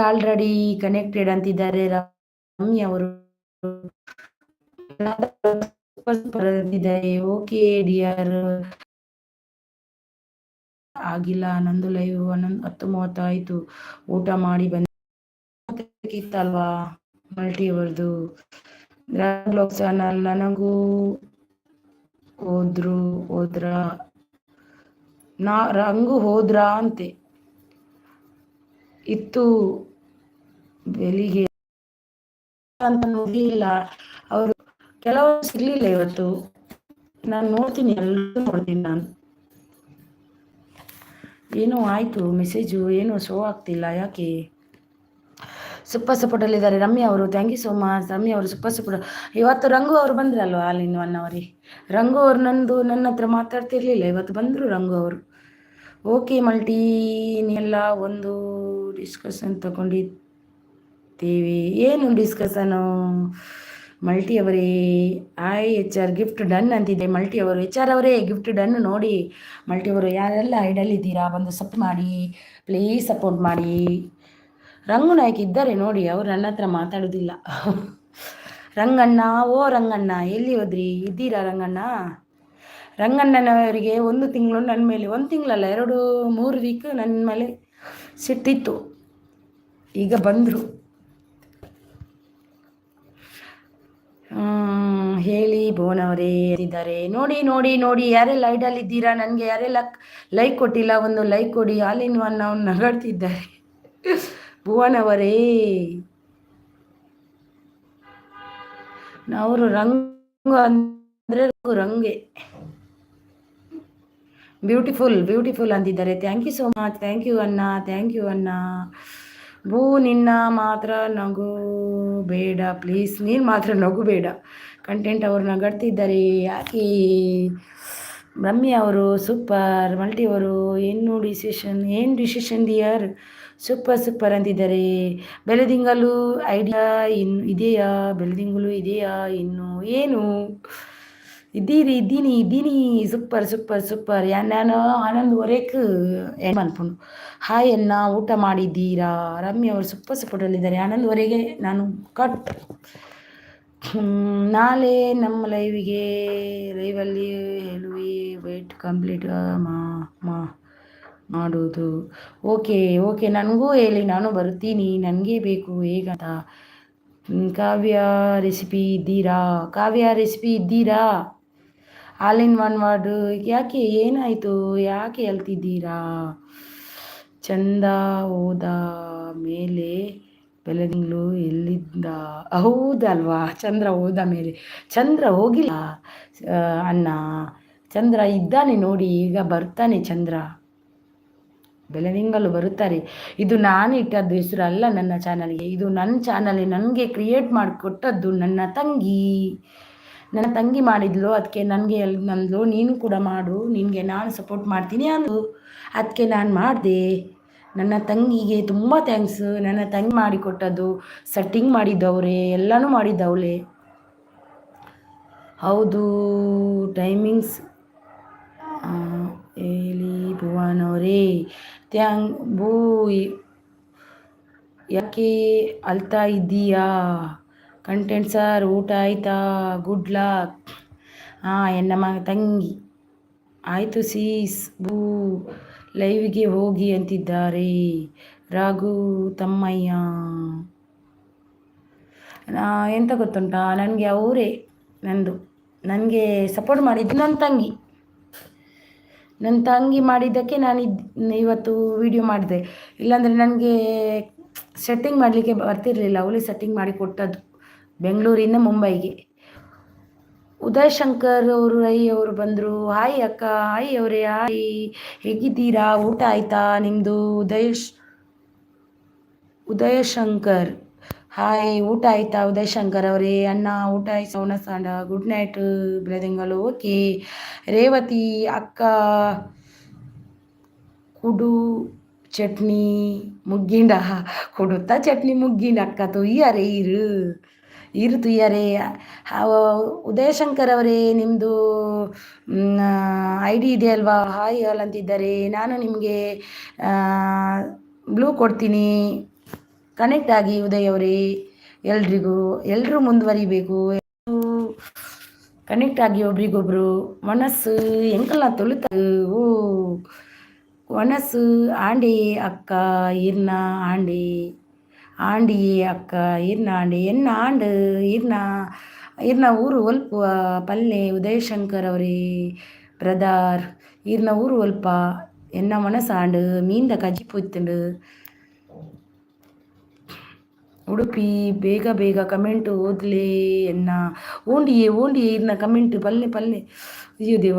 ಆಲ್ರೆಡಿ ಕನೆಕ್ಟೆಡ್ ಅಂತಿದ್ದಾರೆ. ರಮ್ಯ ಅವರು ಓಕೆ ಡಿಯರ್. ಆಗಿಲ್ಲ ನಂದು ಲೈವ್ 10:30 ಆಯಿತು. ಊಟ ಮಾಡಿ ಬಂದಿತ್ತಲ್ವಾ ಮಲ್ಟಿ ಅವರದು ಬ್ಲಾಗ್ ಚಾನಲ್. ನನಗೂ ರಂಗು ಹೋದ್ರಾ ಅಂತೆ ಇತ್ತು ಬೆಳಿಗ್ಗೆ ಅಂತ ನೋಡಲಿಲ್ಲ. ಅವರು ಕೆಲವರು ಸಿಗ್ಲಿಲ್ಲ ಇವತ್ತು. ನಾನು ನೋಡ್ತೀನಿ, ಎಲ್ಲರೂ ನೋಡ್ತೀನಿ ನಾನು. ಏನೋ ಆಯಿತು ಮೆಸೇಜು, ಏನೋ ಶೋ ಆಗ್ತಿಲ್ಲ, ಯಾಕೆ? ಸೂಪರ್ ಸಪೋರ್ಟಲ್ಲಿದ್ದಾರೆ ರಮ್ಯಾ ಅವರು. Thank you so much Ramya ಅವರು. Super support. ಇವತ್ತು ರಂಗು ಅವರು ಬಂದ್ರಲ್ವ ಆಲ್ ಇನ್ ಒನ್ ಅವರೇ. ರಂಗು ಅವರು ನನ್ನ ಹತ್ರ ಮಾತಾಡ್ತಿರ್ಲಿಲ್ಲ, ಇವತ್ತು ಬಂದರು ರಂಗು ಅವರು. ಓಕೆ ಮಲ್ಟಿ, ಎಲ್ಲ ಒಂದು ಡಿಸ್ಕಷನ್ ತಗೊಂಡಿದ್ದೇವೆ. ಏನು ಡಿಸ್ಕಷನು? ಮಲ್ಟಿ ಅವರೇ HR ಗಿಫ್ಟ್ ಡನ್ ಅಂತಿದೆ. ಮಲ್ಟಿ ಅವರು HR ಅವರೇ ಗಿಫ್ಟ್ ಡನ್ ನೋಡಿ. ಮಲ್ಟಿ ಅವರು ಯಾರೆಲ್ಲ ಐಡಲ್ಲಿದ್ದೀರಾ ಬಂದು ಸಪೋರ್ಟ್ ಮಾಡಿ, ಪ್ಲೀಸ್ ಸಪೋರ್ಟ್ ಮಾಡಿ. ರಂಗು ನಾಯ್ಕ ಇದ್ದಾರೆ ನೋಡಿ, ಅವ್ರು ನನ್ನ ಹತ್ರ ಮಾತಾಡೋದಿಲ್ಲ. ರಂಗಣ್ಣ, ಓ ರಂಗಣ್ಣ ಎಲ್ಲಿ ಹೋದ್ರಿ? ಇದ್ದೀರಾ ರಂಗಣ್ಣ? ರಂಗಣ್ಣನವರಿಗೆ 1 ತಿಂಗಳು ನನ್ನ ಮೇಲೆ, 1 ತಿಂಗಳಲ್ಲ 2-3 ವೀಕ್ ನನ್ನ ಮೇಲೆ ಸಿಟ್ಟಿತ್ತು. ಈಗ ಬಂದರು. ಹೇಳಿ ಭುವನ್ ಅವರೇ ಇದ್ದಾರೆ ನೋಡಿ ನೋಡಿ ನೋಡಿ. ಯಾರೆಲ್ಲ ಐಡಲ್ ಇದ್ದೀರಾ? ನನಗೆ ಯಾರೆಲ್ಲ ಲೈಕ್ ಕೊಟ್ಟಿಲ್ಲ ಒಂದು ಲೈಕ್ ಕೊಡಿ. ಆಲ್ ಇನ್ ಒನ್ ಅವ್ನು ನಗಾಡ್ತಿದ್ದಾರೆ. ಭುವನ್ ಅವರೇ, ಅವರು ರಂಗ ಅಂದರೆ ರಂಗೆ ಬ್ಯೂಟಿಫುಲ್ ಅಂತಿದ್ದಾರೆ. Thank you so much. Thank you ಅಣ್ಣ. ಭೂ ನಿನ್ನ ಮಾತ್ರ ನಗು ಬೇಡ ಪ್ಲೀಸ್, ನೀನು ಮಾತ್ರ ನಗು ಬೇಡ. ಕಂಟೆಂಟ್ ಅವರು ನಗಾಡ್ತಿದ್ದಾರೆ ಯಾಕೆ? ಬ್ರಹ್ಮಿ ಅವರು ಸೂಪರ್. ಮಲ್ಟಿ ಅವರು ಏನು ಡಿಸಿಷನ್ ದಿಯರ್? ಸೂಪರ್ ಅಂತಿದ್ದಾರೆ. ಬೆಳದಿಂಗಲು ಐಡಿಯಾ ಇನ್ನು ಇದೆಯಾ? ಇನ್ನು ಏನು? ಇದ್ದೀನಿ ಸೂಪರ್. ನಾನು 11:15 ಅನ್ಕೊಂಡು ಹಾಯ್ ಅನ್ನ ಊಟ ಮಾಡಿದ್ದೀರಾ? ರಮ್ಯ ಅವರು ಸೂಪರಲ್ಲಿದ್ದಾರೆ. 11:15 ನಾನು ಕಟ್. ನಾಳೆ ನಮ್ಮ ಲೈವಲ್ಲಿ ಹೇಳುವಿ ವೇಟ್ ಕಂಪ್ಲೀಟ್ ಮಾಡೋದು. ಓಕೆ ನನಗೂ ಹೇಳಿ, ನಾನು ಬರ್ತೀನಿ. ನನಗೆ ಬೇಕು ಹೇಗಂತ. ಕಾವ್ಯ ರೆಸಿಪಿ ಇದ್ದೀರಾ? ಆಲ್ ಇನ್ ಒನ್ ವರ್ಡ್ ಯಾಕೆ? ಏನಾಯಿತು? ಯಾಕೆ ಹೇಳ್ತಿದ್ದೀರಾ? ಚಂದ ಹೋದ ಮೇಲೆ ಬೆಳದಿಂಗಳು ಎಲ್ಲಿದ್ದ? ಹೌದಲ್ವಾ? ಚಂದ್ರ ಹೋದ ಮೇಲೆ. ಚಂದ್ರ ಹೋಗಿಲ್ಲ ಅಣ್ಣ, ಚಂದ್ರ ಇದ್ದಾನೆ ನೋಡಿ, ಈಗ ಬರ್ತಾನೆ ಚಂದ್ರ. ಬೆಳದಿಂಗಲು ಬರುತ್ತಾರೆ. ಇದು ನಾನು ಇಟ್ಟದ್ದು ಹೆಸರು ಅಲ್ಲ ನನ್ನ ಚಾನಲ್ಗೆ. ಇದು ನನ್ನ ಚಾನಲ್ ನನಗೆ ಕ್ರಿಯೇಟ್ ಮಾಡಿಕೊಟ್ಟದ್ದು ನನ್ನ ತಂಗಿ ಮಾಡಿದ್ಲು. ಅದಕ್ಕೆ ನನಗೆ ನಂದು ನೀನು ಕೂಡ ಮಾಡು, ನಿನಗೆ ನಾನು ಸಪೋರ್ಟ್ ಮಾಡ್ತೀನಿ ಅಂದು, ಅದಕ್ಕೆ ನಾನು ಮಾಡಿದೆ. ನನ್ನ ತಂಗಿಗೆ ತುಂಬ ಥ್ಯಾಂಕ್ಸ್. ನನ್ನ ತಂಗಿ ಮಾಡಿಕೊಟ್ಟದ್ದು, ಸೆಟ್ಟಿಂಗ್ ಮಾಡಿದ್ದವ್ರೆ, ಎಲ್ಲನೂ ಮಾಡಿದ್ದವಳೆ. ಹೌದು ಟೈಮಿಂಗ್ಸ್ ಹೇಳಿ ಭುವನ್ ಅವರೇ. ಭೂ ಯಾಕೆ ಅಳ್ತಾ ಇದ್ದೀಯಾ? ಕಂಟೆಂಟ್ ಸರ್ ಊಟ ಆಯಿತಾ? Good luck. ಎನ್ನ ತಂಗಿ ಆಯಿತು ಸೀಸ್. ಭೂ ಲೈವ್ಗೆ ಹೋಗಿ ಅಂತಿದ್ದಾರೆ. ರಾಘು ತಮ್ಮಯ್ಯ ಎಂತ ಗೊತ್ತುಂಟಾ, ನನಗೆ ಅವರೇ ನನಗೆ ಸಪೋರ್ಟ್ ಮಾಡಿದ್ದು ನನ್ನ ತಂಗಿ ಮಾಡಿದ್ದಕ್ಕೆ ನಾನು ಇವತ್ತು ವಿಡಿಯೋ ಮಾಡಿದೆ. ಇಲ್ಲಾಂದರೆ ನನಗೆ ಸೆಟ್ಟಿಂಗ್ ಮಾಡಲಿಕ್ಕೆ ಬರ್ತಿರಲಿಲ್ಲ. ಅವಳೇ ಸೆಟ್ಟಿಂಗ್ ಮಾಡಿ ಕೊಟ್ಟದ್ದು ಬೆಂಗಳೂರಿಂದ ಮುಂಬೈಗೆ. ಉದಯ್ ಶಂಕರ್ ಅವರು ಬಂದರು. ಹಾಯ್ ಅಕ್ಕ. ಹಾಯ್ ಅವರೇ. ಹಾಯ್, ಹೇಗಿದ್ದೀರಾ? ಊಟ ಆಯಿತಾ ನಿಮ್ಮದು? ಉದಯ ಶಂಕರ್ ಹಾಯ್, ಊಟ ಆಯಿತಾ ಉದಯ್ ಶಂಕರ್ ಅವರೇ? ಅಣ್ಣ ಊಟ ಆಯ್ತು. ಸೌನಸಾಂಡ ಗುಡ್ ನೈಟ್ ಬೆಳದಿಂಗಲು. ಓಕೆ. ರೇವತಿ ಅಕ್ಕ ಕುಡು ಚಟ್ನಿ ಮುಗ್ಗಿಂಡ ಕೊಡುತ್ತಾ ಚಟ್ನಿ ಮುಗ್ಗಿಂಡ ಅಕ್ಕ ತುಯ್ಯಾರೆ ಇರು ತುಯ್ಯಾರೆ. ಉದಯ ಶಂಕರ್ ಅವರೇ, ನಿಮ್ಮದು ID ಇದೆ ಅಲ್ವಾ? ಹಾಯ್ ಆಲ್ ಅಂತಿದ್ದಾರೆ. ನಾನು ನಿಮಗೆ ಬ್ಲೂ ಕೊಡ್ತೀನಿ, ಕನೆಕ್ಟ್ ಆಗಿ ಉದಯ್ ಅವರೇ. ಎಲ್ಲರೂ ಮುಂದುವರಿಬೇಕು, ಕನೆಕ್ಟ್ ಆಗಿ ಒಬ್ರಿಗೊಬ್ರು. ಮನಸ್ಸು ಎಂಕಲ್ನ ತೊಳುತ್ತ ಓ ಮನಸ್ಸು ಆಂಡೆ ಅಕ್ಕ ಇರ್ನ ಆಂಡಿಯೇ ಅಕ್ಕ ಇರ್ನ ಆಂಡೆ ಎನ್ನ ಆಂಡು ಇರ್ನ ಊರು ಒಲ್ಪ ಪಲ್ಲೆ. ಉದಯ್ ಶಂಕರ್ ಅವರೇ ಬ್ರದರ್, ಇರ್ನ ಊರು ಒಲ್ಪ ಎನ್ನ ಮನಸ್ಸಾಂಡು ಮೀಂದ ಕಜ್ಜಿ ಪೋಯ್ತುಂಡು. ಉಡುಪಿ ಬೇಗ ಕಮೆಂಟ್ ಓದ್ಲೇ ಎನ್ನ ಓಂಡಿಯೇ ಇರ್ನ ಕಮೆಂಟ್ ಪಲ್ಲೆ ಅಯ್ಯೋ ದೇವ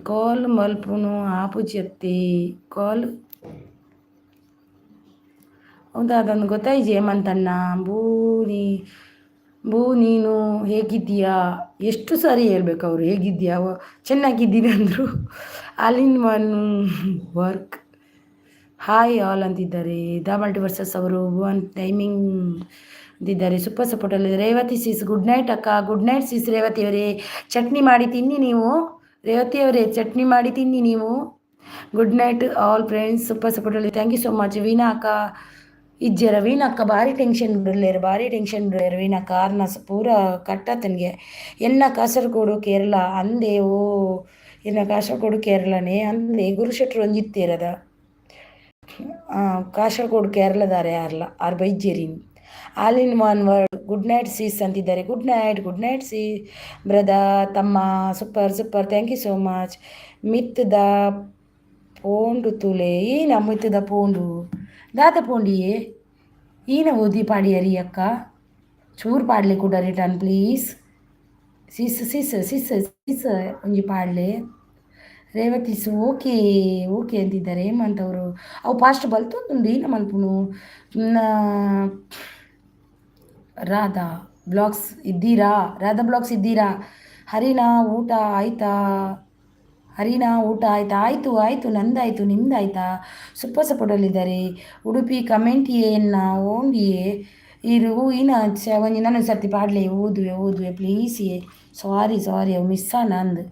ಕಾಲ್ ಮಲ್ಪುನು ಆಪುಜತ್ತೆ ಕಾಲ್. ಹೌದಾ, ಅದೊಂದು ಗೊತ್ತಾಯ್ತು ಹೇಮಂತಣ್ಣ. ಭೂ ನೀನು ಹೇಗಿದ್ದೀಯಾ? ಎಷ್ಟು ಸಾರಿ ಹೇಳ್ಬೇಕು ಅವರು ಹೇಗಿದ್ದೀಯಾ, ಚೆನ್ನಾಗಿದ್ದೀನಿ ಅಂದರು. All in one work. Hi all ಅಂತಿದ್ದಾರೆ. ದ ಮಲ್ಟಿವರ್ಸಸ್ ಅವರು. ಭುವನ್ ಟೈಮಿಂಗ್ ಅಂದಿದ್ದಾರೆ. ಸೂಪರ್ ಸಪೋರ್ಟಲ್ಲಿ ರೇವತಿ ಸೀಸ್ ಗುಡ್ ನೈಟ್ ಅಕ್ಕ. ಗುಡ್ ನೈಟ್ ಸೀಸ್ ರೇವತಿ ಅವರೇ. ಚಟ್ನಿ ಮಾಡಿ ತಿನ್ನಿ ನೀವು. ರೇವತಿ ಅವರೇ ಚಟ್ನಿ ಮಾಡಿ ತಿನ್ನಿ ನೀವು. Good night all friends. Super ಸಪೋರ್ಟಲ್ಲಿ thank you so much. Veena ಅಕ್ಕ ಇಜ್ಜರ ವೀಣಾ ಅಕ್ಕ ಭಾರಿ ಟೆನ್ಷನ್ ಬಿಡಲೇರು, ಭಾರಿ ಟೆನ್ಷನ್ ಬಿಡಲೇರು ವೀಣಾ ಅಕ್ಕ. ಆರ್ನ ಪೂರ ಕಟ್ಟತನಿಗೆ ಎನ್ನ ಕಾಸರಗೋಡು ಕೇರಳ ಅಂದೆ. ಓ ಎನ್ನ ಕಾಸರಗೋಡು ಕೇರಳನೇ ಅಂದೆ. ಗುರುಶೆಟ್ರು ಒಂಜಿತ್ತೇರದ ಕಾಸರಗೋಡು ಕೇರಳದಾರೆ ಯಾರಲ್ಲ ಆರ್ ಬೈಜೇರಿನ್. All in one word. Good night sis ಅಂತಿದ್ದಾರೆ. ಗುಡ್ ನೈಟ್ ಸಿ ತಮ್ಮ. Super thank you so much. ಮಿತ್ ದ ಪೋಂಡು ತುಲೆ ಈನ ಮಿತ್ ದ ಪೋಂಡು ದಾದ ಪೋಂಡಿಯೇ ಈನ ಓದಿ ಪಾಡಿಯರಿ ಅಕ್ಕ. ಚೂರು ಪಾಡ್ಲೆ ಕೂಡ ರಿಟರ್ನ್ ಪ್ಲೀಸ್. ಸಿಸ್ ಒಂಜಿ ಪಾಡ್ಲೆ. ರೇವತಿಸು ಓಕೆ ಅಂತಿದ್ದಾರೆ. ಹೇಮಂತವರು ಅವು ಫಾಸ್ಟ್ ಬಲ್ತೊಂದು ಈನ ಮಲ್ಪುನು. ರಾಧಾ ಬ್ಲಾಗ್ಸ್ ಇದ್ದೀರಾ. ಹರಿನಾ ಊಟ ಆಯ್ತಾ. ಆಯಿತು ನಂದಾಯಿತು ನಿಮ್ದಾಯ್ತಾ. ಸೂಪರ್ ಸಪೋರ್ಟಲ್ಲಿದ್ದಾರೆ. ಉಡುಪಿ ಕಮೆಂಟ್ ಏನ ಓಂಡಿಯೇ ಇರು ಈನ ಒಂಜಿ ನನ್ನ ಸರ್ತಿ ಪಾಡ್ಲೆ ಓದುವೆ ಪ್ಲೀಸ್. ಸಾರಿ ಅವು ಮಿಸ್ಸಾನ ಅಂದು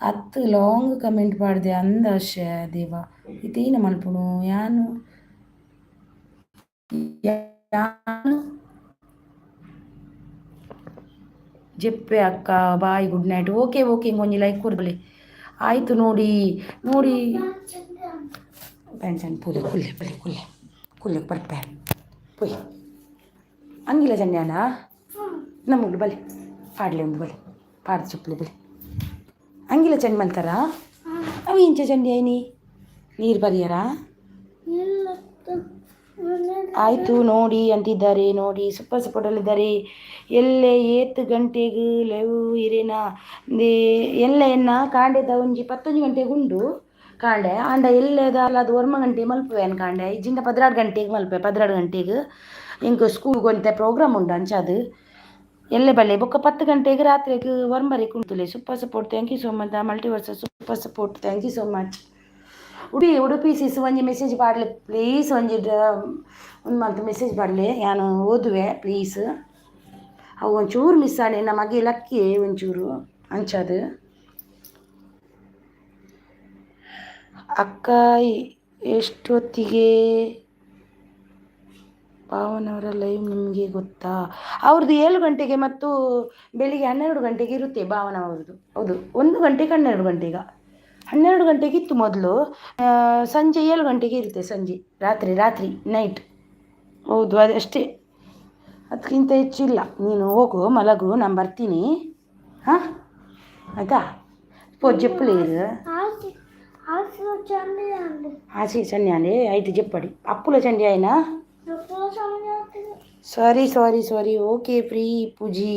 10 ಲಾಂಗ್ ಕಮೆಂಟ್ ಪಾಡ್ದೆ ಅಂದಾಶ ದೇವ. ಇದೇನ ಮಲ್ಪುನು ಯಾನು ಜೆಪ್ಪೆ ಅಕ್ಕ. Bye good night. ಓಕೆ ಇಂಗೊಂಜಿ ಲೈಕ್ ಕೊಡ್ಬಲೆ ಆಯಿತು. ನೋಡಿ ಪೆನ್ಷನ್ ಪೂಲೆ ಕುಲ್ಲೆ ಬರ್ಪೆ ಪುಯ್ ಅಂಗಿಲ್ಲ ಜನ್ಯಾನ ನಮ್ಮಗಳು ಬಲೆ ಪಾಡ್ಲೆ ಒಂದು ಬಲೆ ಪಾಡ್ದು ಚಪ್ಪಲೆ ಬಲೆ ಅಂಗಿಲ್ಲ ಚಂಡ್ ಮಲ್ತಾರ. ಅವು ಇಂಚ ಚಂಡಿ ಐನಿ ನೀರು ಬರಿಯಾರ. ಆಯಿತು ನೋಡಿ ಅಂತಿದ್ದಾರೆ. ನೋಡಿ ಸೂಪರ್ ಸಪೋರ್ಟಲ್ಲಿದ್ದಾರೆ. ಎಲ್ಲೆ 8 ಗಂಟೆಗೆ ಲೆವು ಇರೇನಾ ಎಲ್ಲ ಕಾಂಡೆದ ಒಂಜಿ 11 ಗಂಟೆಗೆ ಉಂಡು ಕಾಂಡೆ ಆಂಡ ಎಲ್ಲದ ಅಲ್ಲ ಅದು 1 ಗಂಟೆ ಮಲ್ಪುವೆನು ಕಾಂಡೆ. ಇಜ್ಜಿಂದ 16 ಗಂಟೆಗೆ ಮಲ್ಪೆ. 16 ಗಂಟೆಗೆ ಇಂಕ ಸ್ಕೂಲ್ಗೆ ಒಂತೆ ಪ್ರೋಗ್ರಾಮ್ ಉಂಡು ಅಂಚದು ಎಲ್ಲೆ ಬಲ್ಲೆ ಬೊಕ್ಕ 10 ಗಂಟೆಗೆ ರಾತ್ರಿಗೆ ವರ್ಮರಿ ಕುಂತುಲೆ. Super support thank you so much. Multiverse super support thank you so much. Udupi sis ಒಂಜಿ ಮೆಸೇಜ್ ಪಾಡ್ಲೆ ಪ್ಲೀಸ್. ಒಂದು ಮಂತ್ ಮೆಸೇಜ್ ಪಾಡ್ಲೆ ನಾನು ಓದುವೆ ಪ್ಲೀಸ್. ಅವು ಒಂಚೂರು ಮಿಸ್ ಆಡೆ ನಮಗೆ ಲಕ್ಕಿ ಒಂಚೂರು ಅಂಚದು. ಅಕ್ಕ ಎಷ್ಟೊತ್ತಿಗೆ ಪಾವನವರ ಲೈವ್ ನಿಮಗೆ ಗೊತ್ತಾ? ಅವ್ರದ್ದು 7 ಗಂಟೆಗೆ ಮತ್ತು ಬೆಳಿಗ್ಗೆ 12 ಗಂಟೆಗೆ ಇರುತ್ತೆ ಭಾವನ ಅವ್ರದ್ದು. ಹೌದು 1 ಗಂಟೆಗೆ 12 ಗಂಟೆಗೆ 12 ಗಂಟೆಗೆ ಇತ್ತು ಮೊದಲು. ಸಂಜೆ 7 ಗಂಟೆಗೆ ಇರುತ್ತೆ. ಸಂಜೆ ರಾತ್ರಿ ನೈಟ್. ಹೌದು ಅದಷ್ಟೇ, ಅದಕ್ಕಿಂತ ಹೆಚ್ಚಿಲ್ಲ. ನೀನು ಹೋಗು ಮಲಗು, ನಾನು ಬರ್ತೀನಿ. ಹಾಂ ಆಯಿತಾ? ಜಪ್ಪಲಿ ಇದು ಆಚೆ ಚಂಡಿ ಅಂದೆ ಆಯ್ತು ಜಪ್ಪಡಿ ಅಪ್ಪುಲ ಚಂಡಿ ಆಯ್ನಾ. ಸಾರಿ ಓಕೆ ಫ್ರೀ ಪೂಜಿ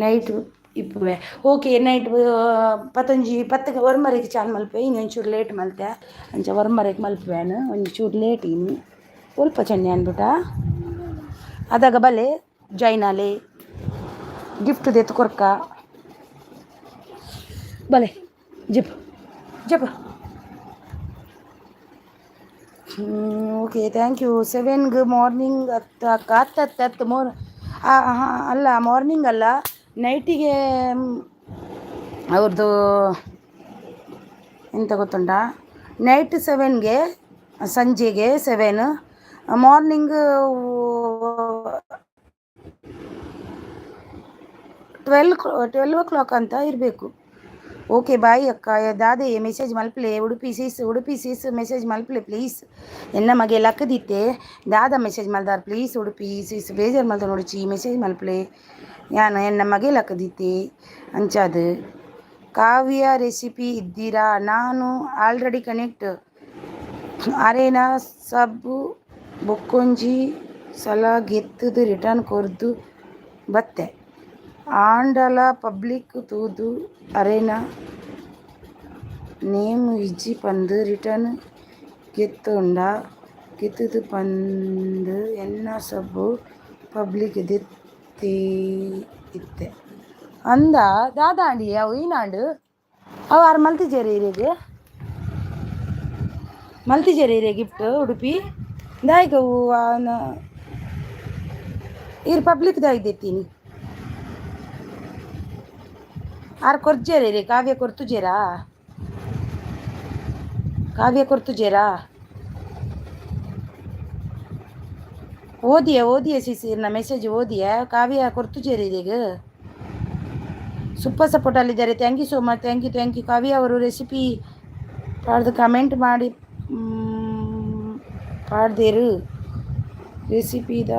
ನೈಟ್ ಇಪ್ಪುವೆ. ಓಕೆ ನೈಟ್ 10 ವರ್ಮರೆಗೆ ಚಾನ್ ಮಲ್ಪೆ. ಇನ್ನು ಒಂಚೂರು ಲೇಟ್ ಮಲ್ತೆ ಅಂಚ ವರ್ಮರೆಗೆ ಮಲ್ಪುವೇನು ಒಂಚೂರು ಲೇಟ್ ಇನ್ನು ಸ್ವಲ್ಪ ಚಂಡಿ ಅಂದ್ಬಿಟ್ಟ. ಅದಾಗ ಬಲೆ ಜೈನಾಲೆ ಗಿಫ್ಟ್ ದೆತ್ತು ಕೊರ್ಕ ಬಲೆ ಜಪ ಓಕೆ ಥ್ಯಾಂಕ್ ಯು. 7 ಮಾರ್ನಿಂಗ್ 10 ಅಲ್ಲ ಮಾರ್ನಿಂಗ್ ಅಲ್ಲ ನೈಟಿಗೆ ಅವ್ರದ್ದು ಎಂತ ಗೊತ್ತುಂಟಾ, ನೈಟ್ 7ಗೆ ಸಂಜೆಗೆ 7 ಮಾರ್ನಿಂಗ್ 12 o'clock ಅಂತ ಇರಬೇಕು. ಓಕೆ ಬಾಯ್ ಅಕ್ಕ. ದಾದೆ ಮೆಸೇಜ್ ಮಲ್ಪಲೆ ಉಡುಪಿ ಸೀಸ್ ಮೆಸೇಜ್ ಮಲ್ಪಲೆ ಪ್ಲೀಸ್. ಎನ್ನ ಮಗೆ ಲಕ್ಕದಿತ್ತೆ ದಾದ ಮೆಸೇಜ್ ಮಲ್ದಾರ ಪ್ಲೀಸ್. ಉಡುಪಿ ಸೀಸ್ ಬೇಜಾರು ಮಲ್ತ ನೋಡಿಚಿ ಮೆಸೇಜ್ ಮಲ್ಪಲೆ ಯಾನು ಎನ್ನ ಮಗೆ ಲಕ್ಕದಿತ್ತೆ ಅಂಚದು. ಕಾವ್ಯ ರೆಸಿಪಿ ಇದ್ದೀರಾ? ನಾನು ಆಲ್ರೆಡಿ ಕನೆಕ್ಟ್ ಅರೇನಾ ಸಬ್ಬು ಬೊಕ್ಕೊಂಜಿ ಸಲ ಗೆತ್ತದು ರಿಟರ್ನ್ ಕೊರ್ದು ಬತ್ತೆ ಆಂಡಲ ಪಬ್ಲಿಕ್ ತೂದು ಅರೇನಾ ನೇಮ್ ಇಜ್ಜಿ ಪಂದು ರಿಟರ್ನ್ ಗೆತ್ತದು ಪಂದು ಎನ್ನ ಸಬ್ಬು ಪಬ್ಲಿಕ್ ದೆತ್ತೆ ಇತ್ತೆ ಅಂದ ದಾದಾಂಡಿ ಅವು ಈನಾಂಡು ಅವು ಆರು ಮಲ್ತಿಜೇರಿ ಗಿಫ್ಟ್ ಉಡುಪಿ ದಾಯ್ಗವು ಈ ಪಬ್ಲಿಕ್ದಾಗಿದ್ದೀನಿ ಆರು ಕೊರ್ಜೇರಿ ರೀ ಕಾವ್ಯ ಕೊರ್ತುಜೇರಾ ಕಾವ್ಯ ಕೊರ್ತುಜೇರಾ ಓದಿಯ ಸಿಸಿರ್ನ ಮೆಸೇಜ್ ಓದಿಯ ಕಾವ್ಯ ಕೊರ್ತುಜೇರಿಗ ಸೂಪರ್ ಸಪೋರ್ಟ್ ಅಲ್ಲಿದ್ದಾರೆ. Thank you so much. Thank you Kavya ಅವರು ರೆಸಿಪಿ ಪಾಡ್ದು ಕಮೆಂಟ್ ಮಾಡಿ ಪಾಡ್ದೇರು ರೆಸಿಪಿದ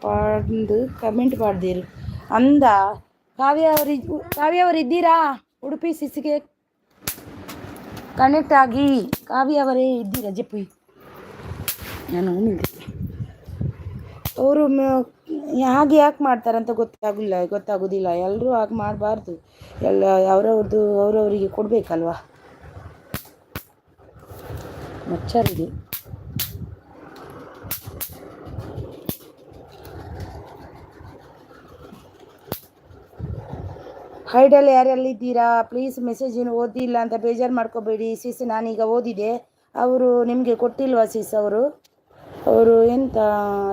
ಪಾಡ್ದು ಕಮೆಂಟ್ ಪಾಡ್ದೇರು ಅಂದ ಕಾವ್ಯ ಅವರು ಇದ್ದೀರಾ? ಉಡುಪಿ ಸಿಸಿಗೆ ಕನೆಕ್ಟ್ ಆಗಿ ಕಾವ್ಯ ಅವರೇ ಇದ್ದೀರಾ? ಜಪ್ಪಿ ನಾನು ಅವರು ಹಾಗೆ ಯಾಕೆ ಮಾಡ್ತಾರಂತ ಗೊತ್ತಾಗೋದಿಲ್ಲ. ಎಲ್ಲರೂ ಹಾಗೆ ಮಾಡಬಾರ್ದು. ಎಲ್ಲ ಅವರವರಿಗೆ ಕೊಡಬೇಕಲ್ವ. ಮಚ್ಚರಿದೆ ಹೈಡಲ್ಲಿ ಯಾರೆಲ್ಲಿದ್ದೀರಾ? ಪ್ಲೀಸ್ ಮೆಸೇಜ್ ಏನು ಓದಿಲ್ಲ ಅಂತ ಬೇಜಾರು ಮಾಡ್ಕೋಬೇಡಿ ಸಿಸ್. ನಾನೀಗ ಓದಿದೆ. ಅವರು ನಿಮಗೆ ಕೊಟ್ಟಿಲ್ವಾ ಸಿಸ್? ಅವರು ಎಂತ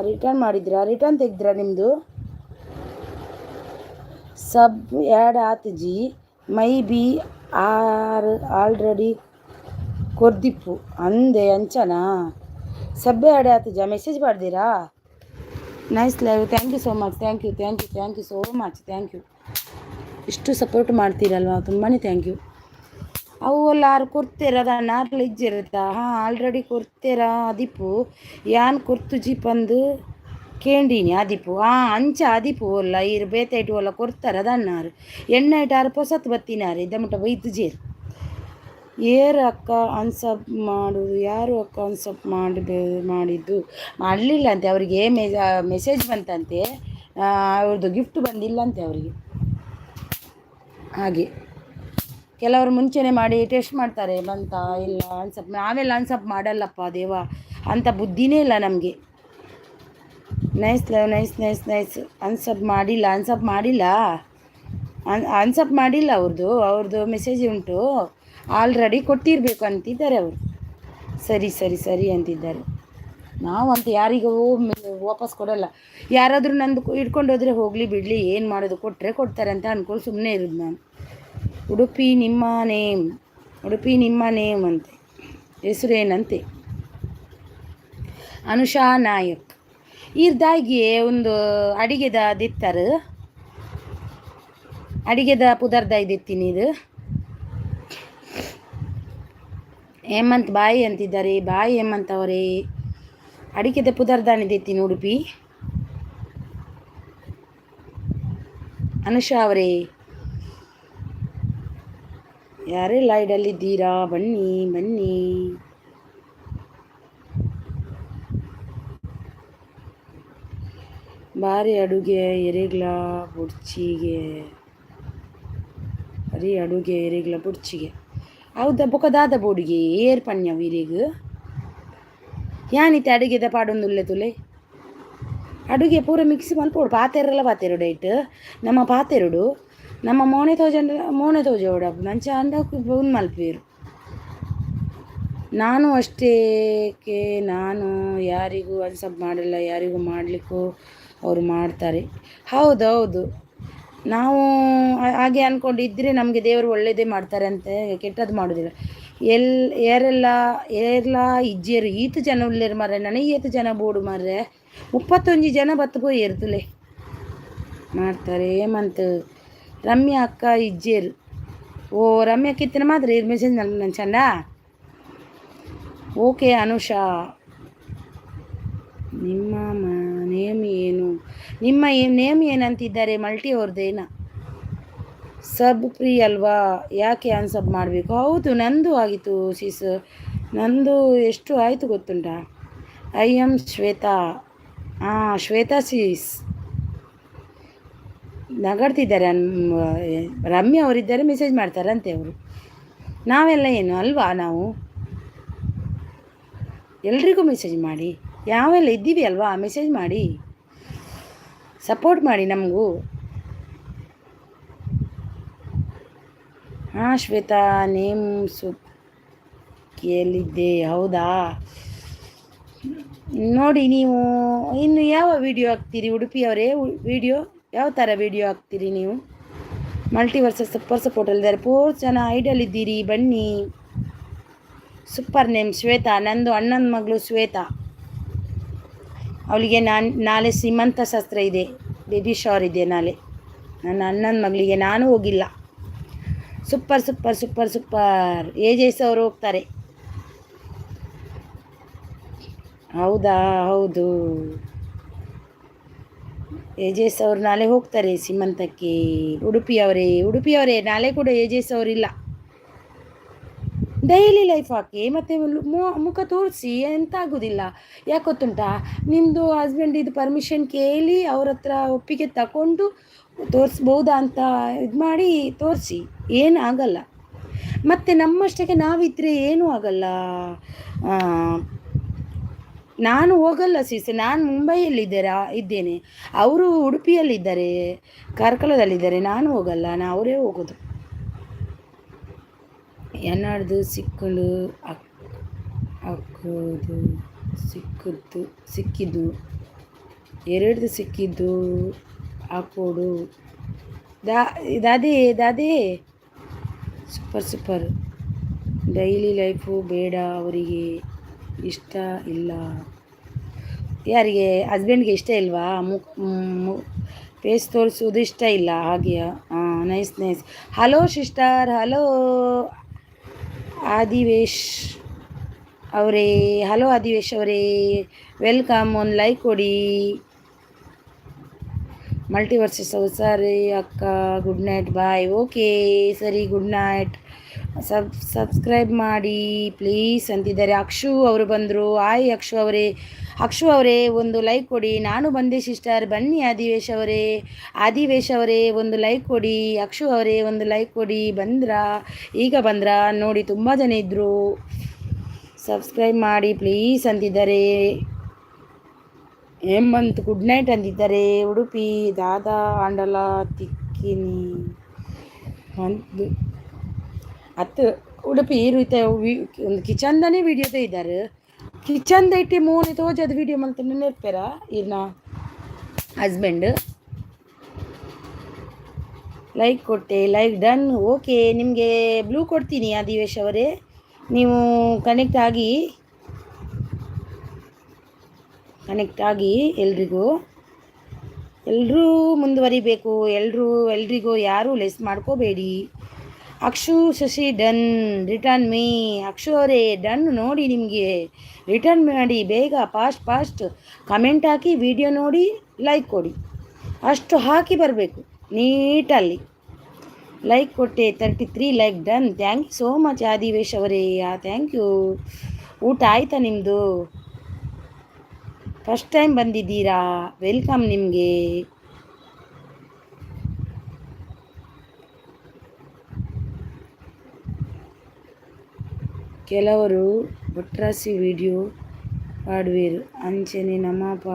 ರಿಟರ್ನ್ ಮಾಡಿದ್ರಾ? ರಿಟರ್ನ್ ತೆಗೆದ್ರಾ ನಿಮ್ಮದು? ಸಬ್ ಆ್ಯಡ್ ಆತ್ ಜಿ ಮೈ ಬಿ ಆಲ್ರೆಡಿ ಕೊರ್ದಿಪ್ಪು ಅಂದೆ ಅಂಚನಾ ಸಬ್ ಆ್ಯಡ್ ಆತ್ ಜಾ ಮೆಸೇಜ್ ಮಾಡ್ದಿರಾ? Nice live. Thank you so much. Thank you so much. Thank you. ಇಷ್ಟು ಸಪೋರ್ಟ್ ಮಾಡ್ತೀರಲ್ವ, ತುಂಬಾ ಥ್ಯಾಂಕ್ ಯು. ಅವು ಎಲ್ಲಾರು ಕೊಡ್ತೀರದ ನಾರ್ಲು ಇಜ್ಜಿರುತ್ತಾ? ಹಾಂ ಆಲ್ರೆಡಿ ಕೊಡ್ತೀರಾ ಅದಿಪ್ಪು ಯಾನ್ ಕೊರ್ತುಜಿ ಪಂದು ಕೇಂಡೀನಿ ಅದಿಪ್ಪು ಅಂಚ ಅದಿಪ್ಪು ಒಲ್ಲ ಇರು ಬೇತೈಟು ಒಲ್ಲ ಕೊಡ್ತಾರೆ ಅದನ್ನಾರು ಎಣ್ಣೆಟಾರು ಪೊಸತ್ ಬತ್ತಿನಾರು ಇದಮುಟ ಬೈತುಜೇರು ಏರು ಅಕ್ಕ ಅನ್ಸಪ್ ಮಾಡೋದು ಯಾರು ಅಕ್ಕ ಅನ್ಸಪ್ ಮಾಡಿದ್ದು ಮಾಡಲಿಲ್ಲ ಅಂತೆ ಅವರಿಗೆ. ಮೆಸೇಜ್ ಬಂತಂತೆ, ಅವ್ರದ್ದು ಗಿಫ್ಟ್ ಬಂದಿಲ್ಲಂತೆ ಅವರಿಗೆ. ಹಾಗೆ ಕೆಲವರು ಮುಂಚೆನೇ ಮಾಡಿ ಟೆಸ್ಟ್ ಮಾಡ್ತಾರೆ, ಬಂತಾ ಇಲ್ಲ ಅನ್ಸಪ್. ನಾವೆಲ್ಲ ಅನ್ಸಪ್ ಮಾಡಲ್ಲಪ್ಪ ದೇವ, ಅಂಥ ಬುದ್ಧಿನೇ ಇಲ್ಲ ನಮಗೆ. Nice love, nice. ಅನ್ಸಪ್ ಮಾಡಿಲ್ಲ ಅವ್ರದ್ದು ಮೆಸೇಜ್ ಉಂಟು. ಆಲ್ರೆಡಿ ಕೊಟ್ಟಿರಬೇಕು ಅಂತಿದ್ದಾರೆ ಅವರು. ಸರಿ ಅಂತಿದ್ದಾರೆ. ನಾವಂತ ಯಾರಿಗೂ ವಾಪಸ್ ಕೊಡಲ್ಲ. ಯಾರಾದರೂ ನಂದು ಇಟ್ಕೊಂಡು ಹೋದರೆ ಹೋಗಲಿ ಬಿಡಲಿ, ಏನು ಮಾಡೋದು, ಕೊಡ್ತಾರೆ ಅಂತ ಅಂದ್ಕೊಂಡು ಸುಮ್ಮನೆ ಇರೋದು ನಾನು. ಉಡುಪಿ ನಿಮ್ಮ ನೇಮ್ ಅಂತೆ, ಹೆಸರೇನಂತೆ ಅನುಷಾ ನಾಯಕ್. ಇರ್ದಾಗಿ ಒಂದು ಅಡಿಗೆದ ಪುದರ್ದಾಯ್ದೆತ್ತೀನಿ. ಇದು ಹೇಮಂತ್ ಬಾಯಿ ಅಂತಿದ್ದಾರೆ. ಬಾಯಿ ಹೇಮಂತ್ ಅವರೇ ಅಡಿಕೆದ ಪುದರ್ದಾನಿದೆತ್ತೀನಿ ಉಡುಪಿ. ಅನುಷಾ ಅವರೇ ಯಾರೆಲ್ಲ ಲೈಡಲ್ಲಿದ್ದೀರಾ? ಬನ್ನಿ. ಬಾರಿ ಅಡುಗೆ ಎರೆಗ್ಲ ಬುಡ್ಚಿಗೆ ಹೌದಾ? ಬೊಕದಾದ ಬೋಡಿಗೆ ಏರ್ ಪಣ್ಯ ವೀರೆಗ್ ಯಾನಿತ್ತೆ ಅಡುಗೆದ ಪಾಡೊಂದುಲ್ಲೆ ತುಲೆ ಅಡುಗೆ ಪೂರ ಮಿಕ್ಸ್ ಮಲ್ಪೋಡು. ಪಾತೆರಡು ಐಟ್ ನಮ್ಮ ಪಾತೆರಡು ನಮ್ಮ ಮೋನೆ ತೋಜೋಡ ಮಂಚ ಅಂಡಕ್ಕೆ ಒಂದು ಮಲ್ಪೇರು. ನಾನು ಅಷ್ಟೇ ನಾನು ಯಾರಿಗೂ ಅನ್ಸಪ್ ಮಾಡಲ್ಲ, ಯಾರಿಗೂ ಮಾಡಲಿಕ್ಕೂ ಅವರು ಮಾಡ್ತಾರೆ. ಹೌದು, ನಾವು ಹಾಗೆ ಅಂದ್ಕೊಂಡಿದ್ದರೆ ನಮಗೆ ದೇವರು ಒಳ್ಳೆಯದೇ ಮಾಡ್ತಾರೆ ಅಂತ, ಕೆಟ್ಟದ್ದು ಮಾಡೋದಿಲ್ಲ. ಏರ್ಲ ಇಜ್ಜೇರು ಈತು ಜನ ಉಳ್ಳೇರು ಮಾರ್ರೆ, ನನಗೆ ಏತು ಜನ ಬೋಡು ಮಾರ್ರೆ, 31 ಜನ ಬತ್ತು ಪೋಯಿ ಏರ್ತುಲೆ ಮಾಡ್ತಾರೆ. ಹೇಮಂತ್ ರಮ್ಯಾ ಅಕ್ಕ ಇಜ್ಜೇರು. ಓ ರಮ್ಯಾ ಕಿತ್ತಿನ ಮಾತ್ರ ಮೆಸೇಜ್ ನನ್ನ ಚಂದ. ಓಕೆ ಅನುಷಾ, ನಿಮ್ಮ ನೇಮ್ ಏನಂತಿದ್ದಾರೆ? ಮಲ್ಟಿ ಅವ್ರದ್ದೇನ ಸಬ್ ಫ್ರೀ ಅಲ್ವಾ, ಯಾಕೆ ಅನ್ಸಬ್ ಮಾಡಬೇಕು? ಹೌದು, ನಂದು ಆಗಿತ್ತು ಸಿಸ್. ನಂದು ಎಷ್ಟು ಆಯಿತು ಗೊತ್ತುಂಟಾ? I am Shwetha. Shwetha sis ನಗಾಡ್ತಿದ್ದಾರೆ. ರಮ್ಯಾ ಅವರಿದ್ದಾರೆ, ಮೆಸೇಜ್ ಮಾಡ್ತಾರಂತೆ ಅವರು. ನಾವೆಲ್ಲ ಏನು ಅಲ್ವಾ? ನಾವು ಎಲ್ರಿಗೂ ಮೆಸೇಜ್ ಮಾಡಿ, ಯಾವೆಲ್ಲ ಇದ್ದೀವಿ ಅಲ್ವಾ, ಮೆಸೇಜ್ ಮಾಡಿ ಸಪೋರ್ಟ್ ಮಾಡಿ ನಮಗೂ. ಶ್ವೇತಾ ನೇಮ್ ಕೇಳಿದ್ದೆ, ಹೌದಾ? ನೋಡಿ ನೀವು ಇನ್ನು ಯಾವ ವಿಡಿಯೋ ಹಾಕ್ತೀರಿ ಉಡುಪಿಯವರೇ? ವಿಡಿಯೋ ಯಾವ ಥರ ವಿಡಿಯೋ ಹಾಕ್ತೀರಿ ನೀವು? ಮಲ್ಟಿವರ್ಸಸ್ ಸೂಪರ್ ಸಪೋರ್ಟ್ ಅಲ್ಲಿದ್ದಾರೆ, 4 ಜನ ಐಡಲ್ ಇದ್ದೀರಿ, ಬನ್ನಿ. ಸೂಪರ್ ನೇಮ್ ಶ್ವೇತಾ, ನಂದು ಅಣ್ಣನ ಮಗಳು ಶ್ವೇತಾ. ಅವಳಿಗೆ ನಾಳೆ ಸೀಮಂತ ಶಾಸ್ತ್ರ ಇದೆ, ಬೇಬಿ ಶವರ್ ಇದೆ ನಾಳೆ. ನನ್ನ ಅಣ್ಣನ ಮಗಳಿಗೆ ನಾನು ಹೋಗಿಲ್ಲ. Super super super super. ಏಜೆಸ್ ಅವರು ಹೋಗ್ತಾರೆ. ಹೌದಾ? ಹೌದು, ಏಜೆಸ್ ಅವರು ನಾಳೆ ಹೋಗ್ತಾರೆ ಸೀಮಂತಕ್ಕೆ. ಉಡುಪಿಯವರೇ ನಾಳೆ ಕೂಡ ಏಜೆಸ್ ಅವರಿಲ್ಲ. ಡೈಲಿ ಲೈಫ್ ಹಾಕಿ ಮತ್ತು ಮುಖ ತೋರಿಸಿ, ಎಂತ ಆಗೋದಿಲ್ಲ. ಯಾಕೆ ಗೊತ್ತುಂಟಾ, ನಿಮ್ಮದು ಹಸ್ಬೆಂಡ್ ಇದು ಪರ್ಮಿಷನ್ ಕೇಳಿ ಅವ್ರ ಹತ್ರ ಒಪ್ಪಿಗೆ ತಗೊಂಡು ತೋರಿಸ್ಬೋದಾ ಅಂತ ಇದು ಮಾಡಿ ತೋರಿಸಿ, ಏನಾಗಲ್ಲ. ಮತ್ತು ನಮ್ಮಷ್ಟಕ್ಕೆ ನಾವಿದ್ದರೆ ಏನೂ ಆಗಲ್ಲ. ನಾನು ಹೋಗಲ್ಲ ಸೀಸೆ, ನಾನು ಇದ್ದೇನೆ, ಅವರು ಉಡುಪಿಯಲ್ಲಿದ್ದಾರೆ, ಕಾರ್ಕಳದಲ್ಲಿದ್ದಾರೆ. ನಾನು ಹೋಗಲ್ಲ, ಅವರೇ ಹೋಗೋದು. ಎನ್ನಾಡ್ದು ಸಿಕ್ಕಲು ಹಾಕೋದು ಸಿಕ್ಕಿದ್ದು ಎರಡ್ದು ಸಿಕ್ಕಿದ್ದು ಹಾಕೋಡು. ದಾದೇ ಸೂಪರ್. ಡೈಲಿ ಲೈಫು ಬೇಡ ಅವರಿಗೆ, ಇಷ್ಟ ಇಲ್ಲ. ಯಾರಿಗೆ? ಹಸ್ಬೆಂಡ್ಗೆ ಇಷ್ಟ ಇಲ್ವಾ? ಫೇಸ್ ತೋರಿಸೋದು ಇಷ್ಟ ಇಲ್ಲ ಹಾಗೆಯ? ನೈಸ್. ಹಲೋ ಸಿಸ್ಟರ್, ಹಲೋ ಆದಿವೇಶ್ ಅವರೇ, ವೆಲ್ಕಮ್. ಒಂದು ಲೈಕ್ ಕೊಡಿ. ಮಲ್ಟಿವರ್ಸಸ್ ಸರಿ ಅಕ್ಕ, ಗುಡ್ ನೈಟ್, ಬಾಯ್. ಓಕೆ ಸರಿ, ಗುಡ್ ನೈಟ್. ಸಬ್ಸ್ಕ್ರೈಬ್ ಮಾಡಿ ಪ್ಲೀಸ್ ಅಂತಿದ್ದಾರೆ. ಅಕ್ಷು ಅವರು ಬಂದರು. ಆಯ್ ಅಕ್ಷು ಅವರೇ ಒಂದು ಲೈಕ್ ಕೊಡಿ. ನಾನು ಬಂದೆ ಸಿಸ್ಟರ್, ಬನ್ನಿ. ಆದಿವೇಶ್ ಅವರೇ ಒಂದು ಲೈಕ್ ಕೊಡಿ. ಅಕ್ಷು ಅವರೇ ಒಂದು ಲೈಕ್ ಕೊಡಿ. ಈಗ ಬಂದ್ರಾ ನೋಡಿ, ತುಂಬ ಜನ ಇದ್ದರು. ಸಬ್ಸ್ಕ್ರೈಬ್ ಮಾಡಿ ಪ್ಲೀಸ್ ಅಂತಿದ್ದಾರೆ. ಹೇಮಂತ್ ಗುಡ್ ನೈಟ್ ಅಂತಿದ್ದಾರೆ. ಉಡುಪಿ ದಾದಾ ಆಂಡಲ ತಿಕ್ಕಿನಿ ಒಂದು ಉಡುಪಿ ಇರುತ್ತೆ. ಒಂದು ಕಿಚನ್ದನೇ ವಿಡಿಯೋ ತೆಗಿದ್ದಾರೆ. ಕಿಚನ್ ಐಟಿ ಮೋನೆ ತೋಜದ ವಿಡಿಯೋ ಮಲ್ತ ನೆನಪೇರ ಇರ್ನ ಹಸ್ಬೆಂಡ್. ಲೈಕ್ ಕೊಟ್ಟೆ, ಲೈಕ್ ಡನ್. ಓಕೆ, ನಿಮಗೆ ಬ್ಲೂ ಕೊಡ್ತೀನಿ ಆದಿವೇಶ್ ಅವರೇ. ನೀವು ಕನೆಕ್ಟ್ ಆಗಿ ಎಲ್ಲರೂ ಮುಂದುವರಿಬೇಕು. ಎಲ್ರಿಗೂ ಯಾರೂ ಲೆಸ್ ಮಾಡ್ಕೋಬೇಡಿ. Akshu Shashi done. Return me. Akshu ಅವರೇ ಡನ್. ನೋಡಿ, ನಿಮಗೆ ರಿಟರ್ನ್ ಮಾಡಿ ಬೇಗ, ಫಾಸ್ಟ್ ಕಮೆಂಟ್ ಹಾಕಿ, ವಿಡಿಯೋ ನೋಡಿ, ಲೈಕ್ ಕೊಡಿ. ಅಷ್ಟು ಹಾಕಿ ಬರಬೇಕು ನೀಟಲ್ಲಿ. ಲೈಕ್ ಕೊಟ್ಟೆ, 33 like done. Thank you so much Aadivesh ಅವರೇ, ಥ್ಯಾಂಕ್ ಯು. ಊಟ ಆಯಿತಾ ನಿಮ್ಮದು? ಫಸ್ಟ್ ಟೈಮ್ ಬಂದಿದ್ದೀರಾ, ವೆಲ್ಕಮ್ ನಿಮಗೆ. ಕೆಲವರು ಭಟ್ರಾಸಿ ವಿಡಿಯೋ ಪಾಡುವೇರು, ಅಂಚನೆ ನಮಪ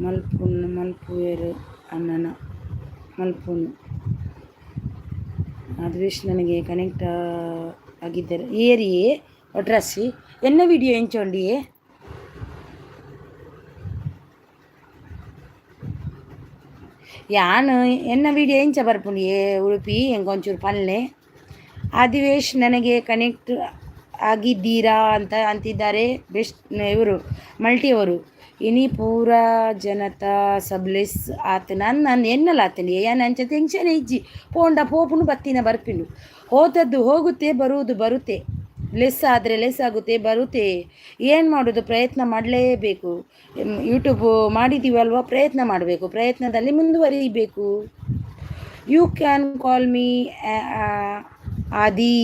ಮಲ್ಪುವೇರು ಅಣ್ಣನ ಮಲ್ಪುನು. ಅದ್ವೇಶ್ ನನಗೆ ಕನೆಕ್ಟ್ ಆಗಿದ್ದಾರೆ. ಏರಿಯೇ ಭಟ್ರಾಸಿ ಎನ್ನ ವಿಡಿಯೋ ಎಂಚೊಂಡಿಯೇ? ಯಾನು ಎನ್ನ ವಿಡಿಯೋ ಎಂಚ ಬರ್ಪುಂಡಿಯೇ ಉಡುಪಿ ಎಂಗೊಂಚೂರು ಪಲ್ಲೆ. ಆದಿವೇಶ್ ನನಗೆ ಕನೆಕ್ಟ್ ಆಗಿದ್ದೀರಾ ಅಂತಿದ್ದಾರೆ. ಬೆಸ್ಟ್ ಇವರು ಮಲ್ಟಿಯವರು. ಇನಿ ಪೂರ ಜನತಾ ಸಬ್ಲೆಸ್ ಆತ ನಾನು ಎನ್ನಲ್ಲ ಆತನಿ ಏನು ಅಂಚ ಟೆನ್ಷನ್ ಇಜ್ಜಿ ಪೋಂಡ ಪೋಪುನು ಬತ್ತಿನ ಬರ್ಪಿನು. ಹೋದದ್ದು ಹೋಗುತ್ತೆ, ಬರುತ್ತೆ. ಲೆಸ್ ಆದರೆ ಲೆಸ್ ಆಗುತ್ತೆ, ಬರುತ್ತೆ. ಏನು ಮಾಡೋದು, ಪ್ರಯತ್ನ ಮಾಡಲೇಬೇಕು. ಯೂಟ್ಯೂಬ್ ಮಾಡಿದ್ದೀವಲ್ವ, ಪ್ರಯತ್ನ ಮಾಡಬೇಕು, ಪ್ರಯತ್ನದಲ್ಲಿ ಮುಂದುವರಿಬೇಕು. You can call me Adi.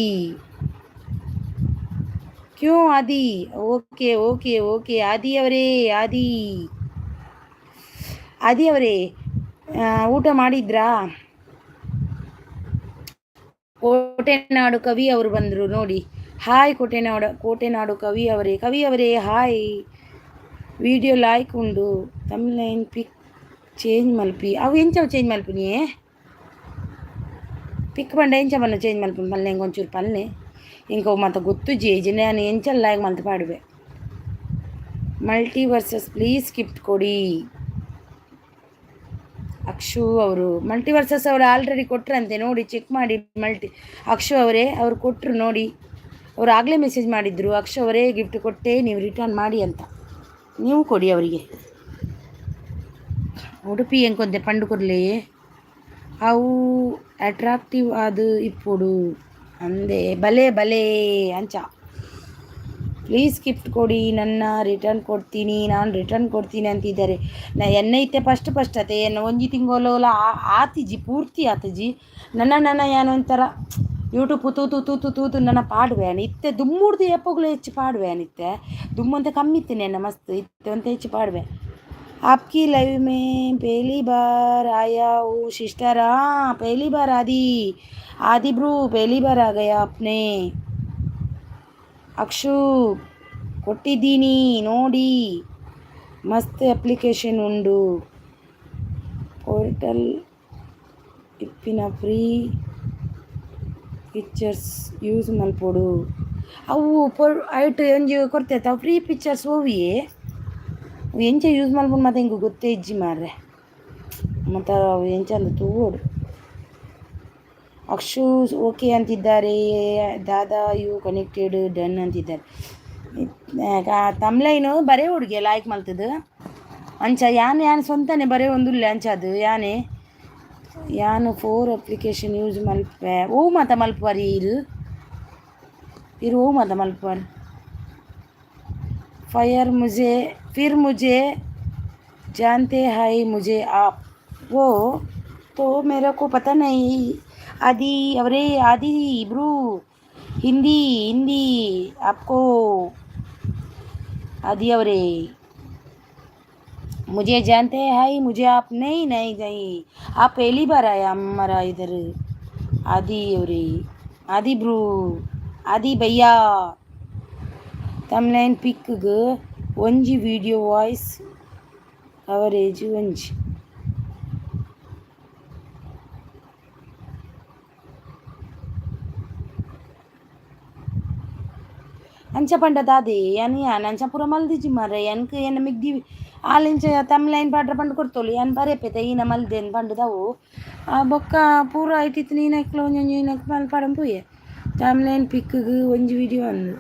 Q Adi? Okay ಆದಿ ಅವರೇ ಊಟ ಮಾಡಿದ್ರಾ? ಕೋಟೆನಾಡು ಕವಿ ಅವರು ಬಂದರು ನೋಡಿ. ಹಾಯ್ ಕೋಟೆನಾಡು ಕವಿ ಅವರೇ ಹಾಯ್. ವಿಡಿಯೋ ಲೈಕ್ ಉಂಡು, ತಮಿಳ್ನೈನ್ ಪಿಕ್ ಚೇಂಜ್ ಮಲ್ಪಿ. ಅವು ಎಂಚವು ಚೇಂಜ್ ಮಲ್ಪಿನಿಯೇ? ಪಿಕ್ ಬಂಡ ಎಂಚ ಬನ್ನ ಚೇಂಜ್ ಮಲ್ಪಿ ಪಲ್ಲೆ ಒಂಚೂರು ಪಲ್ಲೆ ಇಂಕ ಮತ್ತೆ ಗೊತ್ತು ಜೇಜಿ ನಾನು ಎಂಚಲ್ಲ ಮಲ್ತ ಪಾಡುವೆ. ಮಲ್ಟಿವರ್ಸಸ್ ಪ್ಲೀಸ್ ಗಿಫ್ಟ್ ಕೊಡಿ. ಅಕ್ಷು ಅವರು ಮಲ್ಟಿವರ್ಸಸ್ ಅವರು ಆಲ್ರೆಡಿ ಕೊಟ್ರಂತೆ ನೋಡಿ, ಚೆಕ್ ಮಾಡಿ. ಅಕ್ಷು ಅವರೇ ಅವ್ರು ಕೊಟ್ಟರು ನೋಡಿ, ಅವ್ರು ಆಗಲೇ ಮೆಸೇಜ್ ಮಾಡಿದ್ರು, ಅಕ್ಷು ಅವರೇ ಗಿಫ್ಟ್ ಕೊಟ್ಟೆ, ನೀವು ರಿಟರ್ನ್ ಮಾಡಿ ಅಂತ. ನೀವು ಕೊಡಿ ಅವರಿಗೆ. ಉಡುಪಿ ಎಂಕೊಂತೆ పండు ಕೊಡಲಿ ಅವು ಅಟ್ರಾಕ್ಟಿವ್ ಅದು ఇప్పుడు ಅಂದೆ ಭಲೇ ಭಲೇ ಅಂಚ. ಪ್ಲೀಸ್ ಗಿಫ್ಟ್ ಕೊಡಿ, ನನ್ನ ರಿಟರ್ನ್ ಕೊಡ್ತೀನಿ, ನಾನು ರಿಟರ್ನ್ ಕೊಡ್ತೀನಿ ಅಂತಿದ್ದಾರೆ. ಎನ್ನೈತೆ ಫಸ್ಟ್ ಅತೆ ಎನ್ನ ಒಂಜಿ ತಿಂಗೋಲ ಆತಿಜಿ ಪೂರ್ತಿ ಆತಜಿ. ನನ್ನ ಏನೊಂಥರ ಯೂಟ್ಯೂಬ್ ತೂತು ತೂತು ತೂತು ನನ್ನ ಪಾಡುವೆ ಇತ್ತೆ ದುಮ್ಮುಡ್ದು ಎಪ್ಪಗಳು ಹೆಚ್ಚು ಪಾಡುವೆ ಇತ್ತೆ ದುಮ್ಮಂತೆ ಕಮ್ಮಿ ಇತ್ತೇನೆ ನನ್ನ ಮಸ್ತ್ ಇತ್ತೆ ಅಂತ ಹೆಚ್ಚು ಪಾಡುವೆ. आपकी लाइव में पहली बार आया हूँ सिस्टर. हाँ पहली बार आदि ब्रू पहली बार आ गया आपने. ಅಕ್ಷು ಕೊಟ್ಟಿದ್ದೀನಿ ನೋಡಿ, ಮಸ್ತ್ ಅಪ್ಲಿಕೇಶನ್ ಉಂಡು, ಪೋರ್ಟಲ್ ಇಪ್ಪಿನ ಫ್ರೀ ಪಿಕ್ಚರ್ಸ್ ಯೂಸ್ ಮಲ್ಪೊಡು. ಅವು ಐಟ್ ಎಂಜಿ ಕೊಡ್ತೈತೆ ಫ್ರೀ ಪಿಕ್ಚರ್ಸ್ ಹೋವಿಯೇ ಎಂಚ ಯೂಸ್ ಮಾಡ್ಕೊಂಡು ಮತ್ತೆ ಹಿಂಗೆ ಗೊತ್ತೇ ಇಜ್ಜಿ ಮಾರ್ರೆ ಮತ್ತು ಎಂಚ ಅಂದ ತೂಗೋಡು. ಅಕ್ಷು ಓಕೆ ಅಂತಿದ್ದಾರೆ, ದಾದಾ ಯು ಕನೆಕ್ಟೆಡ್ ಡನ್ ಅಂತಿದ್ದಾರೆ. ತಮ್ಲೈನು ಬರೇ ಹುಡುಗಿ ಲೈಕ್ ಮಲ್ತದು ಅಂಚ ಯಾನು ಸ್ವಂತನೇ ಬರೇ ಒಂದುಲ್ಲ ಅಂಚ ಅದು ಯಾನು 4 ಅಪ್ಲಿಕೇಶನ್ ಯೂಸ್ ಮಲ್ಪೆ ಓ ಮಾತ ಮಲ್ಪುವಾರಿ ಇರು ಓ ಮಾತ ಮಲ್ಪುವಾರಿ. फिर मुझे जानते हैं मुझे आप वो तो मेरे को पता नहीं. आदि ब्रू हिंदी आपको आदि अवरे मुझे जानते हैं मुझे आप नहीं आप पहली बार आया हमारा इधर. आदि ब्रू आदि भैया ತಮ್ಲೈನ್ ಪಿಕ್ಗೆ ಒಂಜಿ ವಿಡಿಯೋ ವಾಯ್ಸ್ ಕವರೇಜ್ ಒಂಜಿ. ಅಂಚ ಪಂಡದಾದೆ ಅಂಚ ಪೂರ ಮಲ್ದಿಜಿ ಮಾರ್ರೆ ಎನ್ಕ್ ಎನ್ನ ಮಿಗ್ದಿ ಆಲಿಂಚ ತಮ್ಲೈನ್ ಪಾಡ್ರ ಪಂಡು ಕೊಡ್ತೋಳು ಏನು ಬರೇಪೆತ ಈನ ಮಲ್ದೇನು ಪಂಡುದವು ಬೊಕ್ಕ ಪೂರ ಐತಿತ್ತು ನೀನಕ್ಲು ಒಂಜೊಂಜು ಮಲ್ ಪಡಂ ಪೂಯೆ. ತಮ್ಲೈನ್ ಪಿಕ್ಗೆ ಒಂಜಿ ವಿಡಿಯೋ ಅಂದು.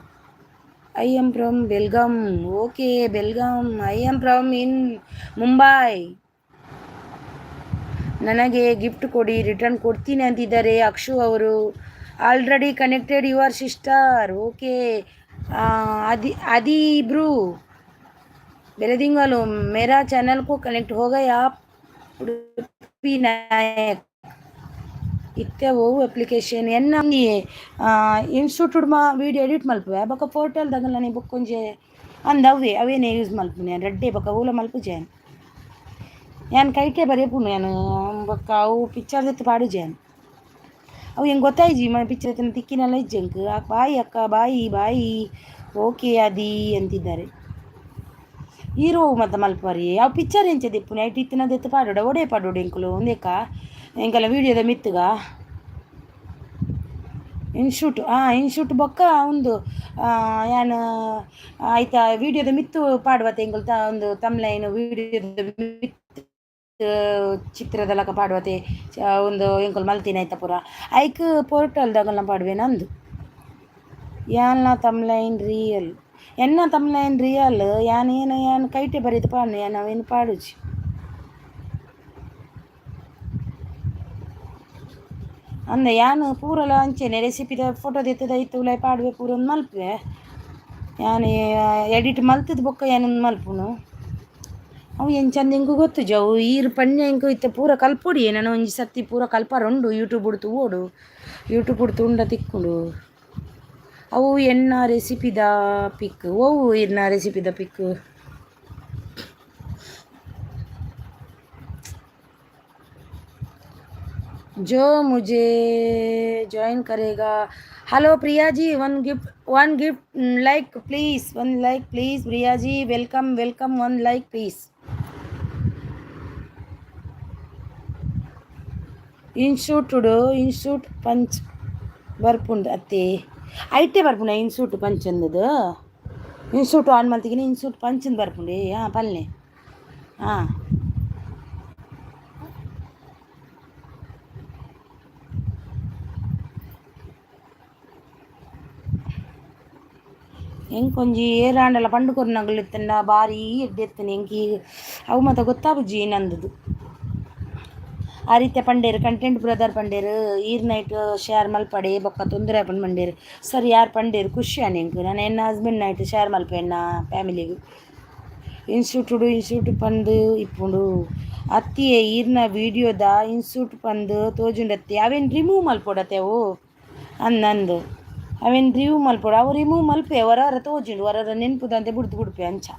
I am from Belgaum. Okay, Belgaum. I am from in Mumbai. ನನಗೆ ಗಿಫ್ಟ್ ಕೊಡಿ, ರಿಟರ್ನ್ ಕೊಡ್ತೀನಿ ಅಂತಿದ್ದಾರೆ ಅಕ್ಷು ಅವರು. Already connected your sister. Okay आदि ब्रू बेलेदिंग वालों मेरा चैनल को कनेक्ट हो गया. आप उडुपी नायक ಇತ್ತೆ ಓವು ಅಪ್ಲಿಕೇಶನ್ ಎನ್ನ ಇನ್ಸ್ಟಿಟ್ಯೂಟ್ ವೀಡಿಯೋ ಎಡಿಟ್ ಮಲ್ಪುವೆ ಬೊಕ್ಕ ಪೋರ್ಟಲ್ದಾಗಲ್ಲ ನೀ ಬೊಕ್ಕೊಂಜೆ ಅಂದ ಅವೇನೇ ಯೂಸ್ ಮಲ್ಪುನೆ ರೆಡ್ಡೆ ಬೊಕ್ಕ ಊಲ ಮಲ್ಪುಜೇನು ಯಾನ್ ಕೈಟೆ ಬರೇಪುನು ಯಾನು ಬೊಕ್ಕ ಅವು ಪಿಕ್ಚರ್ ಜೊತೆ ಪಾಡುಜೇನು ಅವು ಹೆಂಗೆ ಗೊತ್ತಾಯ್ಜಿ ಪಿಕ್ಚರ್ ಜೊತೆ ತಿಕ್ಕಿನೆಲ್ಲ ಇಜ್ಜಂಕ್ ಬಾಯಿ ಅಕ್ಕ ಬಾಯಿ ಓಕೆ ಅದಿ ಅಂತಿದ್ದಾರೆ. ಹೀರೋ ಮತ್ತು ಮಲ್ಪರಿ ಅವು ಪಿಕ್ಚರ್ ಎಂಚ ದಿಪ್ಪುನೆ ಐಟ್ ಇತ್ತಿನದೆತ್ತು ಪಾಡೋಡ ಒಡೆ ಪಾಡೋಡು ಎಂಕುಲು ಒಂದೇಕ ಎಂಕಲ್ಲ ವೀಡಿಯೋದ ಮಿತ್ತುಗ ಇನ್ಶೂಟ್ ಬೊಕ್ಕ ಒಂದು ಯಾನು ಆಯ್ತಾ ವೀಡಿಯೋದ ಮಿತ್ತು ಪಾಡುವತ್ತೆ ಎಂಕಲ್ ಒಂದು ತಮ್ಲೈನು ವೀಡಿಯೋದ ಮಿತ್ತು ಚಿತ್ರದಲ್ಲಕ ಪಾಡುವತ್ತೆ ಒಂದು ಎಂಕಲ್ ಮಲ್ತೀನಿ ಆಯ್ತಾ ಪೂರ ಐಕ್ ಪೋರ್ಟಲ್ದಾಗಲ್ಲ ಪಾಡುವೆ ನಂದು. ಯಾನ್ನ ತಮ್ಲೈನ್ ರಿಯಲ್ ಎನ್ನ ತಮ್ಲೈನ್ ರಿಯಲ್ ಯಾನು ಕೈಟೆ ಬರೀದು ಪಾಡು ಯಾನು ಅವೇನು ಪಾಡುಜಿ ಅಂದ ಯಾನು ಪೂರಲ ಅಂಚೆನೆ ರೆಸಿಪಿದ ಫೋಟೋ ದೆತ್ತದ ಇತ್ತು ಉಲಾಯ್ ಪಾಡುವೆ ಪೂರ ಒಂದು ಮಲ್ಪುವೆ ಯಾನು ಎಡಿಟ್ ಮಲ್ತದ ಬೊಕ್ಕ ಏನೊಂದು ಮಲ್ಪುನು ಅವು ಏನು ಚಂದ ಹೆಂಗೂ ಗೊತ್ತು ಜವು ಈರು ಪಣ್ಯ ಹೆಂಗೂ ಇತ್ತು ಪೂರ ಕಲ್ಪೊಡಿ ನಾನು ಒಂಜಿ ಸರ್ತಿ ಪೂರ ಕಲ್ಪಾರುಂಡು ಯೂಟ್ಯೂಬ್ ಉಡ್ತು ಉಂಡ ತಿಕ್ಕುಂಡು ಅವು ಎನ್ನ ರೆಸಿಪಿದ ಪಿಕ್ ಓವು ಎನ್ನ ರೆಸಿಪಿದ ಪಿಕ್ जो मुझे ज्वाइन करेगा. Hello Priya ji one gift like please Priya ji welcome 1 like please. Institute ಪಂಚ್ ಬರ್ಪುಂಡು ಅತ್ತೆ ಐಟೆ ಬರ್ಪುಂಡ ಇನ್ಸ್ಟಿಟ್ಯೂಟ್ ಪಂಚ್ ಅಂದದು ಇನ್ಸೂಟ್ ಆನ್ ಮಲ್ತಿಗೆ ಇನ್ಸೂಟ್ ಪಂಚಿನ ಬರ್ಪುಂಡಿ ಪಲ್ಲೆ ಹೆಂಗೆ ಕೊಂಜಿ ಏರಾಂಡಲ ಪಂಡುಕೊರ್ನಗಳು ಇತ್ತಂಡ ಭಾರಿ ಎಡ್ಡೆತ್ತನೆ ಹೆಂಗೆ ಅವು ಮತ್ತೆ ಗೊತ್ತಾಬುಜ್ಜಿ ನಂದು ಆ ರೀತಿಯ ಪಂಡೇರು ಕಂಟೆಂಟ್ ಬ್ರದರ್ ಪಂಡೇರು ಈರ್ ನೈಟ್ ಶೇರ್ ಮಲ್ಪಡೆ ಬೊಕ್ಕ ತೊಂದರೆ ಪಂಡು ಪಂಡೇರು ಸರಿ ಯಾರು ಪಂಡೇರು ಖುಷಿ ಹೆಂಗೆ ನಾನು ಎನ್ನ ಹಸ್ಬೆಂಡ್ ನೈಟ್ ಶೇರ್ ಮಲ್ಪೆಣ್ಣ ಫ್ಯಾಮಿಲಿಗೆ ಇನ್ಸ್ಟಿಟ್ಯೂಟ್ ಪಂದು ಇಪ್ಪುಂಡು ಅತ್ತಿಯೇ ಈರ್ನ ವೀಡಿಯೋದ ಇನ್ಸ್ಟಿಟ್ಯೂಟ್ ಪಂದು ತೋಜುಂಡತ್ತೆ ಅವೇನು ರಿಮೂವ್ ಮಲ್ಪೊಡತ್ತೆ ಅವು ಅಂದಂದು ಅವೇನು ರಿಮೂವ್ ಮಲ್ಪೊಡ ಅವು ರಿಮೂವ್ ಮಲ್ಪೆ ಹೊರ ತೋಜುಂಡು ಹೊರ ನೆನ್ಪುದಂತೆ ಬಿಡ್ಪೆ ಅಂಚ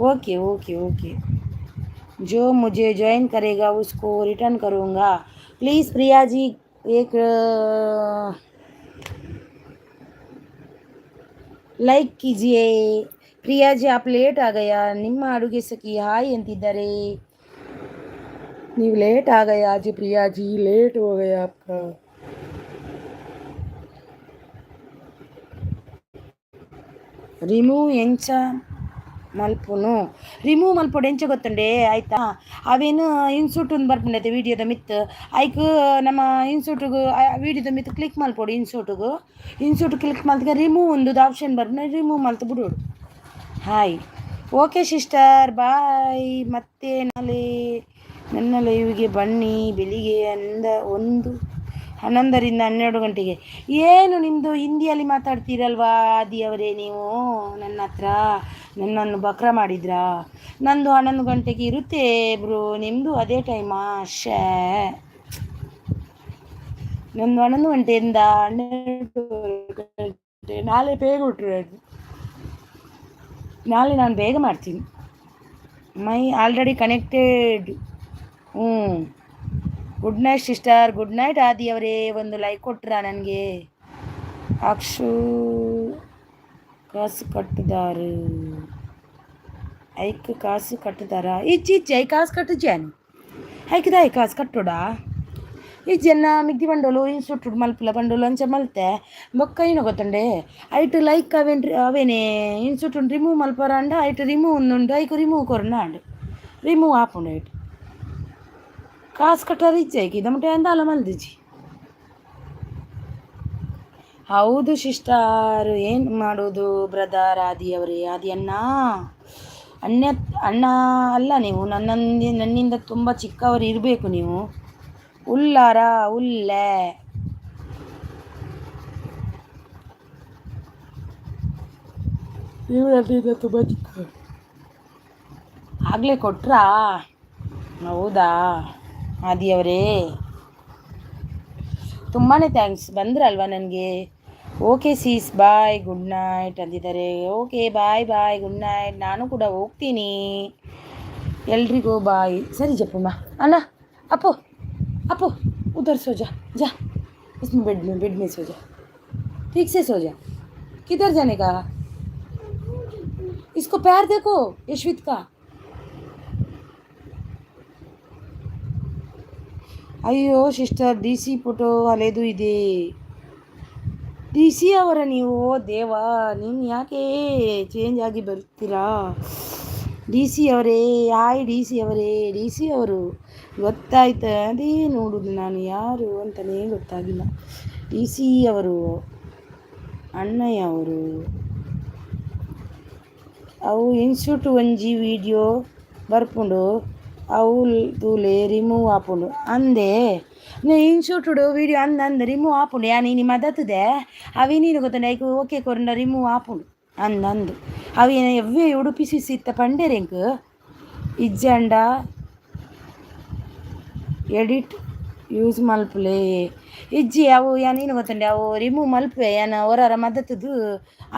ओके ओके ओके जो मुझे ज्वाइन करेगा उसको रिटर्न करूँगा प्लीज़ प्रिया जी एक लाइक कीजिए प्रिया जी आप लेट आ गया ನಿಮ್ಮ ಅಡುಗೆ ಸಖಿ ಹಾಯ್ ಅಂತಿದ್ದಾರೆ ನೀವು लेट आ गया जी प्रिया जी लेट हो गया आपका ರಿಮೂವ್ ಎಂಚ ಮಲ್ಪುನು ರಿಮೂವ್ ಮಲ್ಪೊಡು ಎಂಚ ಗೊತ್ತುಂಡೆ ಆಯ್ತಾ ಅವೇನು ಇನ್ಸೂಟನ್ನು ಬರ್ಪುಂಡೈತೆ ವೀಡಿಯೋದ ಮಿತ್ತು ಐಕ್ ನಮ್ಮ ಇನ್ಸೂಟಿಗೆ ವೀಡಿಯೋದ ಮಿತ್ತು ಕ್ಲಿಕ್ ಮಲ್ಪೊಡು ಇನ್ಸೂಟ್ ಕ್ಲಿಕ್ ಮಲ್ತಿಗೆ ರಿಮೂವ್ ಒಂದು ಆಪ್ಷನ್ ಬರ್ಪುಂಡ ರಿಮೂವ್ ಮಲ್ತು ಬಿಡೋಡು ಹಾಯ್ ಓಕೆ ಸಿಸ್ಟರ್ ಬಾಯ್ ಮತ್ತೆ ನಾಳೆ ನನ್ನ ಲೈವ್ಗೆ ಬನ್ನಿ ಬೆಳಿಗ್ಗೆ 11 ಗಂಟೆಗೆ ಏನು ನಿಮ್ಮದು ಹಿಂದಿಯಲ್ಲಿ ಮಾತಾಡ್ತೀರಲ್ವಾ ಆದಿಯವರೇ ನೀವು ನನ್ನ ಹತ್ರ ನನ್ನನ್ನು ಬಕ್ರ ಮಾಡಿದ್ರಾ ನಂದು 11 ಗಂಟೆಗೆ ಇರುತ್ತೆ ಬ್ರೋ ನಿಮ್ಮದು ಅದೇ ಟೈಮಾ ನಂದು 11 ಗಂಟೆಯಿಂದ 12 ಗಂಟೆ ನಾಳೆ ಬೇಗ ಹುಟ್ಟರು ನಾಳೆ ನಾನು ಬೇಗ ಮಾಡ್ತೀನಿ my already connected good night sister good night ಆದಿಯವರೇ ಒಂದು ಲೈಕ್ ಕೊಟ್ರಾ ನನಗೆ ಅಕ್ಷು ಕಾಸು ಕಟ್ಟಿದಾರು ಐಕ್ ಕಾಸು ಕಟ್ಟಿದಾರ ಇಜ್ಜಿ ಐ ಕಾಸು ಕಟ್ಟಿಜ್ಜಾನು ಐಕಿದ ಐ ಕಾಸು ಕಟ್ಟೋಡಾ ಇಜ್ಜನ್ನ ಮಿಗ್ದಿ ಬಂಡೋಲು ಇನ್ಸುಟ್ಟು ಮಲ್ಪಲ ಬಂಡೋಲು ಅಂಚ ಮಲ್ತೆ ಬೊಕ್ಕ ಏನು ಗೊತ್ತಂಡೆ ಐಟು ಲೈಕ್ ಅವೇನೇ ಇನ್ಸುಟ್ಟು ರಿಮೂವ್ ಮಲ್ಪರ ಅಂಡ ಐಟು ರಿಮೂವ್ ಒಂದುಂಡು ಐಕು ರಿಮೂವ್ ಕೊರನ ಅಂಡು ರಿಮೂವ್ ಆಪುಂಡು ಐಟು ಕಾಸು ಕಟ್ಟಾರ ಇಜ್ಜಾಯ್ಕಿ ದಮಟೆ ಅಂದಾಲ ಮಲ್ದಿಜ್ಜಿ ಹೌದು ಸಿಸ್ಟರ್ ಏನು ಮಾಡೋದು ಬ್ರದರ್ ಆದಿಯವರೇ ಆದಿ ಅಣ್ಣ ಅಲ್ಲ ನೀವು ನನ್ನಿಂದ ತುಂಬ ಚಿಕ್ಕವರು ಇರಬೇಕು ನೀವು ಉಲ್ಲಾರ ಉಲ್ಲೆ ನೀವು ತುಂಬ ಚಿಕ್ಕ ಆಗಲೇ ಕೊಟ್ರಾ ಹೌದಾ ಆದಿಯವರೇ ತುಂಬಾ ಥ್ಯಾಂಕ್ಸ್ ಬಂದ್ರಲ್ವಾ ನನಗೆ okay sis bye good night ಅಂದಿದ್ದಾರೆ okay bye bye good night ನಾನು ಕೂಡ ಹೋಗ್ತೀನಿ ಎಲ್ರಿಗೂ ಬಾಯ್ ಸರಿ ಜಪ್ಪಮ್ಮ ಅಣ್ಣ ಅಪ್ಪು अप्पू उधर सो जा जा इसमें बेड में सो जा ठीक से सो जा किधर जाने का इसको पैर देखो यशवित का ಅಯ್ಯೋ ಸಿಸ್ಟರ್ ಡಿ ಸಿ ಫೋಟೋ ಹಳೆದು ಇದೆ ಡಿ ಸಿ ಅವರ ನೀವು ದೇವಾ ನೀವು ಯಾಕೆ ಚೇಂಜ್ ಆಗಿ ಬರ್ತೀರಾ ಡಿ ಸಿ ಅವರೇ ಹಾಯ್ ಡಿ ಸಿ ಅವರೇ ಡಿ ಸಿ ಅವರು ಗೊತ್ತಾಯ್ತು ಅದೇ ನೋಡುದು ನಾನು ಯಾರು ಅಂತಲೇ ಗೊತ್ತಾಗಿಲ್ಲ ಡಿ ಸಿ ಅವರು ಅಣ್ಣಯ್ಯ ಅವರು ಅವು ಇನ್ಸ್ಟಿಟ್ಯೂಟ್ ಒಂಜಿ ವೀಡಿಯೋ ಬರ್ಪುಂಡು ಅವು ತೂಲೆ ರಿಮೂವ್ ಆಪುಂಡು ಅಂದೆ ಇನ್ಸ್ಟಿಟ್ಯೂಟ್ ವೀಡಿಯೋ ಅಂದ ರಿಮೂವ್ ಆಪುಂಡು ಯಾನಿ ನಿಮ್ಮ ಮದತ್ತದೆ ಅవి ನೀನು ಗೊತ್ತಂಡ ಐಕು ಓಕೆ ಕೊರಂಡ ರಿಮೂವ್ ಆಪುಂಡು ಅಂದು ಅవి ಎವ್ವೇ ಉಡುಪಿ ಸಿತ್ತ ಪಂಡೆರೆಂಕ್ ಇಜ್ಜಂಡ ಎಡಿಟ್ ಯೂಸ್ ಮಲ್ಪಲೆ ಇಜ್ಜಿ ಅವು ನೀನು ಗೊತ್ತಂಡೆ ಅವು ರಿಮೂವ್ ಮಲ್ಪೆ ಹೊರರ ಮದ್ದತದು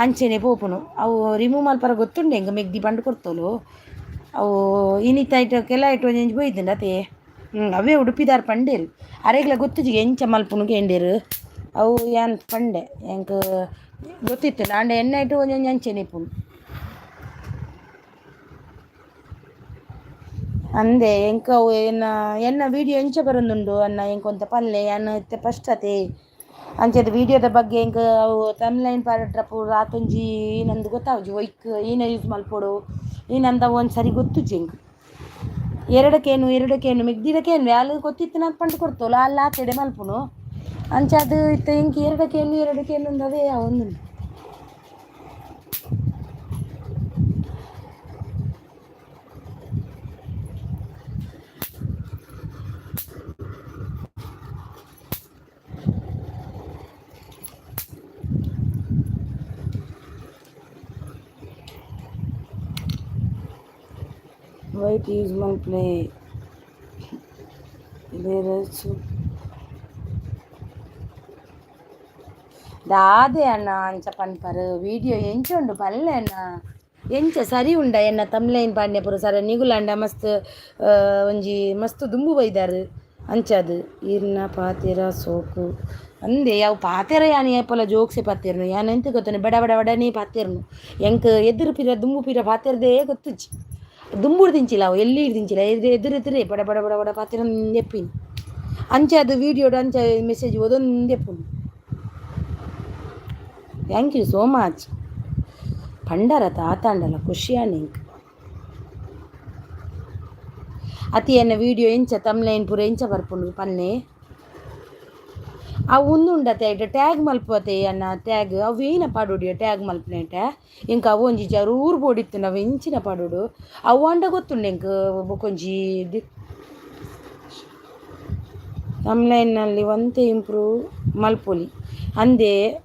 ಅಂಚೆನೆ ಪೋಪುನು ಅವು ರಿಮೂವ್ ಮಲ್ಪರ ಗೊತ್ತುಂಡೆ ಹೆಂಗೆ ಮೆಗ್ದಿ ಬಂಡು ಕೊಡ್ತಲು ಅವು ಇನ್ನಿತ್ತ ಕೆಲ ಇಟ್ಟು ಒಂಜಿ ಬೋಯ್ತಂಡ ಅದೇ ಅವೇ ಉಡುಪಿದಾರ ಪಂಡೇರು ಅರೆಗ್ಲ ಗೊತ್ತಿಜ್ಜಿಗೆ ಎಂಚ ಮಲ್ಪುನು ಕೇಂಡೇರು ಅವು ಪಂಡೆ ಹೆಂಗೆ ಗೊತ್ತಿತ್ತು ನಾಂಡೆ ಎಣ್ಣೆ ಇಟ್ಟು ಒಂದೊಂದು ಅಂಚೆನೆ ಪುನು ಅಂದೆ ಎಂಕ ಎನ್ನ ವಿಡಿಯೋ ಎಂಚ ಬರೋದುಂಡು ಅನ್ನ ಎಂಕೊಂತ ಪಲ್ಲೆ ಅನ್ನ ಇತ್ತೆ ಪಶ್ಚಾತೆ ಅಂಚದ ವಿಡಿಯೋದ ಬಗ್ಗೆ ಎಂಕ ಅವು ತಮ್ಲೈನ್ ಪಾಡ್ರ ಪೂರ ಆತೊಂಜಿ ಏನಂದು ಗೊತ್ತಾವುಜಿ ಒಯ್ಕ್ ಏನ ಯೂಸ್ ಮಲ್ಪೊಡು ಏನಂದ ಒಂದು ಸರಿ ಗೊತ್ತುಜಿ ಎಂಕ್ ಎರಡಕ್ಕೇನು ಮಿಗ್ದಿಡಕ್ಕೇನು ವ್ಯಾಲು ಗೊತ್ತಿತ್ತು ನಾನು ಪಂಡು ಕೊಡ್ತೋಲ್ಲ ಅಲ್ಲ ಆಚೆಡೆ ಮಲ್ಪುನು ಅಂಚ ಅದು ಇತ್ತು ಎಂಕ್ ಎರಡಕ್ಕೇನು ಅದೇ ಒಂದು ವೈಟ್ ಯೂಸ್ ಮಲ್ಪ್ಲೆ ಬೇರೆ ದಾದೆ ಅಣ್ಣ ಅಂಚ ಪನ್ಪರು ವಿಡಿಯೋ ಎಂಚ ಉಂಡು ಪಲ್ಲೆ ಅಣ್ಣ ಎಂಚ ಸರಿ ಉಂಡ ಎನ್ನ ತಮ್ಲೈನ್ ಪಾಡ್ನೆ ಪುರ ಸರ ನಿಗುಲಂಡ ಮಸ್ತ್ ಒಂಜಿ ಮಸ್ತ್ ದುಂಬು ಬೈದಾರು ಅಂಚದು ಈರ್ನ ಪಾತೆರ ಸೋಕು ಅಂದೆ ಯಾವ ಪಾತೆರ ಯಾನಿ ಏಪಲ ಜೋಕ್ಸೆ ಪಾತೆರ್ನು ಯಾನ್ ಎಂತ ಗೊತ್ತನು ಬಡ ಬಡ ಬಡನೇ ಪಾತೆರ್ನು ಎಂಕ್ ಎದುರು ಪಿರ ದುಂಬು ಪಿರ ಪಾತೆರ್ದೇ ಗೊತ್ತುಚ್ಚಿ ದುಂಬುಡು ದಿಂಚಿಲ್ಲ ಅವು ಎಲ್ಲಿ ದಿಂಚಿಲ್ಲ ಎದುರು ಬಡ ಬಡ ಬಡ ಬಡ ಪಾತೆರ ಎಪ್ಪಿನಿ ಅಂಚೆ ಅದು ವಿಡಿಯೋಡು ಅಂಚ ಮೆಸೇಜ್ ಓದೊಂದು ಎಪ್ಪುನು. ಥ್ಯಾಂಕ್ ಯು ಸೋ ಮಚ್ ಪಂಡರ ತಾತಾಂಡಲ ಖುಷಿಯಾನ ಇಂಕ್ ಅತಿ ಎನ್ನ ವಿಡಿಯೋ ಎಂಚ ತಮ್ಲೈನ್ ಪೂರ ಎಂಚ ಬರ್ಪುಂಡು ಪನ್ನೆ ಅವು ಉಂದುಂಡತೆ ಐಟ ಟ್ಯಾಗ್ ಮಲ್ಪತೆ ಅನ್ನ ಟ್ಯಾಗ್ ಅವು ಏನ ಪಾಡೋಡಿಯೋ ಟ್ಯಾಗ್ ಮಲ್ಪನೇಟ ಇಂಕ ಅವು ಒಂಜಿ ಜರೂರು ಬೋಡಿತ್ತು ನಾವು ಎಂಚಿನ ಪಾಡೋಡು ಅವು ಅಂಡ ಗೊತ್ತುಂಡು ಎಂಕ್ ಬೊಕೊಂಜಿ ತಮ್ಲೈನ್ನಲ್ಲಿ ಒಂತೆ ಇಂಪ್ರೂವ್ ಮಲ್ಪೊಲಿ ಅಂದೆ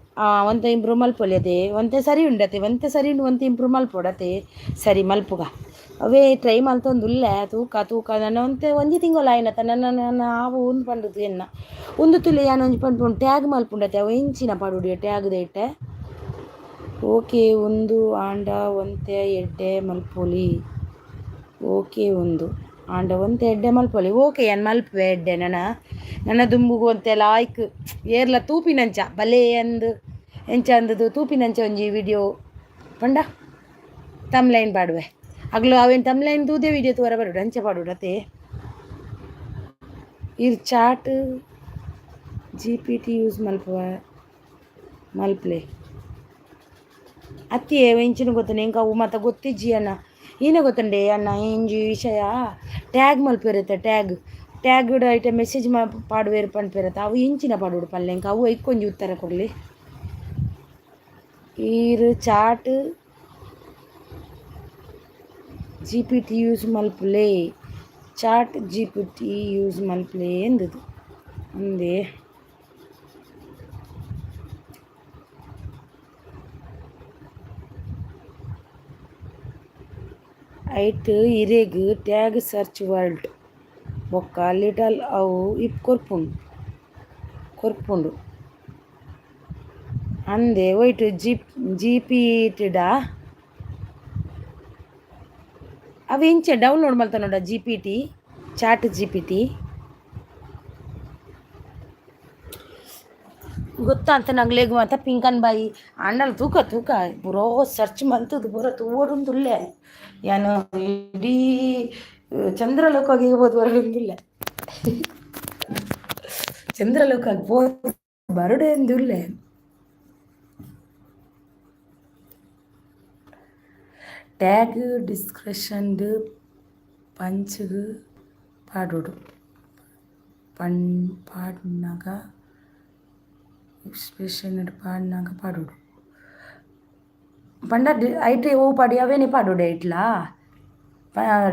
ಒಂತೆ ಇಂಪ್ರೂವ್ ಮಲ್ಪೊಲಿ ಅದೇ ಒಂತೆ ಸರಿ ಉಂಡತೆ ಒಂತೆ ಸರಿ ಉಂಡು ಒಂತೆ ಇಂಪ್ರೂವ್ ಮಲ್ಪೊಡತೆ ಸರಿ ಮಲ್ಪುಗ ಅವೇ ಟ್ರೈ ಮಲ್ತೊಂದುಲ್ಲೆ ತೂಕ ನನ್ನ ಒಂತೆ ಒಂಜಿ ತಿಂಗಳು ಆಯ್ನತ ನನ್ನ ಆವು ಒಂದು ಪಂಡುದು ಎನ್ನ ಒಂದು ತುಲೆ ಯಾನು ಒಂಜಿ ಪಂಡು ಟ್ಯಾಗ್ ಮಲ್ಪುಂಡತೆ ಅವು ಎಂಚಿನ ಪಾಡುಡಿಯ ಟ್ಯಾಗ್ ದೇಟೆ ಓಕೆ ಒಂದು ಆಂಡ ಒಂತೆ ಎಡ್ಡೆ ಮಲ್ಪೊಲಿ ಓಕೆ ಒಂದು ಆಂಡ ಒಂತೆ ಎಡ್ಡೆ ಮಲ್ಪೊಲಿ ಓಕೆ ಏನು ಮಲ್ಪುವೆ ಎಡ್ಡೆ ನನ್ನ ದುಂಬುಗು ಅಂತೆ ಲಾಯ್ಕ್ ಏರ್ಲ ತೂಪಿನಂಚ ಬಲೆ ಅಂದು ಎಂಚ ಅಂದದು ತೂಪಿನಂಚ ಒಂಜಿ ವಿಡಿಯೋ ಪಂಡ ತಮ್ಲೈನ್ ಪಾಡುವೆ ಆಗ್ಲು ಅವೇನು ತಮ್ಲೈನ್ ತೂದೇ ವಿಡಿಯೋ ತೋರ ಬರೋಡು ಅಂಚೆ ಪಾಡೋಡು ಅತೆ ಇರ್ ಚಾಟ್ GPT ಯೂಸ್ ಮಲ್ಪ್ಲೆ ಅತ್ತಿ ಎಂಚಿನ ಗೊತ್ತಾನೆ ಎಂಕ ಅವು ಮತ್ತೆ ಗೊತ್ತಿಜ್ಜಿ ಅಣ್ಣ ಏನೇ ಗೊತ್ತಂಡೆ ಅಣ್ಣ ಇಂಜಿ ವಿಷಯ ಟ್ಯಾಗ್ ಮಲ್ಪಿರುತ್ತೆ ಟ್ಯಾಗ್ ಐಟ ಮೆಸೇಜ್ ಪಾಡುವೇರು ಪಂಡ್ಪಿರತ್ತೆ ಅವು ಇಂಚಿನ ಪಾಡೋಡು ಪಲ್ಲೆ ಎಂಕ ಅವು ಐಕೊಂಜಿ ಉತ್ತರ ಕೊಡಲಿ ಈರು ಚಾಟ್ GPT ಯೂಸ್ ಮಲ್ಪಲೆ ಚಾಟ್ GPT ಯೂಸ್ ಮಲ್ಪಲೆ ಎಂದದು ಅಂದೆ ಐಟ್ ಇರೆಗ್ ಟ್ಯಾಗ್ ಸರ್ಚ್ ವರ್ಲ್ಡ್ ಬೊಕ್ಕ ಲಿಟಲ್ ಅವು ಇಪ್ ಕೊರ್ಪುಂಡು ಅಂದೆ ಒಯ್ಟ್ GPT ಅವು ಇಂಚೆ ಡೌನ್ಲೋಡ್ ಮಾಡ್ತಾ ನೋಡ GPT ಚಾಟ್ GPT ಗೊತ್ತಾ ಅಂತ ನಂಗ್ಲೇಗು ಮಾತ ಪಿಂಕನ್ ಬಾಯಿ ಅಣ್ಣಲ್ ತೂಕ ಪುರೋ ಸರ್ಚ್ ಮಲ್ತದು ಪೂರ ತೂವಡುಂದುಲ್ಲೆ ಯಾನು ಇಡೀ ಚಂದ್ರಲೋಕಗೆ ಹೋಗ್ಬೋದು ಬರೋದಿಲ್ಲ ಚಂದ್ರಲೋಕಕ್ಕೆ ಹೋಗಿ ಬರಡೆ ಎಂದುಲ್ಲೆ ಟ್ಯಾಗ್ ಡಿಸ್ಕ್ರಿಪ್ಷನ್ ಪಂಚ್ಗೆ ಪಾಡೋಡು ಪಾಡ್ನಾಗ ಎಕ್ಸ್ಪ್ರೆಷನ್ ಪಾಡ್ನಾಗ ಪಾಡೋಡು ಪಂಡ ಐಟ್ ಓ ಪಾಡಿ ಅವೇನೇ ಪಾಡೋಡೆ ಇಟ್ಲಾ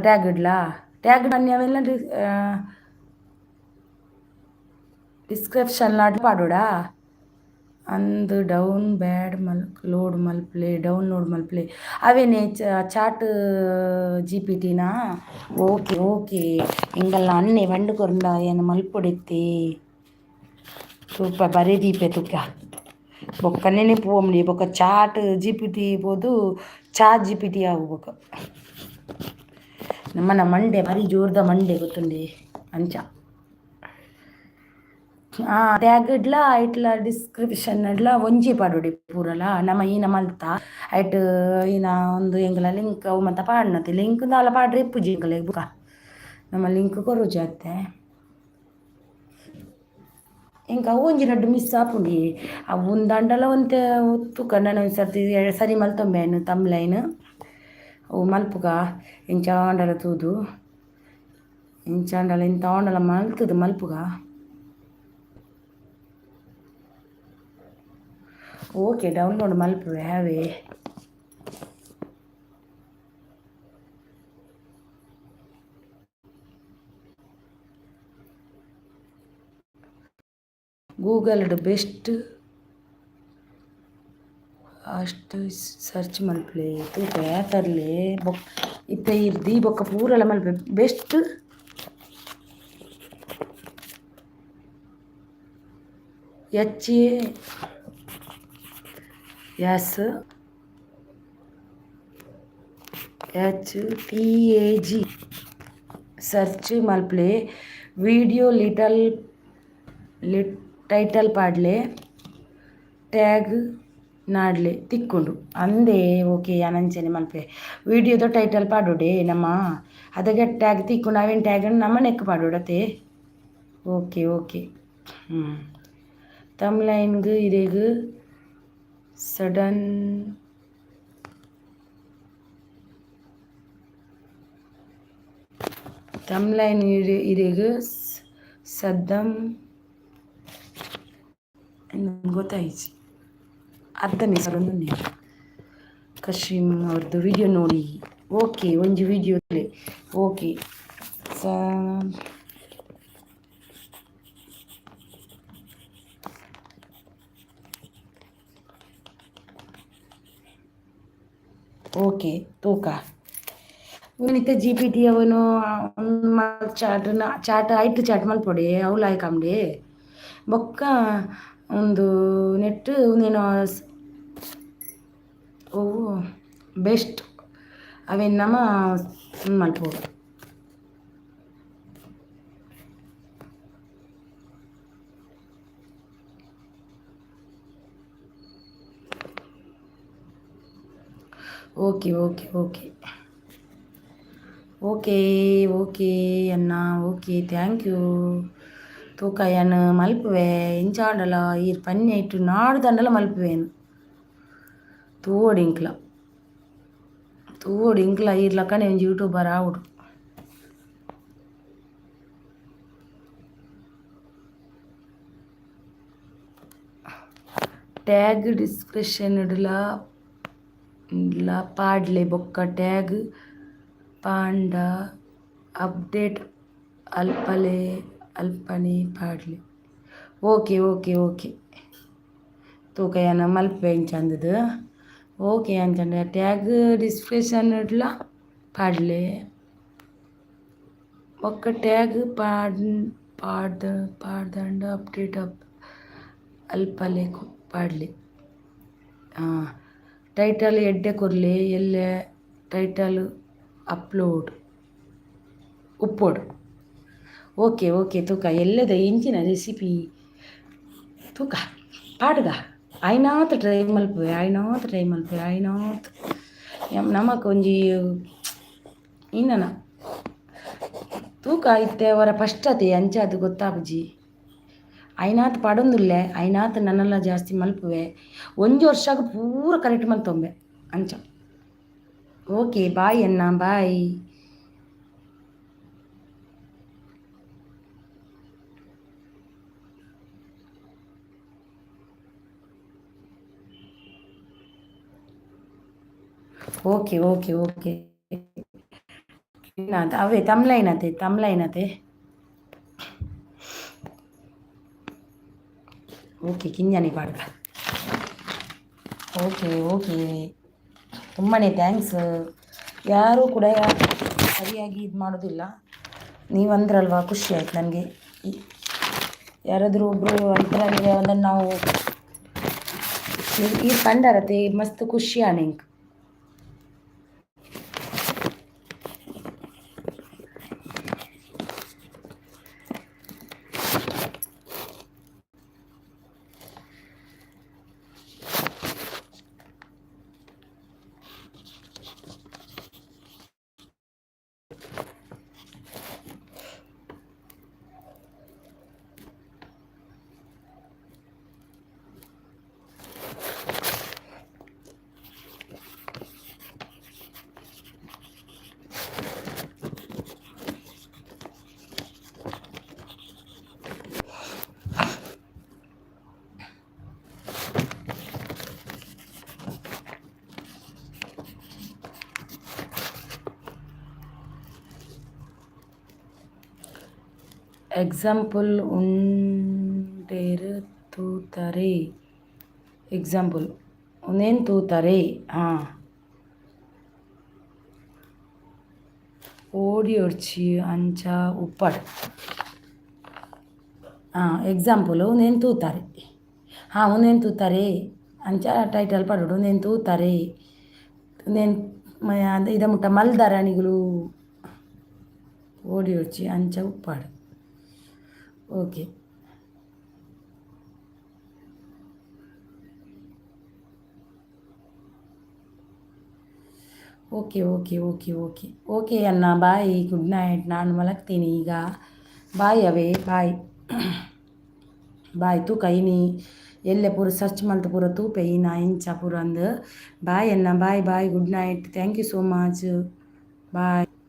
ಟ್ಯಾಗ್ ಇಡ್ಲಾ ಟ್ಯಾಗ್ ಬನ್ನಿ ಅವೆಲ್ಲ ಡಿಸ್ಕ್ರಿಪ್ಷನ್ ಲಾಟ್ ಪಾಡೋಡಾ ಅಂದು ಡೌನ್ಲೋಡ್ ಮಲ್ಪ್ಲೆ ಅವೇನೇ ಚಾಟ್ GPTನಾ ಓಕೆ ಹಿಂಗಲ್ಲ ಅನ್ನೆ ಬಂಡು ಕೊರಂಡ ಏನು ಮಲ್ಪೊಡೆತ್ತೆ ತುಪ್ಪ ಬರೀ ದೀಪೆ ತುಕ್ಕ ಬೊಕ್ಕನೇ ಪೋಮ್ಲಿ ಬೊಕ್ಕ ಚಾಟ್ GPT ಬೋದು ಚಾಟ್ GPT ಆಗ್ಬೇಕು ನಮ್ಮನ ಮಂಡೆ ಬರೀ ಜೋರ್ದ ಮಂಡೆ ಗೊತ್ತುಂಡೆ ಅಂಚ ಟ್ಯಾಗ್ ಇಡ್ಲ ಐಟ್ಲ ಡಿಸ್ಕ್ರಿಪ್ಷನ್ ಇಡ್ಲ ಒಂಜಿ ಪಾಡೋಡಿ ಪೂರಲ ನಮ್ಮ ಈನ ಮಲ್ತ ಐಟ್ ಈನ ಒಂದು ಎಂಗ್ಲ ಲಿಂಕ್ ಅವು ಮತ್ತ ಪಾಡ್ನತಿ ಲಿಂಕ್ ದಾಲ ಪಾಡ್ರೆ ಇಪ್ಪುಜಿ ಎಂಗ್ಲ ಬುಕ ನಮ್ಮ ಲಿಂಕ್ ಕೊರು ಜಾತೆ ఇంకా ಒಂಜಿ ರಡ್ಡು ಮಿಸ್ ಆಪುಂಡಿ ಅವು ದಂಡಲ ಒಂತೆ ಒತ್ತು ಕಣ್ಣನ ಸರ್ತಿ ಸರಿ ಮಲ್ತೊಂಬೇನು ತಮ್ಲೈನ್ ಅವು ಮಲ್ಪುಗ ಇಂಚಾಂಡಲ ತೂದು ಇಂಚಾಂಡಲ ಇಂತ ಆಂಡಲ ಮಲ್ತದು ಮಲ್ಪುಗ ಓಕೆ ಡೌನ್ಲೋಡ್ ಮಲ್ಪುವೆ ಹ್ಯಾವೆ ಗೂಗಲ್ಡ್ ಬೆಸ್ಟ್ ಅಷ್ಟು ಸರ್ಚ್ ಮಲ್ಪಲೆ ತೂಕ ತರಲೆ ಬೊಕ್ ಇತ್ತ ಇರ್ದಿ ಬೊಕ್ಕ ಪೂರಲ ಮಲ್ಪೆ ಬೆಸ್ಟ್ HASHTAG ಸರ್ಚ್ ಮಲ್ಪಲೆ ವಿಡಿಯೋ ಟೈಟಲ್ ಪಾಡ್ಲೆ ಟ್ಯಾಗ್ ನಾಡ್ಲೆ ತಿಕ್ಕೊಂಡು ಅಂದೇ ಓಕೆ ಅನಂಚನೆ ಮಲ್ಪೆ ವಿಡಿಯೋದ ಟೈಟಲ್ ಪಾಡೋಡೆ ನಮ್ಮ ಅದಕ್ಕೆ ಟ್ಯಾಗ್ ತಿಕ್ಕೊಂಡು ಅವೇನು ಟ್ಯಾಗ್ ನಮ್ಮ ನೆಕ್ ಪಾಡೋಡತೆ ಓಕೆ ಓಕೆ ತಮ್ಲೈನ್ಗೆ ಇರೇಗು ಸಡನ್ ತಮ್ಲೈನ್ ಇರೇಗು ಸದ್ದಂ ಗೊತ್ತಾಯ್ತು ಅರ್ಧ ಮಿಸರೊಂದು ಕಶೀಮ್ ಅವ್ರದ್ದು ವಿಡಿಯೋ ನೋಡಿ ಓಕೆ ಒಂಜಿ ವಿಡಿಯೋ ಓಕೆ ಓಕೆ ತೂಕ ಇವನಿತ್ತ GPT ಅವನು ಚಾಟ್ ಐಟ್ ಚಾಟ್ ಮಲ್ಪೊಡೆ ಅವಳು ಆಯ್ಕಂಡೆ ಬೊಕ್ಕ ಒಂದು ನೆಟ್ ನೀನು ಓ ಬೆಸ್ಟ್ ಅವೇನು ನಮ್ಮ ಮಲ್ಪೋಡು okay okay okay okay okay ಅಣ್ಣ ಓಕೆ ಥ್ಯಾಂಕ್ ಯು ತೂಕ ಏನು ಮಲ್ಪುವೆ ಇಂಚಾಂಡಲ ಈರ್ ಪನ್ನೆ ಇಟ್ಟು ನಾಡ್ದಂಡಲ ಮಲ್ಪುವೇನು ತೂವೋಡು ಇಂಕ್ಲ ಈರ್ ಲಕ್ಕನೆ ಒಂಜಿ ಯೂಟ್ಯೂಬರ್ ಆವುಡು ಟ್ಯಾಗ್ ಡಿಸ್ಕ್ರಿಪ್ಷನ್ ಇಡಲ ಪಾಡ್ಲೆ ಬೊಕ್ಕ ಟ್ಯಾಗ್ ಪಾಂಡ ಅಪ್ಡೇಟ್ ಅಲ್ಪನೆ ಪಾಡ್ಲೆ ಓಕೆ ಓಕೆ ಓಕೆ ತೂಕ ಏನ ಮಲ್ಪೆ ಇಂಚಂದದು ಓಕೆ ಅಂಚಂಡೆ ಟ್ಯಾಗ್ ಡಿಸ್ಕ್ರಿಪ್ಷನ್ ಇಡ್ಲ ಪಾಡ್ಲೆ ಒಕ್ಕ ಟ್ಯಾಗ್ ಪಾಡ್ದಂಡ ಅಪ್ಡೇಟ್ ಅಲ್ಪಲೆ ಪಾಡ್ಲೆ ಟೈಟಲ್ ಎಡ್ಡೆ ಕೊರ್ಲೆ ಎಲ್ಲೆ ಟೈಟಲ್ ಅಪ್ಲೋಡ್ ಉಪ್ಪೋಡು ಓಕೆ ಓಕೆ ತೂಕ ಎಲ್ಲದ ಇಂಚಿನ ರೆಸಿಪಿ ತೂಕ ಪಾಡ್ಗ ಆಯ್ನಾತ್ ಟ್ರೈ ಮಲ್ಪುವೆ ಆಯ್ನಾತ್ ನಮಕ್ ಒಂಜಿ ಇನ್ನನ ತೂಕ ಇತ್ತೆ ಅವರ ಪಶ್ಚಾತೆ ಅಂಚೆ ಅದು ಗೊತ್ತಾಪುಜಿ ಐನಾತ್ ಪಡೊಂದುಲ್ಲೆ ಐನಾತ್ ನನ್ನೆಲ್ಲ ಜಾಸ್ತಿ ಮಲ್ಪುವೆ ಒಂಜಿ ವರ್ಷಾಗ ಪೂರ ಕರೆಕ್ಟ್ ಮಲ್ತೊಂಬೆ ಅಂಚ ಓಕೆ ಬಾಯ್ ಅಣ್ಣ ಬಾಯ್ ಓಕೆ ಓಕೆ ಓಕೆ ಅವೇ ತಮ್ಲೈನತೆ ಓಕೆ ಕಿಂಜಾನಿ ಪಾಡ್ಗ ಓಕೆ ಓಕೆ ತುಂಬಾ ಥ್ಯಾಂಕ್ಸ್ ಯಾರೂ ಕೂಡ ಸರಿಯಾಗಿ ಇದು ಮಾಡೋದಿಲ್ಲ ನೀವಂದ್ರಲ್ವ ಖುಷಿ ಆಯ್ತು ನನಗೆ ಯಾರಾದರೂ ಒಬ್ಬರು ಇದರಲ್ಲಿ ಅದನ್ನು ನಾವು ಈ ಕಂಡರತೆ ಮಸ್ತ್ ಖುಷಿ ಆನಿಂಗ್ ಎಕ್ಸಾಂಪಲ್ ಉಂಡೇರು ತೂತಾರೆ. ಎಕ್ಸಾಂಪಲ್ ಒಂದೇನು ತೂತಾರೆ. ಹಾಂ, ಓಡಿ ಒಡ್ಚಿ ಅಂಚ ಉಪ್ಪಾಡು. ಹಾಂ, ಎಕ್ಸಾಂಪಲ್ ಒಂದೇನು ತೂತಾರೆ. ಹಾಂ, ಒಂದೇನು ತೂತಾರೆ ಅಂಚ ಟೈಟಲ್ ಪಡೋಡು. ಒಂದೇನು ತೂತಾರೆ, ಒಂದೇನು ಇದ ಮುಟ್ಟ ಮಲ್ದಾರಾಣಿಗಳು ಓಡಿ ಒಡ್ಚಿ ಅಂಚ ಉಪ್ಪಾಡು. Okay, okay okay okay okay okay ಅಣ್ಣ, ಬಾಯ್, ಗುಡ್ ನೈಟ್. ನಾನು ಮಲಗ್ತೀನಿ ಈಗ. ಬಾಯ್ ಅವೇ, ಬಾಯ್ ಬಾಯ್. ತೂಕ ಇನಿ ಎಲ್ಲೆ ಪೂರ ಸರ್ಚ್ ಮಲ್ತು ಪೂರ ತೂಪೆ ಇನ ಇಂಚ ಪೂರ ಅಂದು. ಬಾಯ್ ಅಣ್ಣ, bye bye, good night. Thank you so much. Bye.